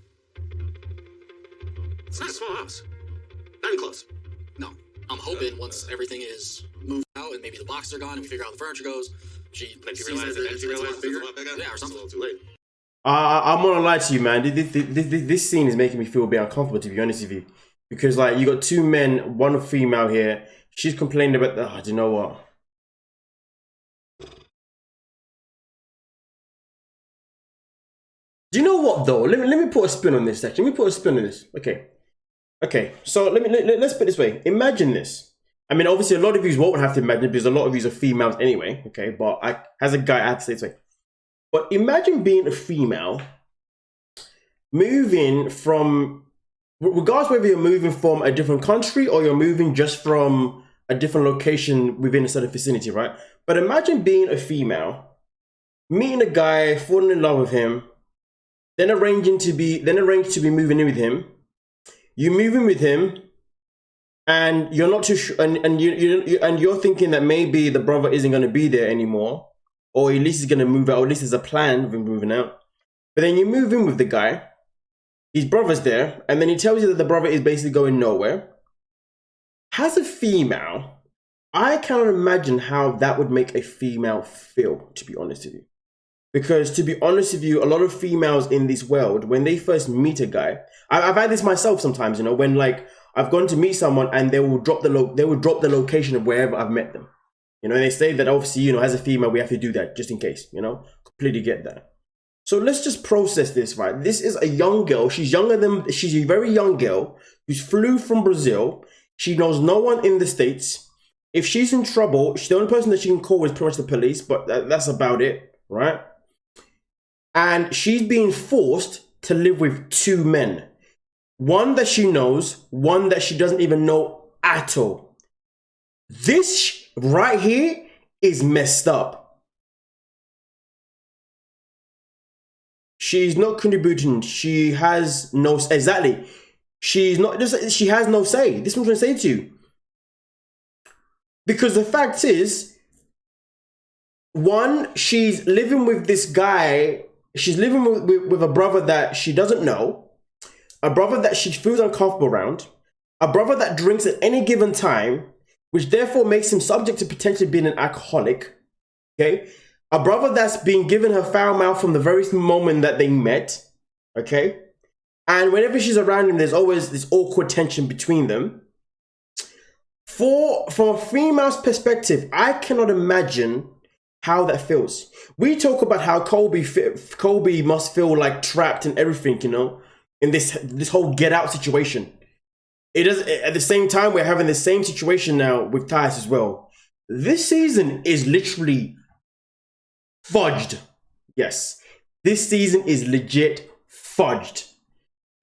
It's not a small house. Not even close. No. I'm hoping once everything is moved out and maybe the boxes are gone and we figure out how the furniture goes, she realize it's a lot bigger? Yeah, or something. It's a little too late. I'm gonna lie to you, man. This scene is making me feel a bit uncomfortable, to be honest with you, because like you got 2 men, 1 female here. she's complaining about the. Do you know what? Do you know what though? Let me put a spin on this. Actually, let me put a spin on this. Okay. So let's put it this way. Imagine this. I mean, obviously, a lot of you won't have to imagine because a lot of you are females anyway. Okay, but as a guy, I have to say this way. But imagine being a female, moving from, regardless whether you're moving from a different country or you're moving just from a different location within a certain vicinity, right? But imagine being a female, meeting a guy, falling in love with him, then arrange to be moving in with him. You move in with him, and you're not too sure, and you're thinking that maybe the brother isn't going to be there anymore, or at least he's going to move out, or at least there's a plan of him moving out. But then you move in with the guy, his brother's there, and then he tells you that the brother is basically going nowhere. As a female, I cannot imagine how that would make a female feel, to be honest with you. Because to be honest with you, a lot of females in this world, when they first meet a guy, I've had this myself sometimes, you know, when like I've gone to meet someone and they will drop the location of wherever I've met them. You know, and they say that obviously, you know, as a female, we have to do that just in case, you know, completely get that. So let's just process this, right? This is a young girl. She's a very young girl who flew from Brazil. She knows no one in the States. If she's in trouble, the only person that she can call is pretty much the police, but that's about it, right? And she's being forced to live with two men. One that she knows, one that she doesn't even know at all. This right here is messed up. She's not contributing. She has no, exactly. She has no say. This is what I'm trying to say to you. Because the fact is, one, she's living with this guy. She's living with a brother that she doesn't know, a brother that she feels uncomfortable around, a brother that drinks at any given time, which therefore makes him subject to potentially being an alcoholic, okay? A brother that's been given her foul mouth from the very moment that they met, okay? And whenever she's around him, there's always this awkward tension between them. From a female's perspective, I cannot imagine how that feels. We talk about how Kobe must feel like trapped and everything, you know, in this whole get out situation. It does. At the same time, we're having the same situation now with Tyus as well. This season is literally fudged. Yes, this season is legit fudged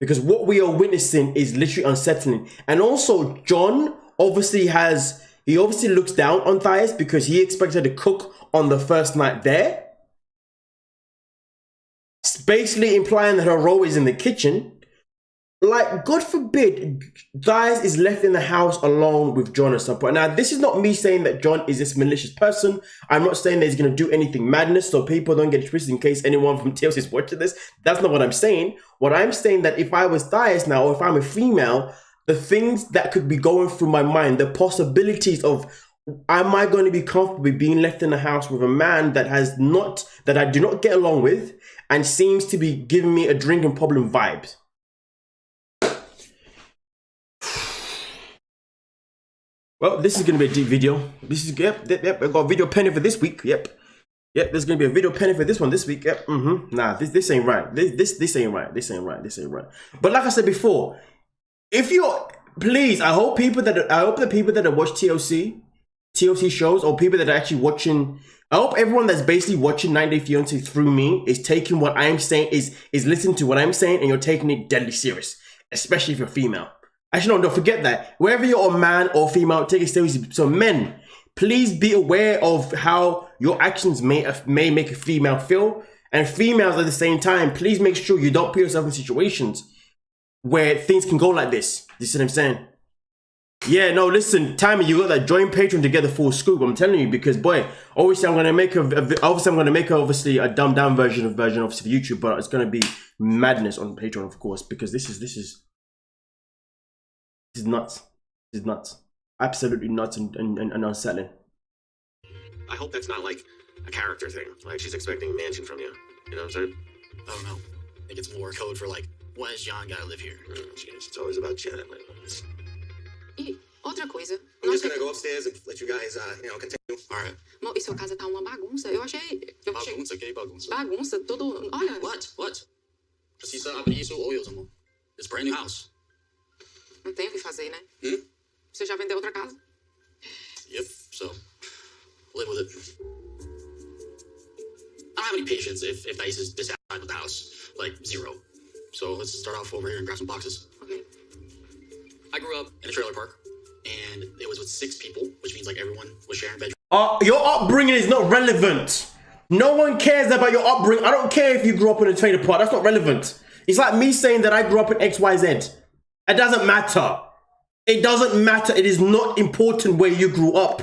because what we are witnessing is literally unsettling. And also, John obviously looks down on Tyus because he expected to cook on the first night there. It's basically implying that her role is in the kitchen. Like, God forbid, Tyus is left in the house alone with John at some point. Now, this is not me saying that John is this malicious person. I'm not saying that he's going to do anything madness, so people don't get twisted in case anyone from TLC is watching this. That's not what I'm saying. What I'm saying that if I was Tyus now, or if I'm a female, the things that could be going through my mind, the possibilities of, am I going to be comfortable with being left in the house with a man that I do not get along with and seems to be giving me a drinking problem vibes? Well, this is going to be a deep video. This is, yep, I got a video penny for this week. Yep, there's going to be a video penny for this one this week. Yep, Nah, this ain't right. This ain't right. This ain't right. But like I said before, if you're, please, I hope the people that watch TLC shows, or people that are actually watching, I hope everyone that's basically watching 90 Day Fiancé through me is taking what I'm saying, is listening to what I'm saying, and you're taking it deadly serious, especially if you're female. Actually, no, don't forget that. Wherever you're a man or female, take it seriously. So men, please be aware of how your actions may make a female feel. And females at the same time, please make sure you don't put yourself in situations where things can go like this. You see what I'm saying? Yeah, no, listen, Timmy, you got that joint Patreon to get the full scoop. I'm telling you, because boy, obviously I'm gonna make a dumbed down version obviously for YouTube, but it's gonna be madness on Patreon, of course, because this is nuts. This is nuts. Absolutely nuts and unsettling. I hope that's not like a character thing. Like she's expecting a mansion from you. You know what I'm saying? I don't know. I think it's more code for like, when is John gotta live here? It's always about Janet. Outra coisa. I'm just gonna go upstairs and let you guys, continue. All right. Mo, e sua casa tá uma bagunça. Eu achei... Bagunça? Que bagunça? Bagunça, tudo... Olha... What? Precisa abrir isso ou eu, amor? It's brand new house. Não tem o que fazer, né? Você já vendeu outra casa? Yep, so live with it. I don't have any patience if the ice is dissatisfied with the house. Like, zero. So let's start off over here and grab some boxes. Okay. I grew up in a trailer park, and it was with 6 people, which means like everyone was sharing bedrooms. Your upbringing is not relevant. No one cares about your upbringing. I don't care if you grew up in a trailer park. That's not relevant. It's like me saying that I grew up in XYZ. It doesn't matter. It doesn't matter. It is not important where you grew up.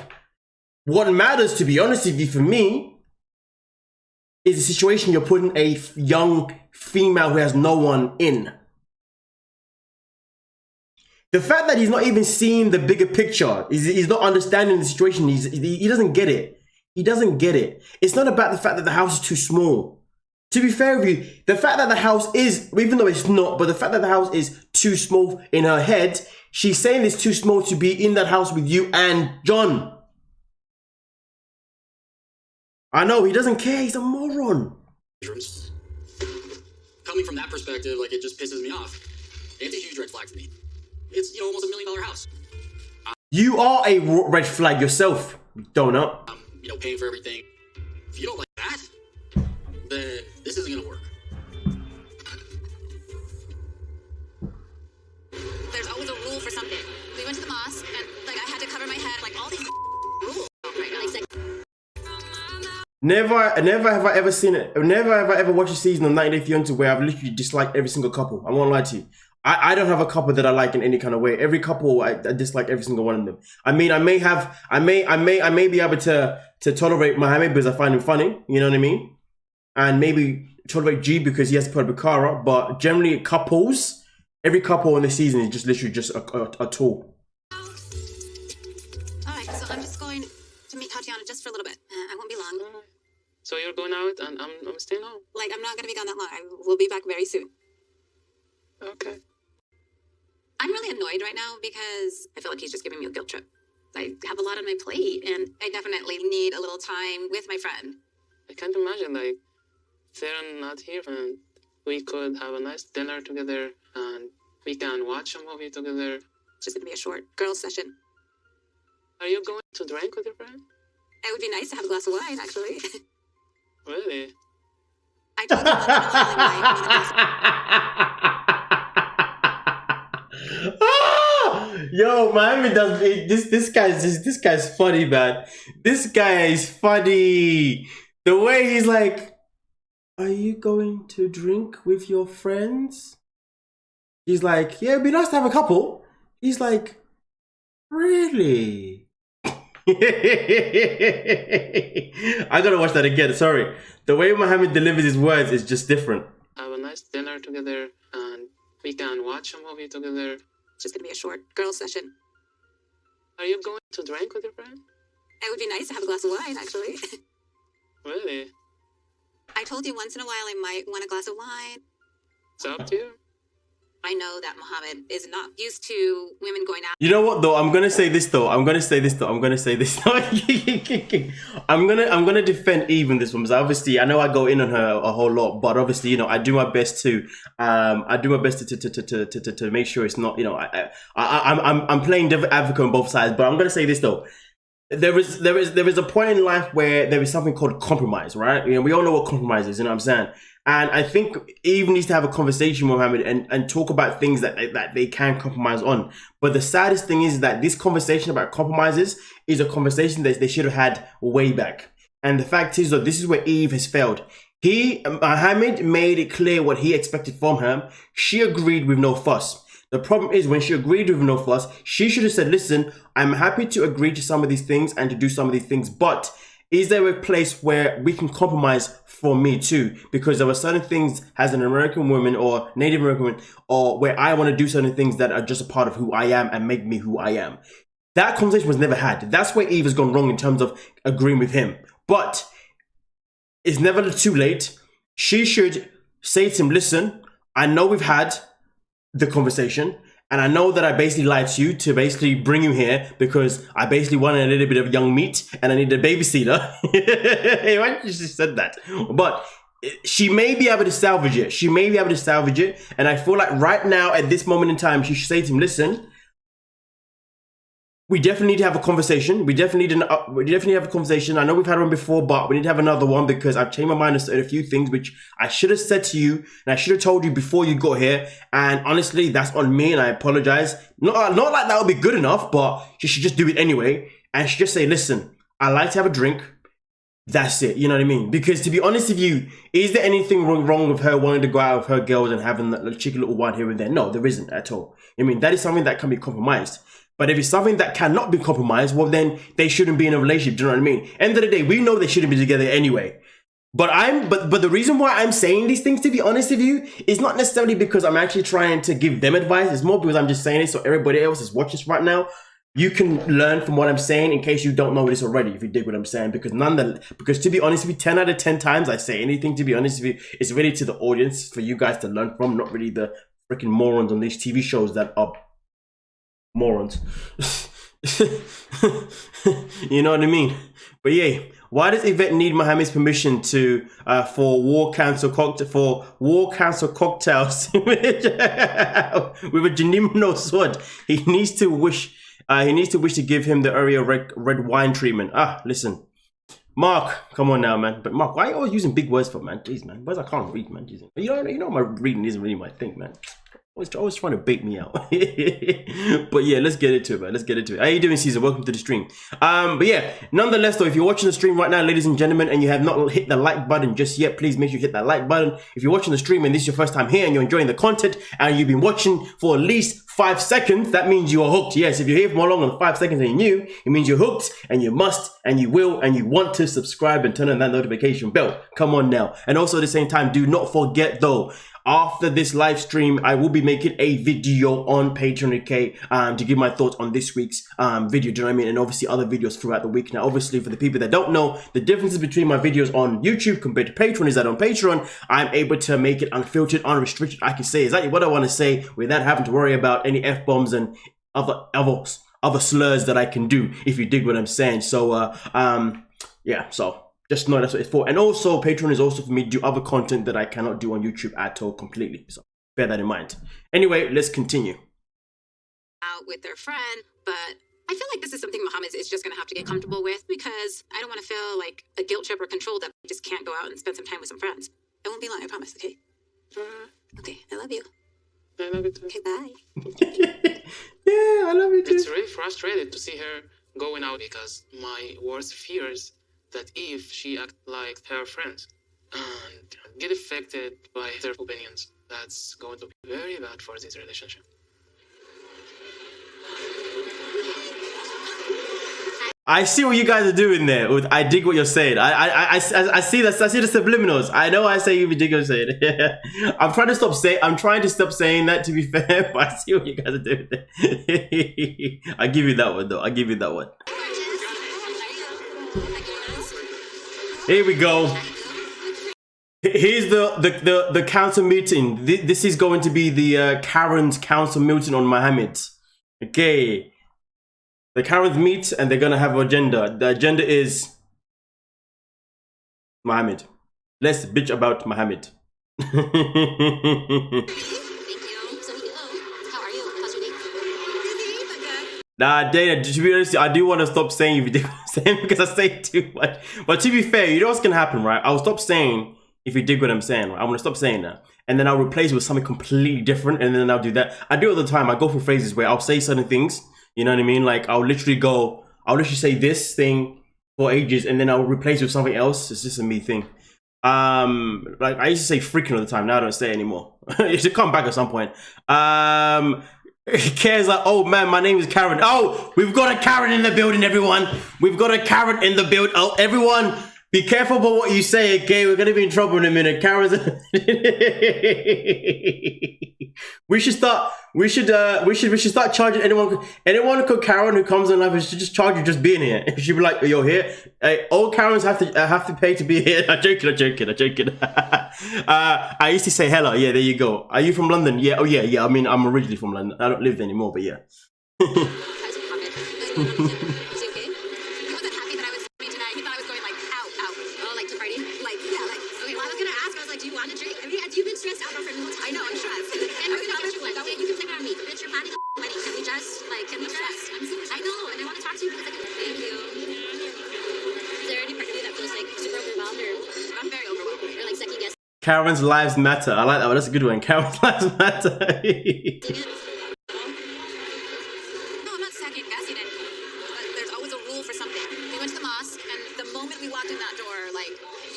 What matters, to be honest with you, for me, is the situation you're putting a young female who has no one in. The fact that he's not even seeing the bigger picture, he's not understanding the situation, he doesn't get it. He doesn't get it. It's not about the fact that the house is too small. To be fair with you, the fact that the house is, even though it's not, but the fact that the house is too small in her head, she's saying it's too small to be in that house with you and John. I know, he doesn't care, he's a moron. Coming from that perspective, like, it just pisses me off. It's a huge red flag for me. It's, almost $1 million house. You are a red flag yourself, donut. Paying for everything. If you don't like that, then this isn't gonna work. There's always a rule for something. We went to the mosque, and I had to cover my head, all these rules. Never have I ever seen it. Never have I ever watched a season of 90 Day Fiancé where I've literally disliked every single couple. I won't lie to you. I don't have a couple that I like in any kind of way. Every couple I dislike every single one of them. I mean, I may be able to tolerate Mohammed because I find him funny. You know what I mean? And maybe tolerate G because he has to put up Bakara. But generally, couples, every couple in the season is just literally just a tool. All right, so I'm just going to meet Tatiana just for a little bit. I won't be long. So you're going out and I'm staying home? I'm not going to be gone that long. I will be back very soon. Okay. I'm really annoyed right now because I feel like he's just giving me a guilt trip. I have a lot on my plate, and I definitely need a little time with my friend. I can't imagine, they're not here, and we could have a nice dinner together, and we can watch a movie together. It's just going to be a short girls' session. Are you going to drink with your friend? It would be nice to have a glass of wine, actually. Really? I told you once in a while I might want a glass of Yo, Miami does this guy's funny, man. This guy is funny. The way he's like, are you going to drink with your friends? He's like, yeah, it'd be nice to have a couple. He's like, really? I gotta watch that again, sorry. The way Mohammed delivers his words is just different. Have a nice dinner together, and we can watch a movie together. It's just going to be a short girls' session. Are you going to drink with your friend? It would be nice to have a glass of wine, actually. Really? I told you once in a while I might want a glass of wine. It's up to you. I know that Mohammed is not used to women going out. You know what though? I'm gonna say this though. I'm gonna defend Eve in this one because obviously I know I go in on her a whole lot, but obviously I do my best to to make sure it's not I'm playing devil advocate on both sides. But I'm gonna say this though. There is a point in life where there is something called compromise, right? We all know what compromise is. You know what I'm saying? And I think Eve needs to have a conversation with Mohammed and talk about things that they can compromise on. But the saddest thing is that this conversation about compromises is a conversation that they should have had way back. And the fact is that this is where Eve has failed. Mohammed made it clear what he expected from her. She agreed with no fuss. The problem is when she agreed with no fuss, she should have said, listen, I'm happy to agree to some of these things and to do some of these things, but is there a place where we can compromise for me too? Because there are certain things as an American woman or Native American woman, or where I want to do certain things that are just a part of who I am and make me who I am. That conversation was never had. That's where Eve has gone wrong in terms of agreeing with him. But it's never too late. She should say to him, listen, I know we've had the conversation And I know that I basically lied to you to basically bring you here because I basically wanted a little bit of young meat and I needed a babysitter. Why did you just said that? But she may be able to salvage it. She may be able to salvage it. And I feel like right now, at this moment in time, she should say to him, listen, we definitely need to have a conversation. We definitely have a conversation. I know we've had one before, but we need to have another one because I've changed my mind on a few things which I should have said to you and I should have told you before you got here. And honestly, that's on me and I apologize. Not like that would be good enough, but she should just do it anyway. And she just say, listen, I like to have a drink. That's it. You know what I mean? Because to be honest with you, is there anything wrong with her wanting to go out with her girls and having that cheeky little wine here and there? No, there isn't at all. I mean, that is something that can be compromised. But if it's something that cannot be compromised, well, then they shouldn't be in a relationship. Do you know what I mean? End of the day, we know they shouldn't be together anyway. But the reason why I'm saying these things, to be honest with you, is not necessarily because I'm actually trying to give them advice. It's more because I'm just saying it so everybody else is watching this right now. You can learn from what I'm saying in case you don't know this already, if you dig what I'm saying. Because to be honest with you, 10 out of 10 times I say anything, to be honest with you, it's really to the audience for you guys to learn from, not really the freaking morons on these TV shows that are morons. You know what I mean? But yeah, why does Yvette need Mohammed's permission to for war council cocktails with a Genuino sword? He needs to wish to give him the area red wine treatment. Listen, Mark, come on now, man. But Mark, why are you always using big words for, man? Jeez, man, words I can't read, man. Jeez. You know my reading isn't really my thing, man. Always trying to bait me out. But yeah, let's get into it, man. Let's get into it. How you doing, Caesar? Welcome to the stream. But yeah, nonetheless though, if you're watching the stream right now, ladies and gentlemen, and you have not hit the like button just yet, please make sure you hit that like button. If you're watching the stream and this is your first time here and you're enjoying the content and you've been watching for at least 5 seconds, that means you are hooked. Yes, if you're here for more longer than 5 seconds and you're new, it means you're hooked and you must and you will and you want to subscribe and turn on that notification bell. Come on now. And also at the same time, do not forget though, after this live stream, I will be making a video on Patreon, okay, to give my thoughts on this week's video, do you know what I mean? And obviously other videos throughout the week. Now, obviously, for the people that don't know, the differences between my videos on YouTube compared to Patreon is that on Patreon, I'm able to make it unfiltered, unrestricted. I can say exactly what I want to say without having to worry about any F-bombs and other slurs that I can do, if you dig what I'm saying. So, yeah, so just know that's what it's for. And also, Patreon is also for me to do other content that I cannot do on YouTube at all completely. So bear that in mind. Anyway, let's continue. Out with their friend, but I feel like this is something Mohammed is just going to have to get comfortable with because I don't want to feel like a guilt trip or control that I just can't go out and spend some time with some friends. I won't be long, I promise, okay? Okay, I love you. I love you too. Okay, bye. Yeah, I love you too. It's really frustrating to see her going out because my worst fears that if she act like her friends and get affected by their opinions, that's going to be very bad for this relationship. I see what you guys are doing there. I dig what you're saying. I see that. I see the subliminals. I know I say you dig what you're saying. I'm trying to stop saying that, to be fair, but I see what you guys are doing there. I give you that one though. I give you that one. Here we go. Here's the council meeting. This is going to be the Karen's council meeting on Mohammed. Okay. The Karens meet and they're gonna have an agenda. The agenda is Mohammed. Let's bitch about Mohammed. Thank you. So how are you? How's your day? Nah, Dana, to be honest, I do want to stop saying if you dig what I'm saying because I say too much. But to be fair, you know what's gonna happen, right? I'll stop saying if you dig what I'm saying, right? I'm gonna stop saying that. And then I'll replace it with something completely different, and then I'll do that. I do it all the time. I go through phrases where I'll say certain things. You know what I mean? Like I'll literally say this thing for ages and then I'll replace it with something else. It's just a me thing. Like I used to say freaking all the time. Now I don't say it anymore. It should come back at some point. Cares like, oh man, my name is Karen. Oh, we've got a Karen in the building, everyone. We've got a Karen in the building. Oh, everyone, be careful about what you say, okay? We're gonna be in trouble in a minute. Karen's We should start charging anyone called Karen who comes in life. We should just charge you just being here. It should be like, you're here. Hey, all Karens have to pay to be here. I'm joking. I used to say hello. Yeah, there you go. Are you from London? Yeah. Oh, yeah, yeah. I mean, I'm originally from London. I don't live there anymore, but yeah. Is he okay? He wasn't happy that I was me tonight. He thought I was going like out. Oh, like to party? Like, yeah, like, okay, well, I was gonna ask, I was like, do you want a drink? I mean, you've been stressed out for a whole time. I know, I'm stressed. And I'm gonna get you like, okay, you can blame it on me. Bitch, you're planning a wedding. Can we just, like, I'm super I know, and I want to talk to you because I can, thank you. Is there any part of you that feels like super overwhelmed or, I'm very overwhelmed, or like second guess? Karen's lives matter. I like that one. That's a good one. Karen's lives matter.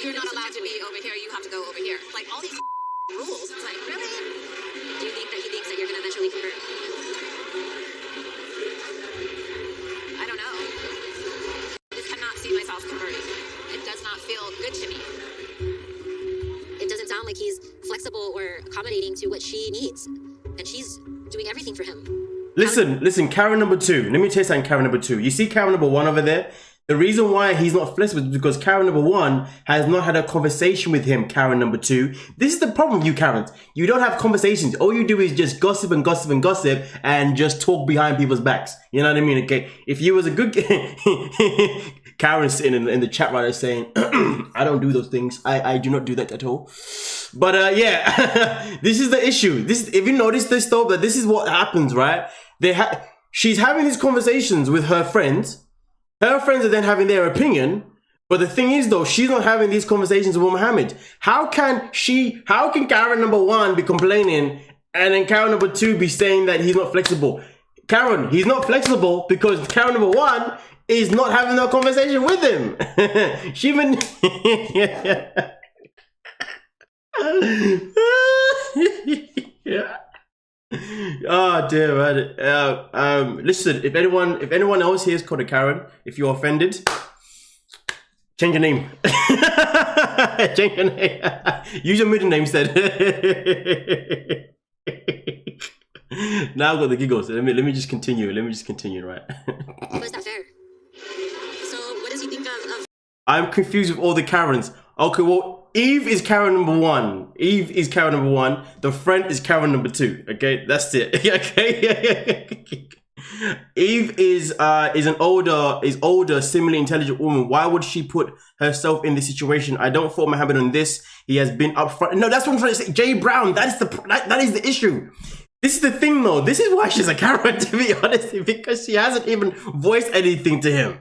You're not allowed to be over here, you have to go over here. Like, all these rules. It's like, really? Do you think that he thinks that you're going to eventually convert? I don't know. I just cannot see myself converting. It does not feel good to me. It doesn't sound like he's flexible or accommodating to what she needs. And she's doing everything for him. Listen, Karen number 2. Let me tell you something, Karen number 2. You see Karen number 1 over there? The reason why he's not flexible is because Karen number 1 has not had a conversation with him, Karen number 2. This is the problem with you, Karens. You don't have conversations. All you do is just gossip and gossip and gossip and just talk behind people's backs. You know what I mean? Okay, if you was a good... Karen's sitting in the chat right there saying, I don't do those things. I do not do that at all. But yeah, this is the issue. If you notice this though, that this is what happens, right? She's having these conversations with her friends. Her friends are then having their opinion, but the thing is though, she's not having these conversations with Mohammed. How can Karen number 1 be complaining and then Karen number 2 be saying that he's not flexible? Karen, he's not flexible because Karen number 1 is not having no conversation with him. She even... yeah. Oh dear, man. Listen, if anyone else here is called a Karen, if you're offended, change your name. Change your name. Use your middle name instead. Now I've got the giggles. Let me just continue. Right. Was that fair? So, what does he think of? I'm confused with all the Karens. Okay, well. Eve is Karen number 1. Eve is Karen number 1. The friend is Karen number 2. Okay, that's it. Okay. Eve is older, similarly intelligent woman. Why would she put herself in this situation? I don't fault Mohammed on this. He has been upfront. No, that's what I'm trying to say. Jay Brown. That is the issue. This is the thing, though. This is why she's a Karen, to be honest, because she hasn't even voiced anything to him.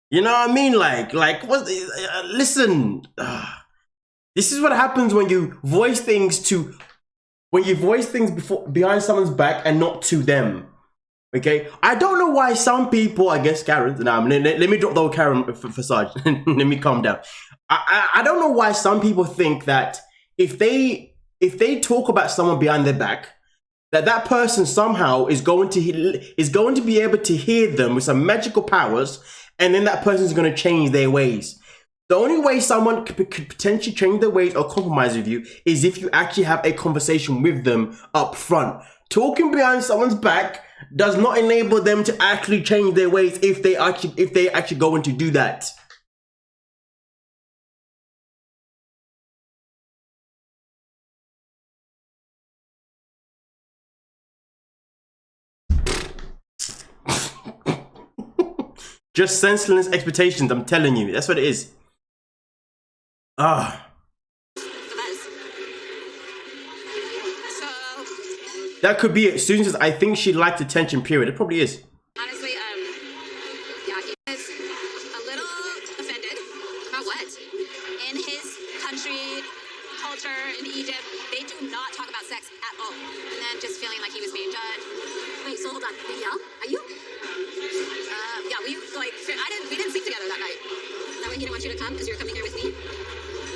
You know what I mean? Like what? Listen. This is what happens when you voice things behind someone's back and not to them. Okay? I don't know why some people, I guess Karen, let me drop the old Karen facade. Let me calm down. I don't know why some people think that if they talk about someone behind their back, that person somehow is going to be able to hear them with some magical powers, and then that person's going to change their ways. The only way someone could potentially change their ways or compromise with you is if you actually have a conversation with them up front. Talking behind someone's back does not enable them to actually change their ways if they actually go in to do that. Just senseless expectations, I'm telling you. That's what it is. That could be it. Susan says, I think she liked attention, period. It probably is. Honestly, yeah, he is a little offended. About what? In his country, culture, in Egypt, they do not talk about sex at all. And then just feeling like he was being judged. Wait, so hold on. Miguel, are you? Yeah, we didn't sleep together that night. That way he didn't want you to come because you're coming here with me.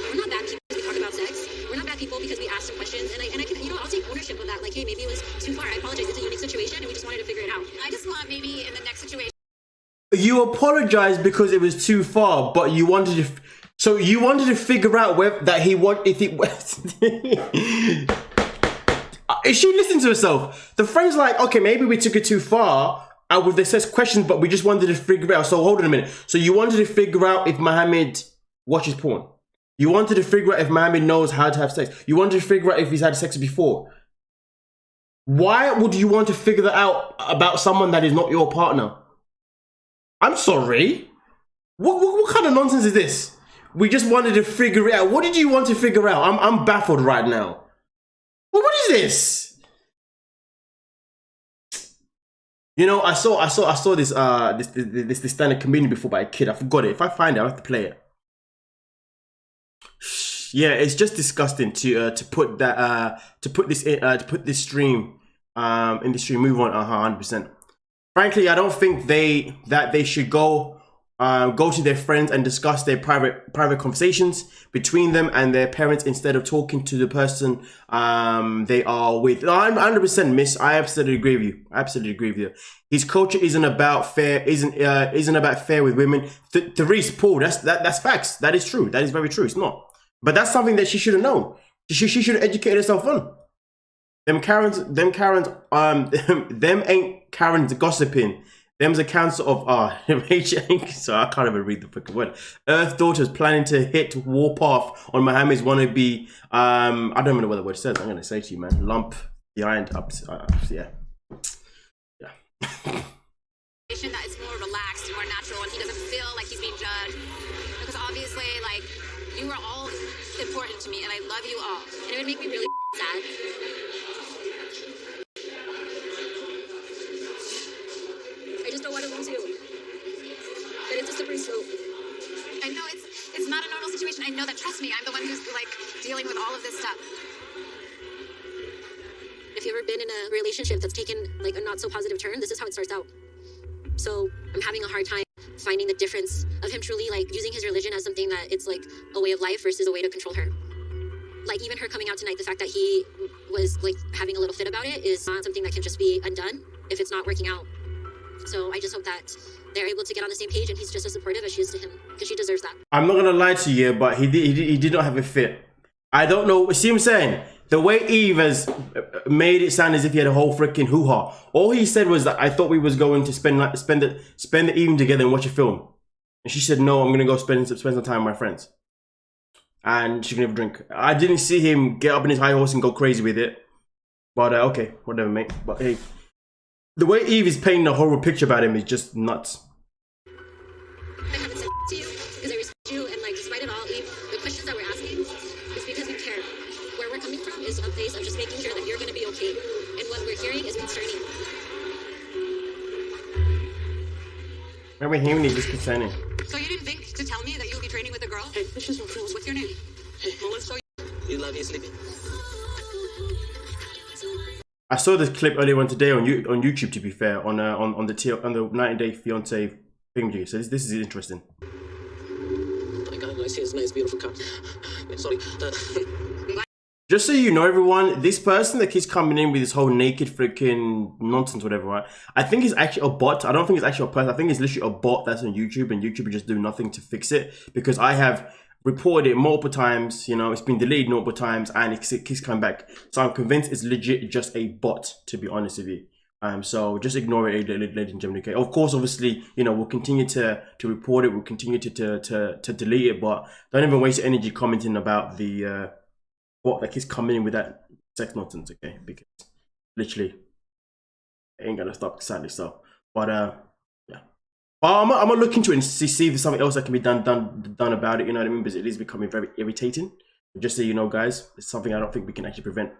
We're not bad people because we talk about sex. We're not bad people because we ask some questions. And I can, I'll take ownership of that. Like, hey, maybe it was too far. I apologize. It's a unique situation and we just wanted to figure it out. I just want maybe in the next situation. You apologized because it was too far, but you wanted to. So you wanted to figure out Is she listening to herself? The friend's like, okay, maybe we took it too far. With the questions, but we just wanted to figure out. So hold on a minute. So you wanted to figure out if Mohammed watches porn? You wanted to figure out if Miami knows how to have sex. You wanted to figure out if he's had sex before. Why would you want to figure that out about someone that is not your partner? I'm sorry. What kind of nonsense is this? We just wanted to figure it out. What did you want to figure out? I'm baffled right now. What is this? You know, I saw this this stand-up comedian before by a kid. I forgot it. If I find it, I'll have to play it. Yeah, it's just disgusting to put this stream in the stream. Move on 100%. Frankly, I don't think they should go to their friends and discuss their private conversations between them and their parents instead of talking to the person they are with. I'm 100% miss. I absolutely agree with you. I absolutely agree with you. His culture isn't about fair. Isn't about fair with women. Therese, Paul, that's facts. That is true. That is very true. It's not. But that's something that she should have known. She should have educated herself on. Them ain't Karens gossiping. Them's a council of so I can't even read the freaking word. Earth daughters planning to hit warpath on Mohammed's wannabe. I don't remember what the word says. I'm gonna say to you, man. Lump behind up. Yeah. That it's more relaxed, more natural, and he doesn't feel like he's being judged. Because obviously, like, you are all important to me, and I love you all. And it would make me really sad. I just don't want to lose you. But it's a slippery slope. I know it's not a normal situation. I know that. Trust me, I'm the one who's like dealing with all of this stuff. If you've ever been in a relationship that's taken like a not so positive turn, this is how it starts out. So I'm having a hard time finding the difference of him truly like using his religion as something that it's like a way of life versus a way to control her. Like even her coming out tonight, the fact that he was like having a little fit about it is not something that can just be undone if it's not working out. So I just hope that they're able to get on the same page and he's just as supportive as she is to him because she deserves that. I'm not gonna lie to you, but he did not have a fit. I don't know. See what I'm saying? The way Eve has made it sound as if he had a whole freaking hoo-ha. All he said was that I thought we was going to spend the evening together and watch a film. And she said, no, I'm gonna go spend some time with my friends. And she can have a drink. I didn't see him get up in his high horse and go crazy with it. But okay, whatever, mate. But hey, the way Eve is painting a horrible picture about him is just nuts. I haven't said to you because I respect you, and like despite it all, Eve, the questions that we're asking is because we care. Where we're coming from is a place of just making sure that you're going to be okay, and what we're hearing is concerning. What we're hearing is just concerning. So you didn't think to tell me that you'll be training with a girl? Hey, this is What's your name? Hey, Melissa, you love you sleeping? I saw this clip earlier on today on YouTube. To be fair, on the 90 Day Fiance thing. So this is interesting. I got I see this nice, beautiful car. Sorry. Just so you know, everyone, this person that keeps coming in with this whole naked freaking nonsense, whatever, right? I think it's actually a bot. I don't think it's actually a person. I think it's literally a bot that's on YouTube, and YouTube just do nothing to fix it because I have reported it multiple times. You know, it's been deleted multiple times, and it keeps coming back. So I'm convinced it's legit just a bot, to be honest with you. So just ignore it, ladies and gentlemen. Okay. Of course, obviously, you know, we'll continue to report it. We'll continue to delete it, but don't even waste your energy commenting about the bot that keeps coming in with that sex nonsense. Okay, because literally, it ain't gonna stop. Sadly, so. But yeah. I'm gonna look into it and see if there's something else that can be done about it. You know what I mean? Because it is becoming very irritating. Just so you know, guys, it's something I don't think we can actually prevent.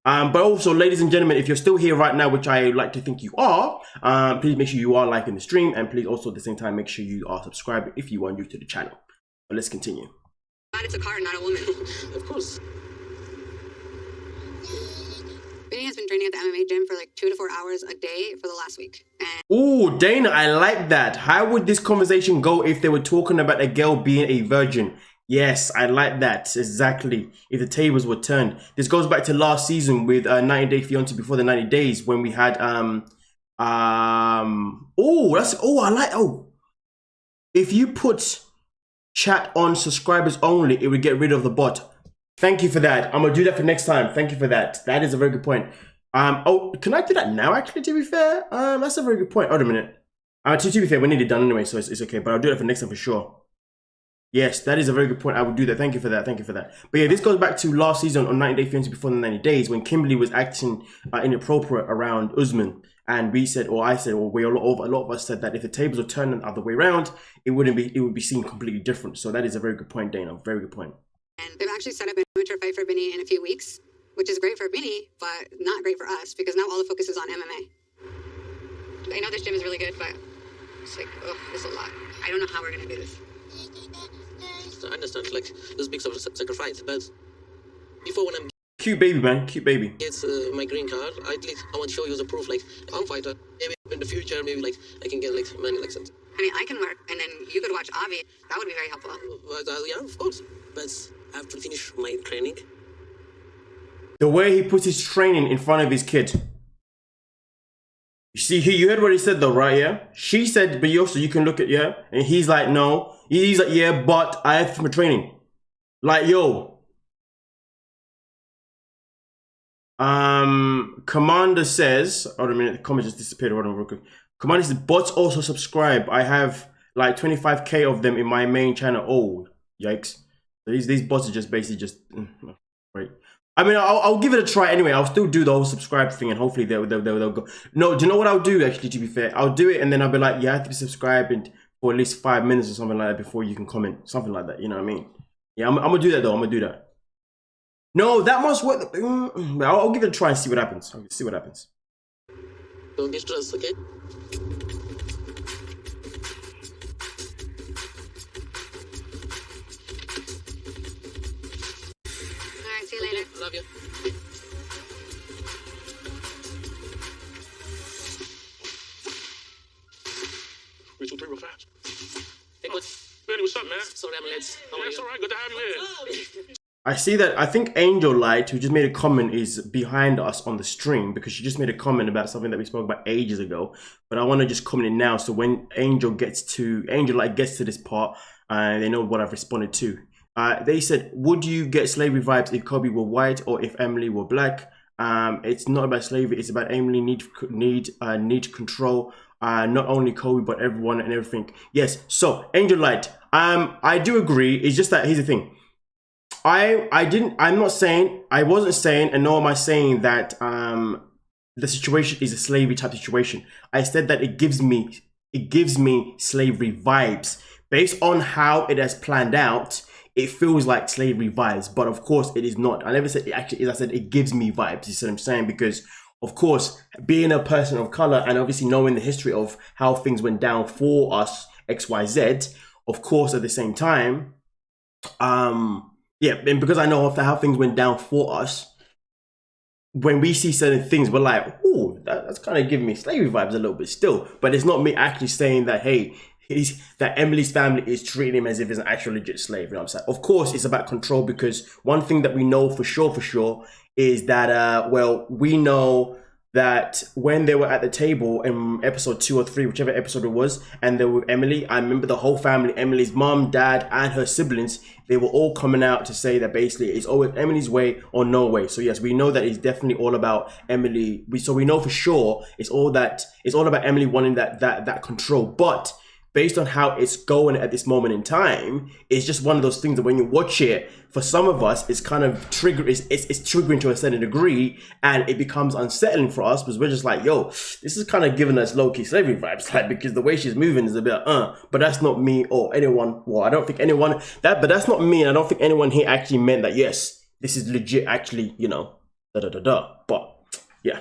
But also, ladies and gentlemen, if you're still here right now, which I like to think you are, please make sure you are liking the stream, and please also at the same time make sure you are subscribed if you are new to the channel. But let's continue. Glad it's a car, not a woman. Of course. Vinny has been training at the MMA gym for like 2 to 4 hours a day for the last week. Ooh, Dana, I like that. How would this conversation go if they were talking about a girl being a virgin? Yes, I like that. Exactly. If the tables were turned. This goes back to last season with 90 Day Fiancé before the 90 days when we had I like if you put chat on subscribers only, it would get rid of the bot. Thank you for that. I'm gonna do that for next time. Thank you for that. That is a very good point. Can I do that now actually, to be fair? That's a very good point. Hold a minute. To be fair, we're nearly done anyway, so it's okay, but I'll do it for next time for sure. Yes, that is a very good point. I would do that. Thank you for that. Thank you for that. But yeah, this goes back to last season on 90 Day Fiancé before the 90 days when Kimberly was acting inappropriate around Usman. And we said, or I said, or a lot of us said that if the tables were turned the other way around, it would be seen completely different. So that is a very good point, Dana. Very good point. And they've actually set up an amateur fight for Vinny in a few weeks, which is great for Vinny, but not great for us because now all the focus is on MMA. I know this gym is really good, but it's like, oh, this is a lot. I don't know how we're gonna do this. I understand, like, this big sacrifice, but before when I'm cute baby, man, cute baby. It's my green card. I want to show you as a proof, like, I'm a fighter. Maybe in the future, maybe like I can get like money, like something. I mean, I can work, and then you could watch Avi. That would be very helpful. But yeah, of course. But I have to finish my training. The way he puts his training in front of his kid. You see, you heard what he said though, right? Yeah. She said, but you can look at, yeah, and he's like, no. He's like, yeah, but I have my training. Like, yo. Commander says, hold on a minute, the comment just disappeared. Hold on real quick. Commander says, bots also subscribe. I have like 25k of them in my main channel. Oh, yikes. So these bots are just basically just, right. I mean, I'll give it a try anyway. I'll still do the whole subscribe thing and hopefully they'll go. No, do you know what I'll do actually, to be fair? I'll do it and then I'll be like, you have to be subscribed for at least 5 minutes or something like that before you can comment. Something like that, you know what I mean? Yeah, I'm gonna do that though. I'm gonna do that. No, that must work. I'll give it a try and see what happens. I'll see what happens. Don't get stressed, okay? Alright, see you later. Love you. Three, two, three, real fast. Hey, good. Manny, what's up, man? Sorry, I'm late. How are That's you? all right. Good to have you here. I see that. I think Angel Light, who just made a comment, is behind us on the stream because she just made a comment about something that we spoke about ages ago. But I want to just comment it now, so when Angel Light gets to this part, they know what I've responded to. They said, "Would you get slavery vibes if Kobe were white or if Emily were black?" It's not about slavery. It's about Emily need control. Not only Kobe but everyone and everything. Yes. So Angel Light, I do agree. It's just that here's the thing. I wasn't saying, and nor am I saying that the situation is a slavery type situation. I said that it gives me slavery vibes. Based on how it has planned out, it feels like slavery vibes, but of course it is not. I never said it actually is. I said it gives me vibes. You see what I'm saying? Because of course, being a person of color and obviously knowing the history of how things went down for us, XYZ, of course, at the same time, yeah, and because I know of how things went down for us, when we see certain things, we're like, oh, that's kind of giving me slavery vibes a little bit still. But it's not me actually saying that, hey, that Emily's family is treating him as if he's an actual legit slave. You know what I'm saying? Of course, it's about control because one thing that we know for sure is that, well, we know that when they were at the table in episode 2 or 3, whichever episode it was, and they were with Emily, I remember the whole family, Emily's mom, dad, and her siblings, they were all coming out to say that basically it's always Emily's way or no way. So yes, we know that it's definitely all about Emily. So we know for sure it's all about Emily wanting that control. But based on how it's going at this moment in time, it's just one of those things that when you watch it, for some of us, it's kind of it's triggering to a certain degree, and it becomes unsettling for us because we're just like, yo, this is kind of giving us low-key slavery vibes, like, because the way she's moving is a bit, but that's not me or anyone. Well, I don't think anyone but that's not me, and I don't think anyone here actually meant that, yes, this is legit, actually, you know, but yeah.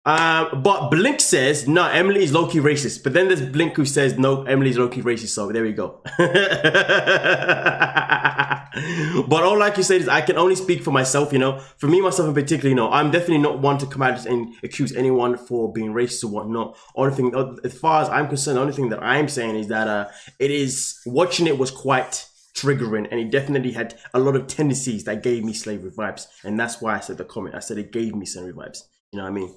But Blink says, no, Emily is low-key racist. But then there's Blink who says, no, Emily is low-key racist. So there we go. But all I can say is I can only speak for myself, you know. For me, myself in particular, you know, I'm definitely not one to come out and accuse anyone for being racist or whatnot. Only thing, as far as I'm concerned, the only thing that I'm saying is that watching it was quite triggering, and it definitely had a lot of tendencies that gave me slavery vibes. And that's why I said the comment. I said it gave me slavery vibes. You know what I mean?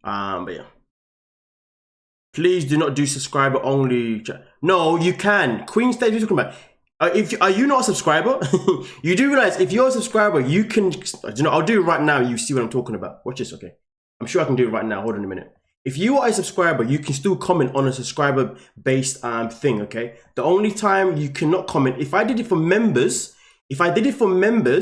But yeah, please do not do subscriber only. No, you can. Queen State, what are you talking about? Are you not a subscriber? You do realize if you're a subscriber, you can, you know, I'll do it right now. You see what I'm talking about. Watch this, okay? I'm sure I can do it right now. Hold on a minute. If you are a subscriber, you can still comment on a subscriber-based thing, okay? The only time you cannot comment, if I did it for members,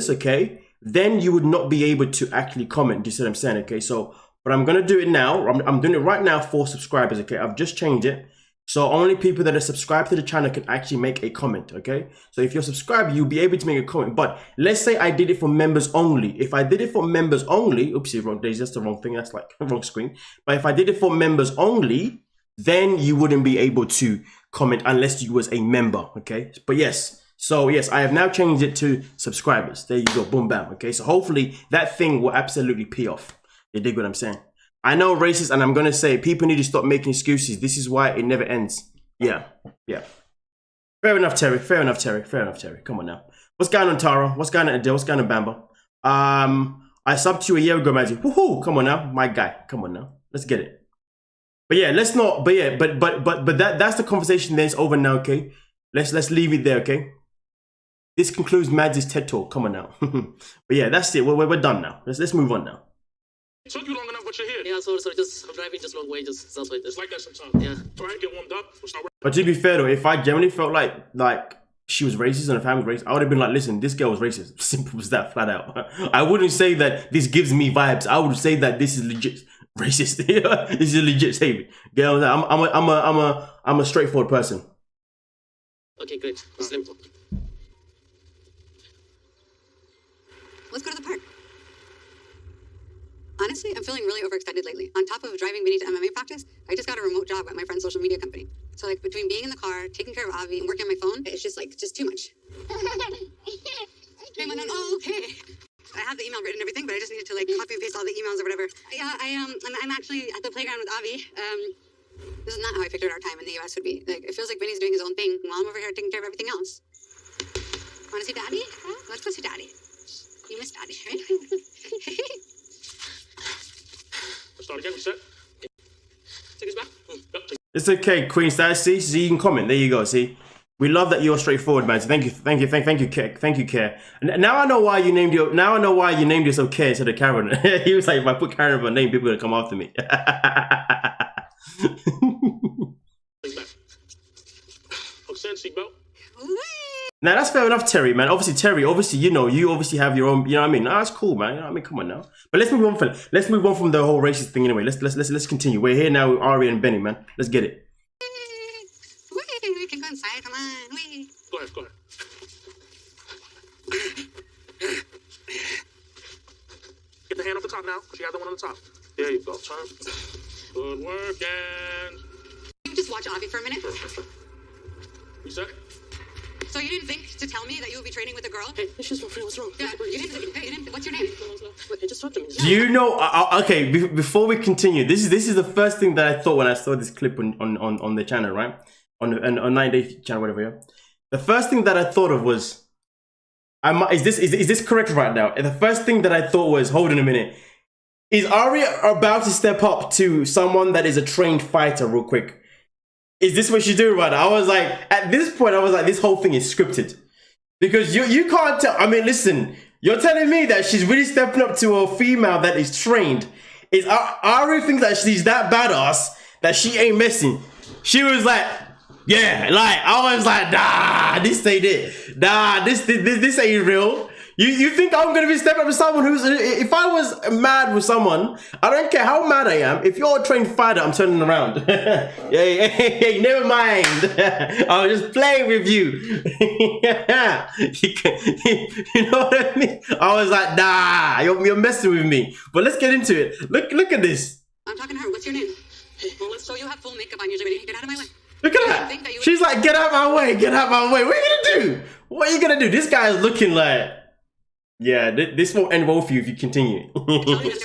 okay, then you would not be able to actually comment. Do you see what I'm saying? Okay, so, but I'm gonna do it now. I'm doing it right now for subscribers, okay? I've just changed it. So only people that are subscribed to the channel can actually make a comment, okay? So if you're subscribed, you'll be able to make a comment. But let's say I did it for members only. If I did it for members only, oopsie, wrong, that's the wrong thing. That's like wrong screen. But if I did it for members only, then you wouldn't be able to comment unless you was a member, okay? But yes, so yes, I have now changed it to subscribers. There you go, boom, bam, okay? So hopefully that thing will absolutely pee off. You dig what I'm saying? I know racist, and I'm gonna say people need to stop making excuses. This is why it never ends. Yeah. Fair enough, Terry. Fair enough, Terry. Come on now. What's going on, Tara? What's going on, Adele? What's going on, Bamba? I subbed to you a year ago, Madzie. Woohoo! Come on now, my guy. Come on now. Let's get it. But yeah, let's not. But yeah, but that's the conversation. That's over now. Okay. Let's leave it there. Okay. This concludes Madzie's TED Talk. Come on now. But yeah, that's it. We're done now. Let's move on now. It took you long enough, but you're here. Yeah, sorry, I'm driving just long way, that's why it's like that sometimes. Yeah. Try and get warmed up. But to be fair though, if I generally felt like she was racist and her family was racist, I would have been like, listen, this girl was racist. Simple as that, flat out. I wouldn't say that this gives me vibes. I would say that this is legit racist. This is a legit statement. Girl, I'm a straightforward person. Okay, great. Simple. Let's go to the park. Honestly, I'm feeling really overextended lately. On top of driving Vinny to MMA practice, I just got a remote job at my friend's social media company. So like between being in the car, taking care of Avi, and working on my phone, it's just too much. Okay. I have the email written and everything, but I just needed to copy and paste all the emails or whatever. Yeah, I'm actually at the playground with Avi. This is not how I figured our time in the US would be. It feels like Vinny's doing his own thing while I'm over here taking care of everything else. Want to see Daddy? Let's go see Daddy. You miss Daddy, right? Start again, set. Take us back. It's okay, Queen Status. See, you can comment. There you go. See, we love that you're straightforward, man. So thank you, Care. And now I know why you named yourself Care instead of Karen. He was like, if I put Karen over a name, people are gonna come after me. Seatbelt. Now that's fair enough, Terry, man. Terry, you obviously have your own, you know what I mean? Nah, that's cool, man. You know what I mean? Come on now. But let's move on from the whole racist thing anyway. Let's continue. We're here now with Ari and Benny, man. Let's get it. We can go inside, come on. Go ahead. Get the hand off the top now, because you got the one on the top. There you go, turn. Good work, and... Can you just watch Avi for a minute? Sure. You said? So you didn't think to tell me that you would be training with a girl? Hey, she's my friend, what's wrong? Yeah, you didn't. What's your name? Hey, just talk to me. Do you know? Okay, before we continue, this is the first thing that I thought when I saw this clip on the channel, right? On 9 Day channel, whatever. Yeah. The first thing that I thought of was, is this correct right now? And the first thing that I thought was, hold on a minute, is Ari about to step up to someone that is a trained fighter, real quick? Is this what she's doing right now? I was like, at this point, this whole thing is scripted. Because you can't tell, listen, you're telling me that she's really stepping up to a female that is trained. Is Ari thinks that she's that badass that she ain't messing. She was like, yeah, I was like, nah, this ain't it. Nah, this ain't real. You think I'm gonna be stepping up with someone who's, if I was mad with someone, I don't care how mad I am, if you're a trained fighter, I'm turning around. Hey, never mind. I was just playing with you. You know what I mean? I was like, nah, you're messing with me. But let's get into it. Look at this. I'm talking to her. What's your name? Well, so you have full makeup on usually. Get out of my way. Look at that. She's like, get out my way, get out my way. What are you gonna do? What are you gonna do? This guy is looking like, yeah, this won't end well for you if you continue. No. If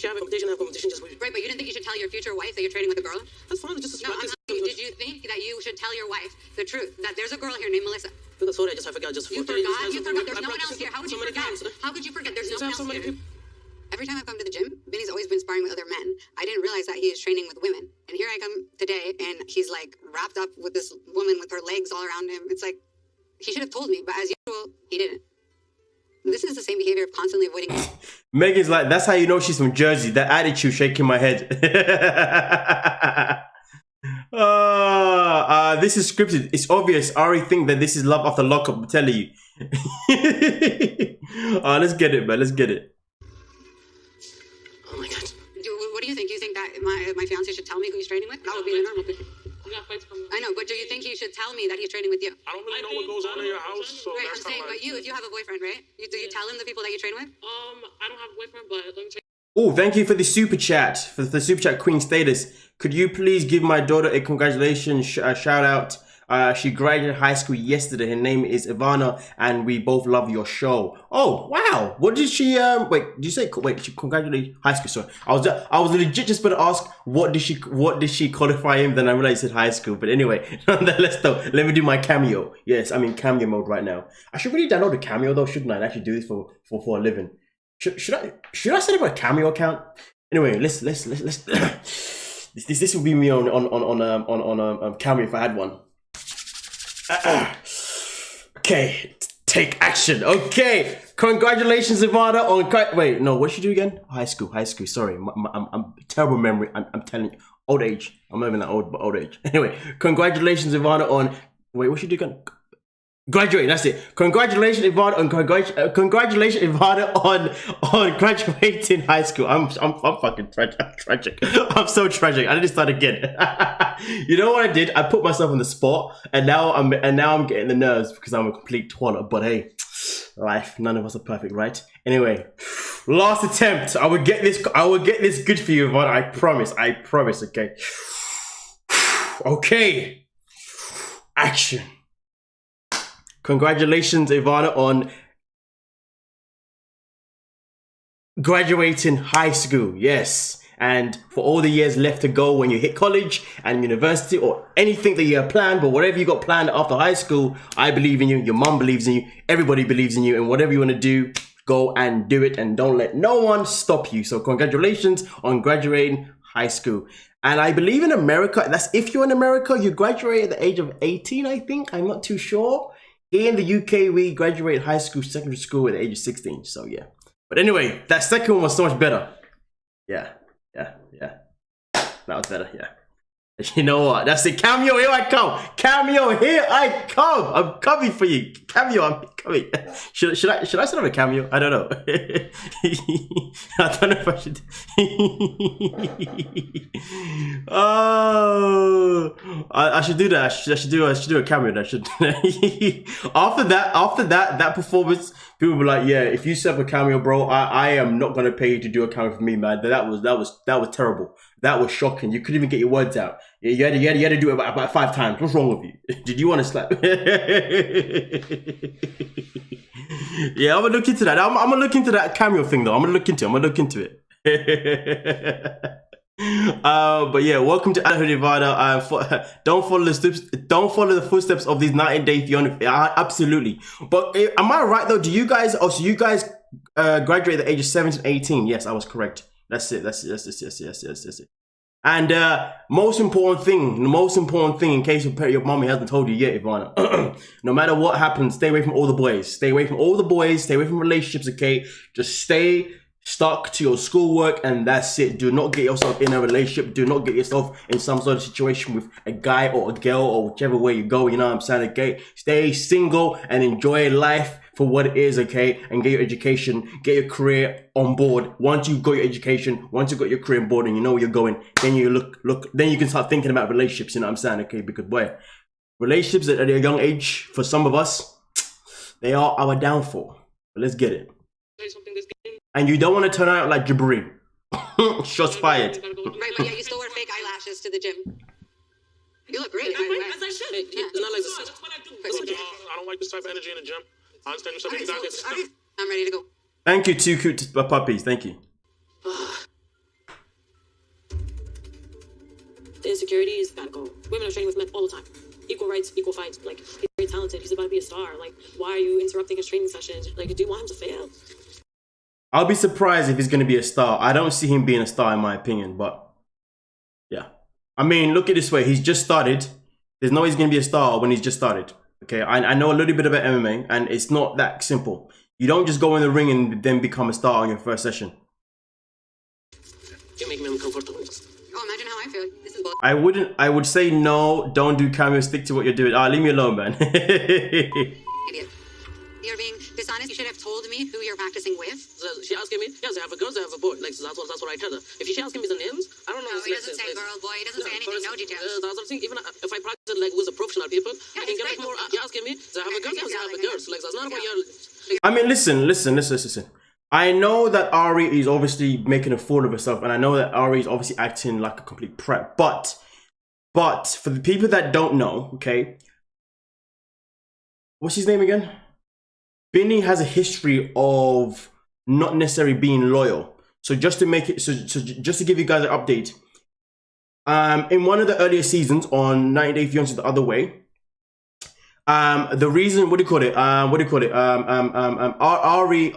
you have a competition, just wait. Right, but you didn't think you should tell your future wife that you're training with a girl? That's fine, just no, I'm asking you, did you think that you should tell your wife the truth, that there's a girl here named Melissa? Sorry, I forgot. You forgot? There's no one else here. How could you forget? How could you forget? There's no one else here. Every time I've come to the gym, Vinny's always been sparring with other men. I didn't realize that he is training with women. And here I come today, and he's like wrapped up with this woman with her legs all around him. It's like, he should have told me, but as usual, he didn't. This is the same behavior of constantly avoiding. Megan's like, that's how you know she's from Jersey. That attitude, shaking my head. This is scripted. It's obvious. I already think that this is love after lockup. I'm telling you. Let's get it, man. Let's get it. Oh my god. What do you think? You think that my fiance should tell me who he's training with? That would be the normal thing. I know, but do you think he should tell me that he's training with you? I don't really know what goes on in your house, so right, I'm saying, but if you have a boyfriend, right? Do you tell him the people that you train with? I don't have a boyfriend, but let me check. Oh, thank you for the super chat, for the super chat queen status. Could you please give my daughter a congratulations shout out? She graduated high school yesterday. Her name is Ivana, and we both love your show. Oh wow! What did she? Wait, did you say? Wait, she congratulated high school. Sorry, I was legit just going to ask what did she qualify in? Then I realized it said high school. But anyway, nonetheless, though, let me do my cameo. Yes, I'm in cameo mode right now. I should really download a cameo though, shouldn't I? And actually do this for a living. Should I set up a cameo account? Anyway, let's this will be me on cameo if I had one. Okay, take action. Okay, congratulations, Ivana. On wait, no, what did she do again? High school. Sorry, I'm terrible memory. I'm telling you, old age. I'm not even that old, but old age. Anyway, congratulations, Ivana. On wait, what should you do again? Graduate. That's it. Congratulations, Ivana. Congratulations, Ivana, on graduating high school. I'm fucking tragic. I'm so tragic. I need to start again. You know what I did? I put myself on the spot, and now I'm getting the nerves because I'm a complete twaller. But hey, life. None of us are perfect, right? Anyway, last attempt. I will get this good for you, Ivana. I promise. Okay. Okay. Action. Congratulations, Ivana, on graduating high school. Yes. And for all the years left to go when you hit college and university or anything that you have planned, but whatever you got planned after high school, I believe in you. Your mom believes in you. Everybody believes in you. And whatever you want to do, go and do it. And don't let no one stop you. So congratulations on graduating high school. And I believe in America, that's if you're in America, you graduate at the age of 18, I think. I'm not too sure. Here in the UK, we graduate high school, secondary school at the age of 16. So yeah. But anyway, that second one was so much better. Yeah. That was better, yeah. You know what? That's it. Cameo, here I come. Cameo, here I come. I'm coming for you. Cameo, I'm coming. Should I set up a cameo? I don't know. I don't know if I should. Oh, I should do that. I should do a cameo. I should. After that performance, people were like, "Yeah, if you set up a cameo, bro, I am not gonna pay you to do a cameo for me, man. That was terrible. That was shocking. You couldn't even get your words out. You had to do it about 5 times. What's wrong with you? Did you want to slap?" Yeah, I'm gonna look into that. I'm gonna look into that cameo thing though. I'm gonna look into it. But yeah, welcome to Adulthood Nevada. Don't follow the footsteps of these 90-day fiancé. Absolutely. But am I right though? Do you guys? Oh, so you guys graduate at the age of 17, 18? Yes, I was correct. That's it. Yes. And most important thing, in case your mommy hasn't told you yet, Ivana, no matter what happens, stay away from all the boys. Stay away from relationships, okay? Just stay stuck to your schoolwork and that's it. Do not get yourself in a relationship. Do not get yourself in some sort of situation with a guy or a girl or whichever way you go, you know what I'm saying, okay? Stay single and enjoy life for what it is, okay? And get your education, get your career on board. Once you've got your education, once you've got your career on board and you know where you're going, then you then you can start thinking about relationships, you know what I'm saying, okay? Because boy, relationships at a young age, for some of us, they are our downfall. But let's get it. And you don't want to turn out like Jabri. Shots fired. Right, but yeah, you still wear fake eyelashes to the gym. You look great. As I should. Yeah, it's not like this. That's what I do. I don't like this type of energy in the gym. I understand yourself. Okay, I'm ready to go. Thank you, 2 cute puppies. Thank you. The insecurity is gotta go. Women are training with men all the time. Equal rights, equal fights. Like, he's very talented. He's about to be a star. Like, why are you interrupting his training sessions? Like, do you want him to fail? I'll be surprised if he's going to be a star. I don't see him being a star in my opinion, but yeah. I mean, look at it this way. He's just started. There's no way he's going to be a star when he's just started. Okay, I know a little bit about MMA and it's not that simple. You don't just go in the ring and then become a star on your first session. You make me uncomfortable. Oh, imagine how I feel. This is bullshit. I would say no, don't do cameo, stick to what you're doing. Leave me alone, man. Idiot. You're being dishonest. You should have told me who you're practicing with. So she asking me, yes, I have a girl, I have a boy. Like, that's what I tell her. If she asking me the names, I don't know. No, he doesn't say girl, boy. He doesn't say anything. No details. That's what I'm saying. Even if I practice like with the professional people, I can get like more. You're asking me, so I have a girl, yes, I have a girl. So like, that's not about your. I mean, listen. I know that Ari is obviously making a fool of herself, and I know that Ari is obviously acting like a complete prep. But for the people that don't know, okay, what's his name again? Binny has a history of not necessarily being loyal. So just to make it, so just to give you guys an update, in one of the earlier seasons on 90 Day Fiancé the Other Way, the reason,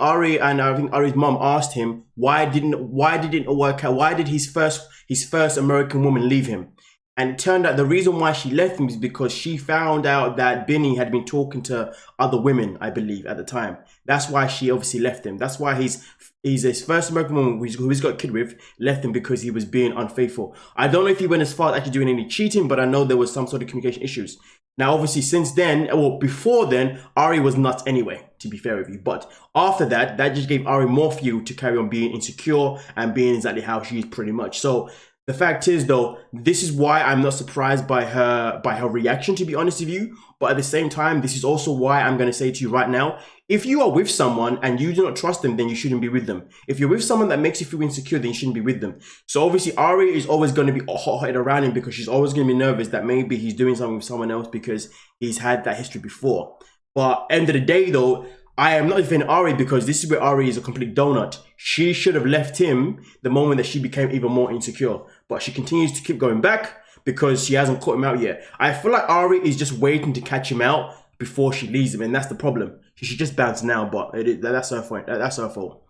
Ari and I think Ari's mom asked him why didn't it work out? Why did his first American woman leave him? And it turned out the reason why she left him is because she found out that Binny had been talking to other women, I believe, at the time. That's why she obviously left him. That's why he's his first American woman who he's got a kid with left him, because he was being unfaithful. I don't know if he went as far as actually doing any cheating, but I know there was some sort of communication issues. Now, obviously, since then, well, before then, Ari was nuts anyway, to be fair with you. But after that, that just gave Ari more fuel to carry on being insecure and being exactly how she is pretty much. So the fact is, though, this is why I'm not surprised by her reaction, to be honest with you. But at the same time, this is also why I'm going to say to you right now, if you are with someone and you do not trust them, then you shouldn't be with them. If you're with someone that makes you feel insecure, then you shouldn't be with them. So obviously, Ari is always going to be hot-headed around him, because she's always going to be nervous that maybe he's doing something with someone else because he's had that history before. But end of the day, though, I am not defending Ari, because this is where Ari is a complete donut. She should have left him the moment that she became even more insecure. But she continues to keep going back because she hasn't caught him out yet. I feel like Ari is just waiting to catch him out before she leaves him, and that's the problem. She should just bounce now, but that's her fault. That's her fault.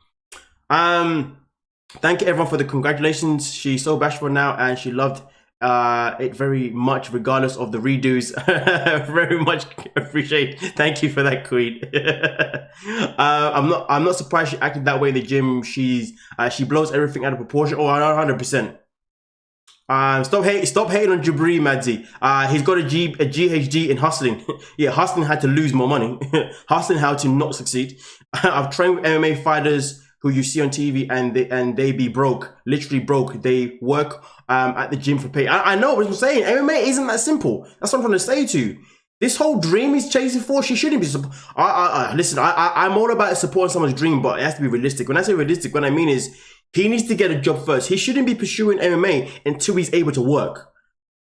Thank you everyone for the congratulations. She's so bashful now, and she loved it very much, regardless of the redos. Very much appreciate. Thank you for that, Queen. I'm not surprised she acted that way in the gym. She blows everything out of proportion. Oh, 100%. Stop hating on Jabri, Madzie. He's got a GHD in hustling. Yeah, hustling had to lose more money. Hustling how to not succeed. I've trained with MMA fighters who you see on TV, and they be broke, literally broke. They work at the gym for pay. I know what I'm saying. MMA isn't that simple. That's what I'm trying to say to you. This whole dream he's chasing for, she shouldn't be. Listen, I'm all about supporting someone's dream, but it has to be realistic. When I say realistic, what I mean is he needs to get a job first. He shouldn't be pursuing MMA until he's able to work.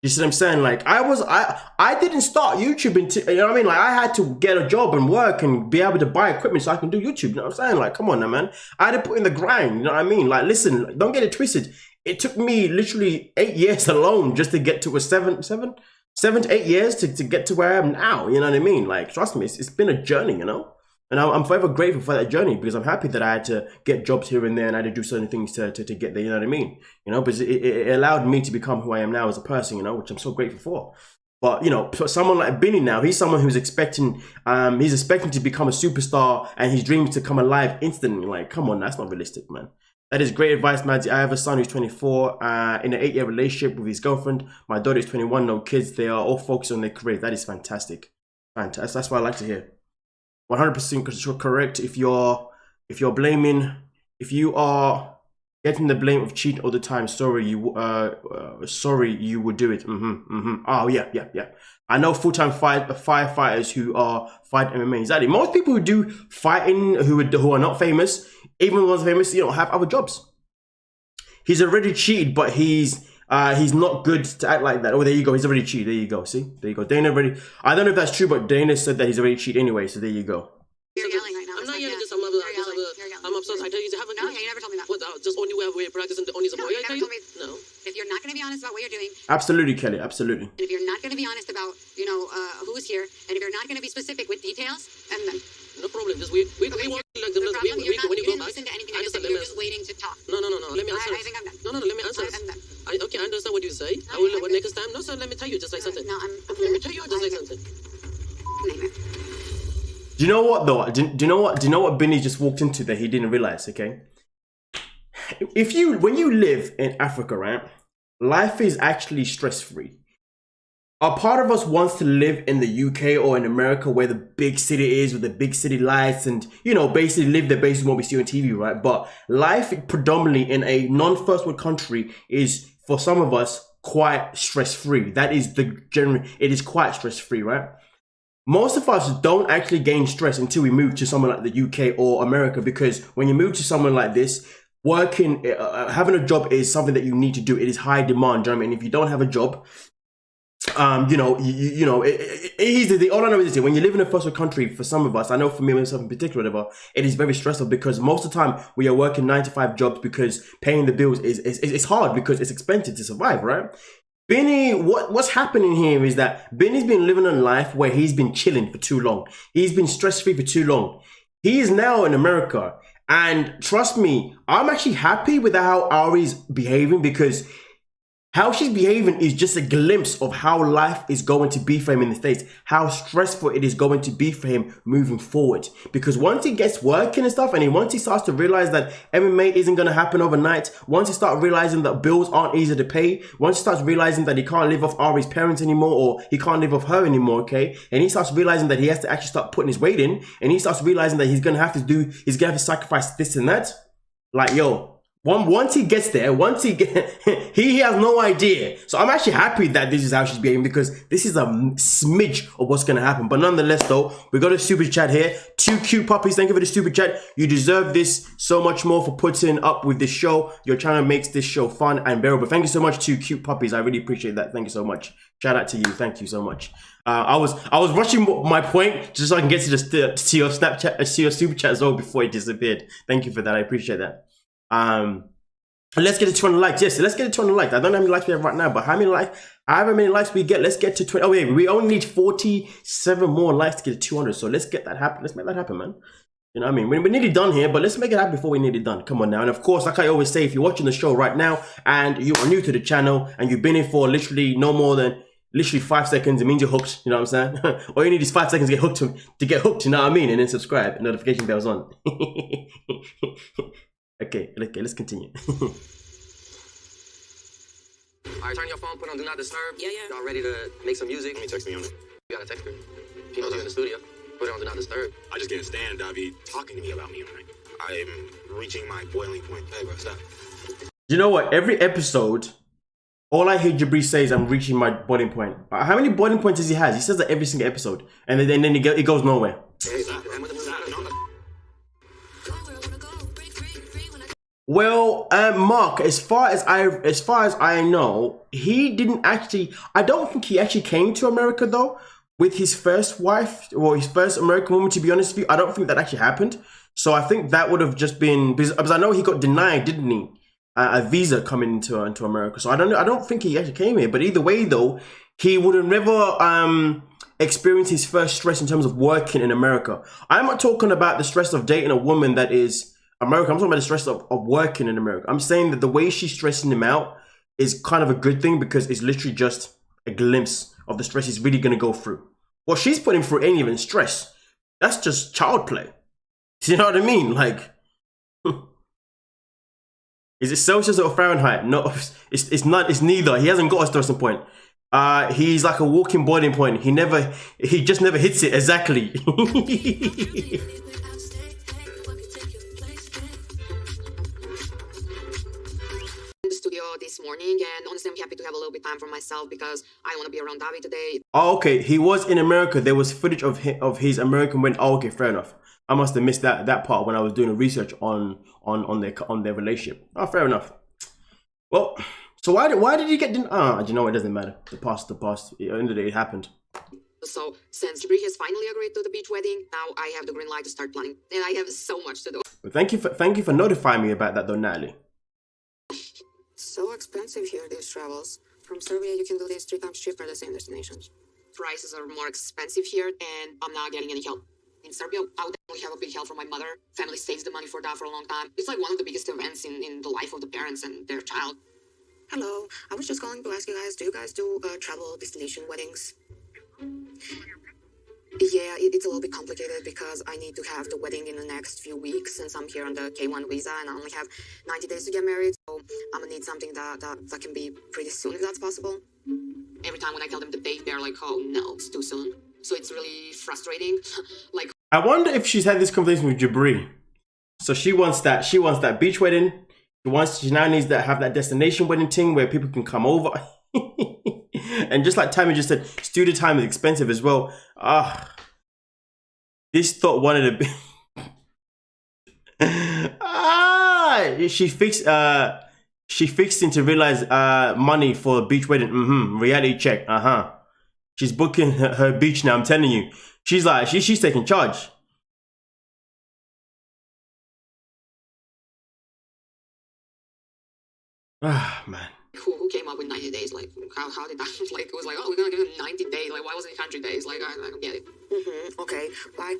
You see what I'm saying? Like, I didn't start YouTube until, you know what I mean? Like, I had to get a job and work and be able to buy equipment so I can do YouTube. You know what I'm saying? Like, come on now, man. I had to put in the grind. You know what I mean? Like, listen, don't get it twisted. It took me literally 8 years alone just to get to a 7 to 8 years to get to where I am now. You know what I mean? Like, trust me, it's been a journey, you know? And I'm forever grateful for that journey, because I'm happy that I had to get jobs here and there, and I had to do certain things to get there, you know what I mean? You know, because it allowed me to become who I am now as a person, you know, which I'm so grateful for. But, you know, someone like Binny now, he's someone who's expecting to become a superstar, and his dreams to come alive instantly. Like, come on, that's not realistic, man. That is great advice, Madzie. I have a son who's 24, in an 8-year relationship with his girlfriend. My daughter is 21, no kids. They are all focused on their career. That is fantastic. Fantastic. That's what I like to hear. 100% correct. If you are getting the blame of cheating all the time, sorry you would do it. Oh yeah. I know full-time firefighters who are fight MMA. Exactly. Most people who do fighting who are not famous, even the ones famous, you know, have other jobs. He's already cheated, but he's not good to act like that. Oh, there you go. He's already cheated. There you go. See? There you go. Dana already... I don't know if that's true, but Dana said that he's already cheated anyway, so there you go. You're yelling right now. I'm not yelling, I'm upset. I tell you to have a... No, you never told me that. What, just only way of practicing the only support? No, you never told me. No. If you're not going to be honest about what you're doing... Absolutely, Kelly. Absolutely. And if you're not going to be honest about, you know, who's here, and if you're not going to be specific with details, and then... No problem. Just we want like the problem, when you go back. Listen to anything I just said. You're just waiting to talk. No. Let me answer. I think I'm done. No. Let me answer. I'm done. Okay, I understand what you say. I will. What next time? No, sir. Let me tell you just like something. No, let me tell you just like something. Nightmare. Do you know what though? Do you know what? Do you know what Benny just walked into that he didn't realize? Okay, when you live in Africa, right, life is actually stress free. A part of us wants to live in the UK or in America where the big city is with the big city lights and, you know, basically live there based on what we see on TV, right? But life predominantly in a non-first world country is, for some of us, quite stress-free. That is the general, it is quite stress-free, right? Most of us don't actually gain stress until we move to somewhere like the UK or America, because when you move to somewhere like this, working, having a job is something that you need to do. It is high demand, do you know what I mean? If you don't have a job, all I know is this: when you live in a first world country, for some of us, I know for me myself in particular, whatever, it is very stressful because most of the time we are working 9 to 5 jobs because paying the bills is hard because it's expensive to survive, right? Benny, what's happening here is that Benny's been living a life where he's been chilling for too long. He's been stress-free for too long. He is now in America, and trust me, I'm actually happy with how Ari's behaving, because how she's behaving is just a glimpse of how life is going to be for him in the States, how stressful it is going to be for him moving forward. Because once he gets working and stuff, and once he starts to realize that MMA isn't going to happen overnight, once he starts realizing that bills aren't easy to pay, once he starts realizing that he can't live off Ari's parents anymore, or he can't live off her anymore, okay? And he starts realizing that he has to actually start putting his weight in, and he starts realizing that he's going to have to sacrifice this and that. Like, yo, once he gets there, he has no idea. So I'm actually happy that this is how she's behaving, because this is a smidge of what's going to happen. But nonetheless, though, we got a super chat here. 2 cute puppies. Thank you for the super chat. You deserve this so much more for putting up with this show. Your channel makes this show fun and bearable. Thank you so much, 2 cute puppies. I really appreciate that. Thank you so much. Shout out to you. Thank you so much. I was rushing my point just so I can get to your Snapchat, to your super chat as well before it disappeared. Thank you for that. I appreciate that. Let's get to 200 likes. Yes, let's get to 200 likes. I don't know how many likes we have right now, but however many likes we get, let's get to 20. Oh wait, we only need 47 more likes to get to 200. So let's get that happen. Let's make that happen, man. You know what I mean? We're nearly done here, but let's make it happen before we're nearly done. Come on now. And of course, like I always say, if you're watching the show right now and you are new to the channel and you've been here for literally no more than 5 seconds, it means you're hooked. You know what I'm saying? All you need is 5 seconds to get hooked. You know what I mean? And then subscribe and notification bells on. Okay, let's continue. Alright, turn your phone, put on Do Not Disturb. Yeah. Y'all ready to make some music? Let me text me on it. You gotta text her. She knows you're in the studio. Put it on Do Not Disturb. I just can't stand Davi talking to me about me. I'm reaching my boiling point. Hey, bro, stop. You know what? Every episode, all I hear Jabri say is I'm reaching my boiling point. How many boiling points does he have? He says that every single episode, and then it goes nowhere. Hey, stop. Well, Mark, as far as I know, he didn't actually. I don't think he actually came to America though with his first wife or his first American woman. To be honest with you, I don't think that actually happened. So I think that would have just been because I know he got denied, didn't he, a visa coming into America. So I don't think he actually came here. But either way, though, he would have never experienced his first stress in terms of working in America. I'm not talking about the stress of dating a woman that is America. I'm talking about the stress of working in America. I'm saying that the way she's stressing him out is kind of a good thing, because it's literally just a glimpse of the stress he's really going to go through. What she's putting through ain't even stress. That's just child play. You know what I mean? Like, is it Celsius or Fahrenheit? No, it's not. It's neither. He hasn't got a stressing point. He's like a walking boiling point. He just never hits it exactly. This morning, and honestly I'm happy to have a little bit of time for myself because I want to be around Davi today. Oh, okay. He was in America. There was footage of his American wedding. Oh, okay, fair enough. I must have missed that part when I was doing the research on their relationship. Oh, fair enough. Well, so why did he get you know, it doesn't matter. The past. At the end of the day, it happened. So since Jabri has finally agreed to the beach wedding, now I have the green light to start planning, and I have so much to do. But thank you for notifying me about that though, Natalie. So expensive here, these travels. From Serbia, you can do this 3 times cheaper, the same destinations. Prices are more expensive here, and I'm not getting any help. In Serbia, I would definitely have a big help from my mother. Family saves the money for that for a long time. It's like one of the biggest events in the life of the parents and their child. Hello, I was just calling to ask you guys, do you guys do travel destination weddings? Yeah, it's a little bit complicated because I need to have the wedding in the next few weeks since I'm here on the K1 visa and I only have 90 days to get married. So I'm gonna need something that can be pretty soon if that's possible. Every time when I tell them the date, they're like, oh no, it's too soon. So it's really frustrating. Like, I wonder if she's had this conversation with Jabri. So she wants that beach wedding. She now needs to have that destination wedding thing where people can come over. And just like Tammy just said, studio time is expensive as well. This thought wanted to be. She fixed into realize money for a beach wedding. Reality check. She's booking her beach now. I'm telling you, she's like she's taking charge. Man. Who came up with 90 days? Like, how did that, like, it was like, oh, we're gonna give him 90 days. Like, why wasn't it 100 days? Like, I don't get it. Okay, bye.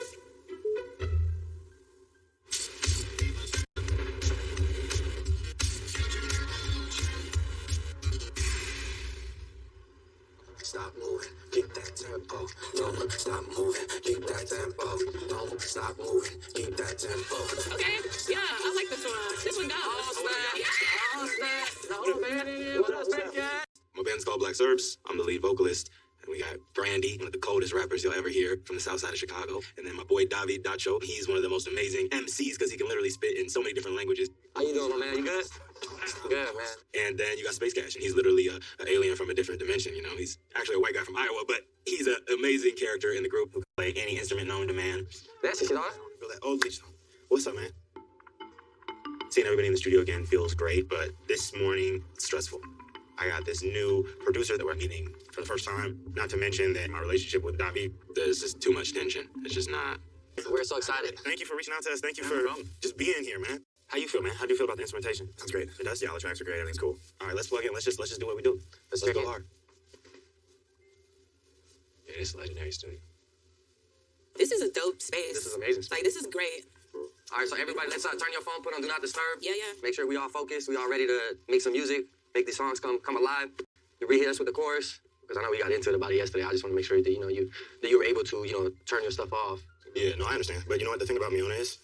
Stop moving, keep that tempo. Don't stop moving, keep that tempo. Don't stop moving, keep that tempo. Okay, yeah, I like this one. This one goes. My band's called Black Serbs. I'm the lead vocalist. And we got Brandy, one of the coldest rappers you'll ever hear from the south side of Chicago. And then my boy David Dacho. He's one of the most amazing MCs because he can literally spit in so many different languages. How you doing, my man? You good? Good, man. And then you got Space Cash, and he's literally an alien from a different dimension. You know, he's actually a white guy from Iowa, but he's an amazing character in the group who can play any instrument known to man. That's it, you know. Oh, what's up, man? Seeing everybody in the studio again feels great, but this morning, it's stressful. I got this new producer that we're meeting for the first time. Not to mention that my relationship with Davi, there's just too much tension. It's just not. We're so excited. Thank you for reaching out to us. Thank you for just being here, man. How you feel, man? How do you feel about the instrumentation? Sounds great. It does. Yeah, all the tracks are great. Everything's cool. All right, let's plug in. Let's just do what we do. Let's go hard. Yeah, this is legendary studio. This is a dope space. This is amazing. Like, this is great. All right, so everybody, let's turn your phone, put on Do Not Disturb. Yeah. Make sure we all focused. We all ready to make some music, make these songs come alive. You re-hit us with the chorus, because I know we got into it about it yesterday. I just want to make sure that, you were able to, turn your stuff off. Yeah, no, I understand. But you know what the thing about Miona is?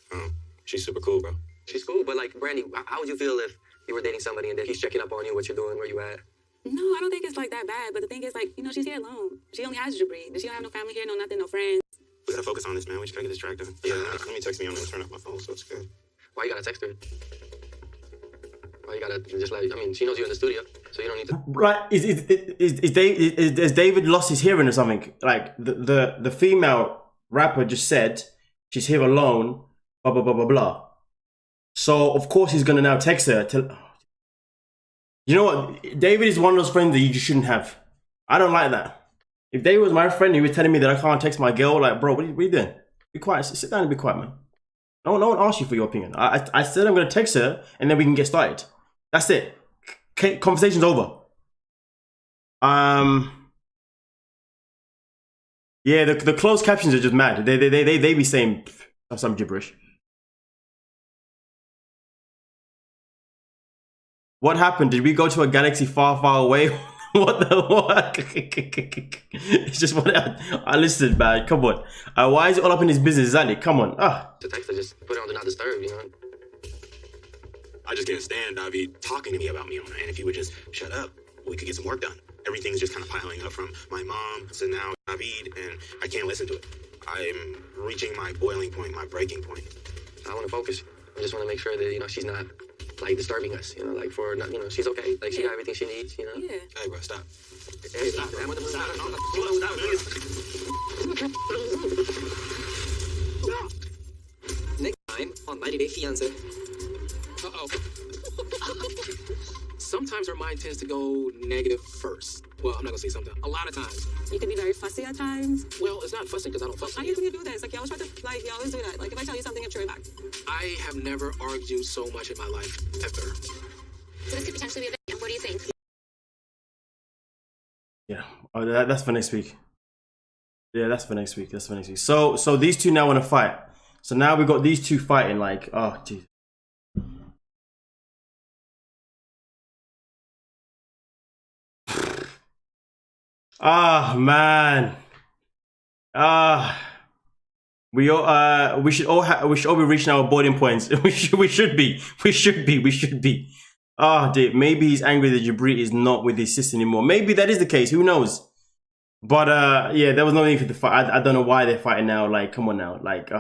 She's super cool, bro. She's cool, but like, Brandy, how would you feel if you were dating somebody and then he's checking up on you, what you're doing, where you at? No, I don't think it's like that bad. But the thing is, like, she's here alone. She only has Jabri. She don't have no family here, no nothing, no friends. We gotta focus on this, man. We just gotta get this track done. Yeah, let me text me. I'm gonna turn off my phone, so it's good. Why you gotta text her? Why you gotta just like? I mean, she knows you're in the studio, so you don't need to. Right? Is David lost his hearing or something? Like the female rapper just said she's here alone. Blah blah blah blah blah. So of course he's gonna now text her. You know what? David is one of those friends that you just shouldn't have. I don't like that. If David was my friend, he was telling me that I can't text my girl. Like, bro, what are you doing? Be quiet. Sit down and be quiet, man. No one asked you for your opinion. I said I'm gonna text her and then we can get started. That's it. Conversation's over. Yeah, the closed captions are just mad. They be saying some gibberish. What happened? Did we go to a galaxy far, far away? What the what? It's just what I listened, man. Come on. Why is it all up in his business, exactly? Come on. The text to just put it on Do Not Disturb, I just can't stand David talking to me about Miona. And if he would just shut up, we could get some work done. Everything's just kind of piling up from my mom to now David, and I can't listen to it. I'm reaching my boiling point, my breaking point. I want to focus. I just want to make sure that, she's not like disturbing us, like for not, she's okay. Like she got everything she needs, Yeah. Hey, bro, stop. Hey, stop, man. What the Next time on 90 Day Fiancé. Uh-oh. Sometimes her mind tends to go negative first. Well, I'm not gonna say sometimes. A lot of times. You can be very fussy at times. Well, it's not fussing because I don't fuss. How do you do this? Like, you always try to, you always do that. Like, if I tell you something, it's your back. I have never argued so much in my life, ever. So this could potentially be a bit. What do you think? Yeah. Oh, that's for next week. Yeah, that's for next week. So these two now want to fight. So now we've got these two fighting. Like, oh, geez. Ah, man. We should all be reaching our boarding points. we should be. Dude, maybe he's angry that Jabri is not with his sister anymore. Maybe that is the case. Who knows? But yeah, there was no need for the fight. I don't know why they're fighting now. Like, come on now. Like,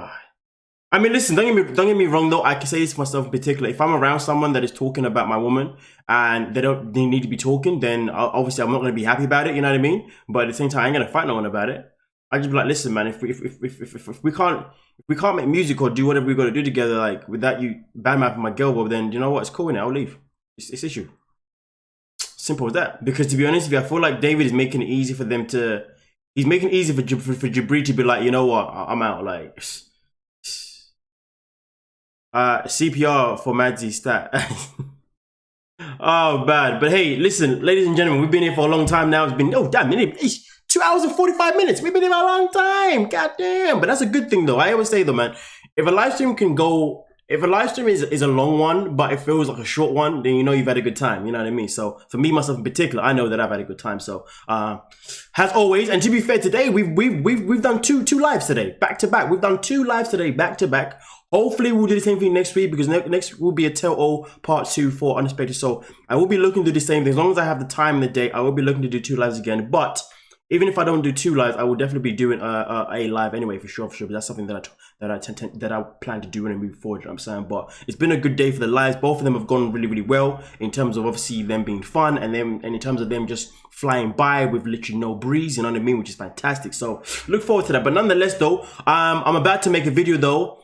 I mean, listen. Don't get me wrong though. I can say this for myself in particular. If I'm around someone that is talking about my woman and they need to be talking, then obviously I'm not going to be happy about it. You know what I mean? But at the same time, I ain't gonna fight no one about it. I just be like, listen, man. If we can't make music or do whatever we got to do together, like without you badmouthing my girl, well, then you know what? It's cool now. I'll leave. It's issue. Simple as that. Because to be honest with you, I feel like David is making it easy for them to. He's making it easy for Jabri to be like, you know what? I'm out. Like. CPR for Madzie stat. Oh, bad. But hey, listen, ladies and gentlemen, we've been here for a long time now. It's been, 2 hours and 45 minutes. We've been here for a long time. God damn. But that's a good thing, though. I always say, though, man, if a live stream is a long one, but it feels like a short one, then you know you've had a good time. You know what I mean? So for me, myself in particular, I know that I've had a good time. So as always, and to be fair, today we've done two lives today, back to back. We've done 2 lives today, back to back. Hopefully we'll do the same thing next week, because next will be a tell-all part 2 for Unexpected. So I will be looking to do the same thing. As long as I have the time and the day, I will be looking to do 2 lives again. But even if I don't do 2 lives, I will definitely be doing a live anyway, for sure. But that's something that I plan to do and move forward. You know what I'm saying? But it's been a good day for the lives. Both of them have gone really, really well in terms of obviously them being fun, and in terms of them just flying by with literally no breeze. You know what I mean? Which is fantastic. So look forward to that. But nonetheless, though, I'm about to make a video though.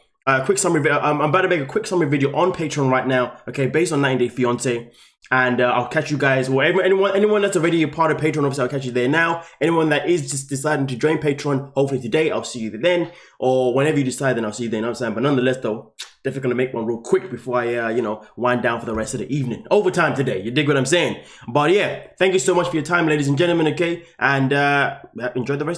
Quick summary video. I'm about to make a quick summary video on Patreon right now, okay, based on 90 Day Fiancé, and I'll catch you guys, or anyone that's already a part of Patreon, obviously I'll catch you there now. Anyone that is just deciding to join Patreon, hopefully today, I'll see you then, or whenever you decide, then I'll see you then, you know what I'm saying? But nonetheless though, definitely gonna make one real quick before I, wind down for the rest of the evening. Overtime today, you dig what I'm saying? But yeah, thank you so much for your time, ladies and gentlemen, okay, and enjoy the rest of your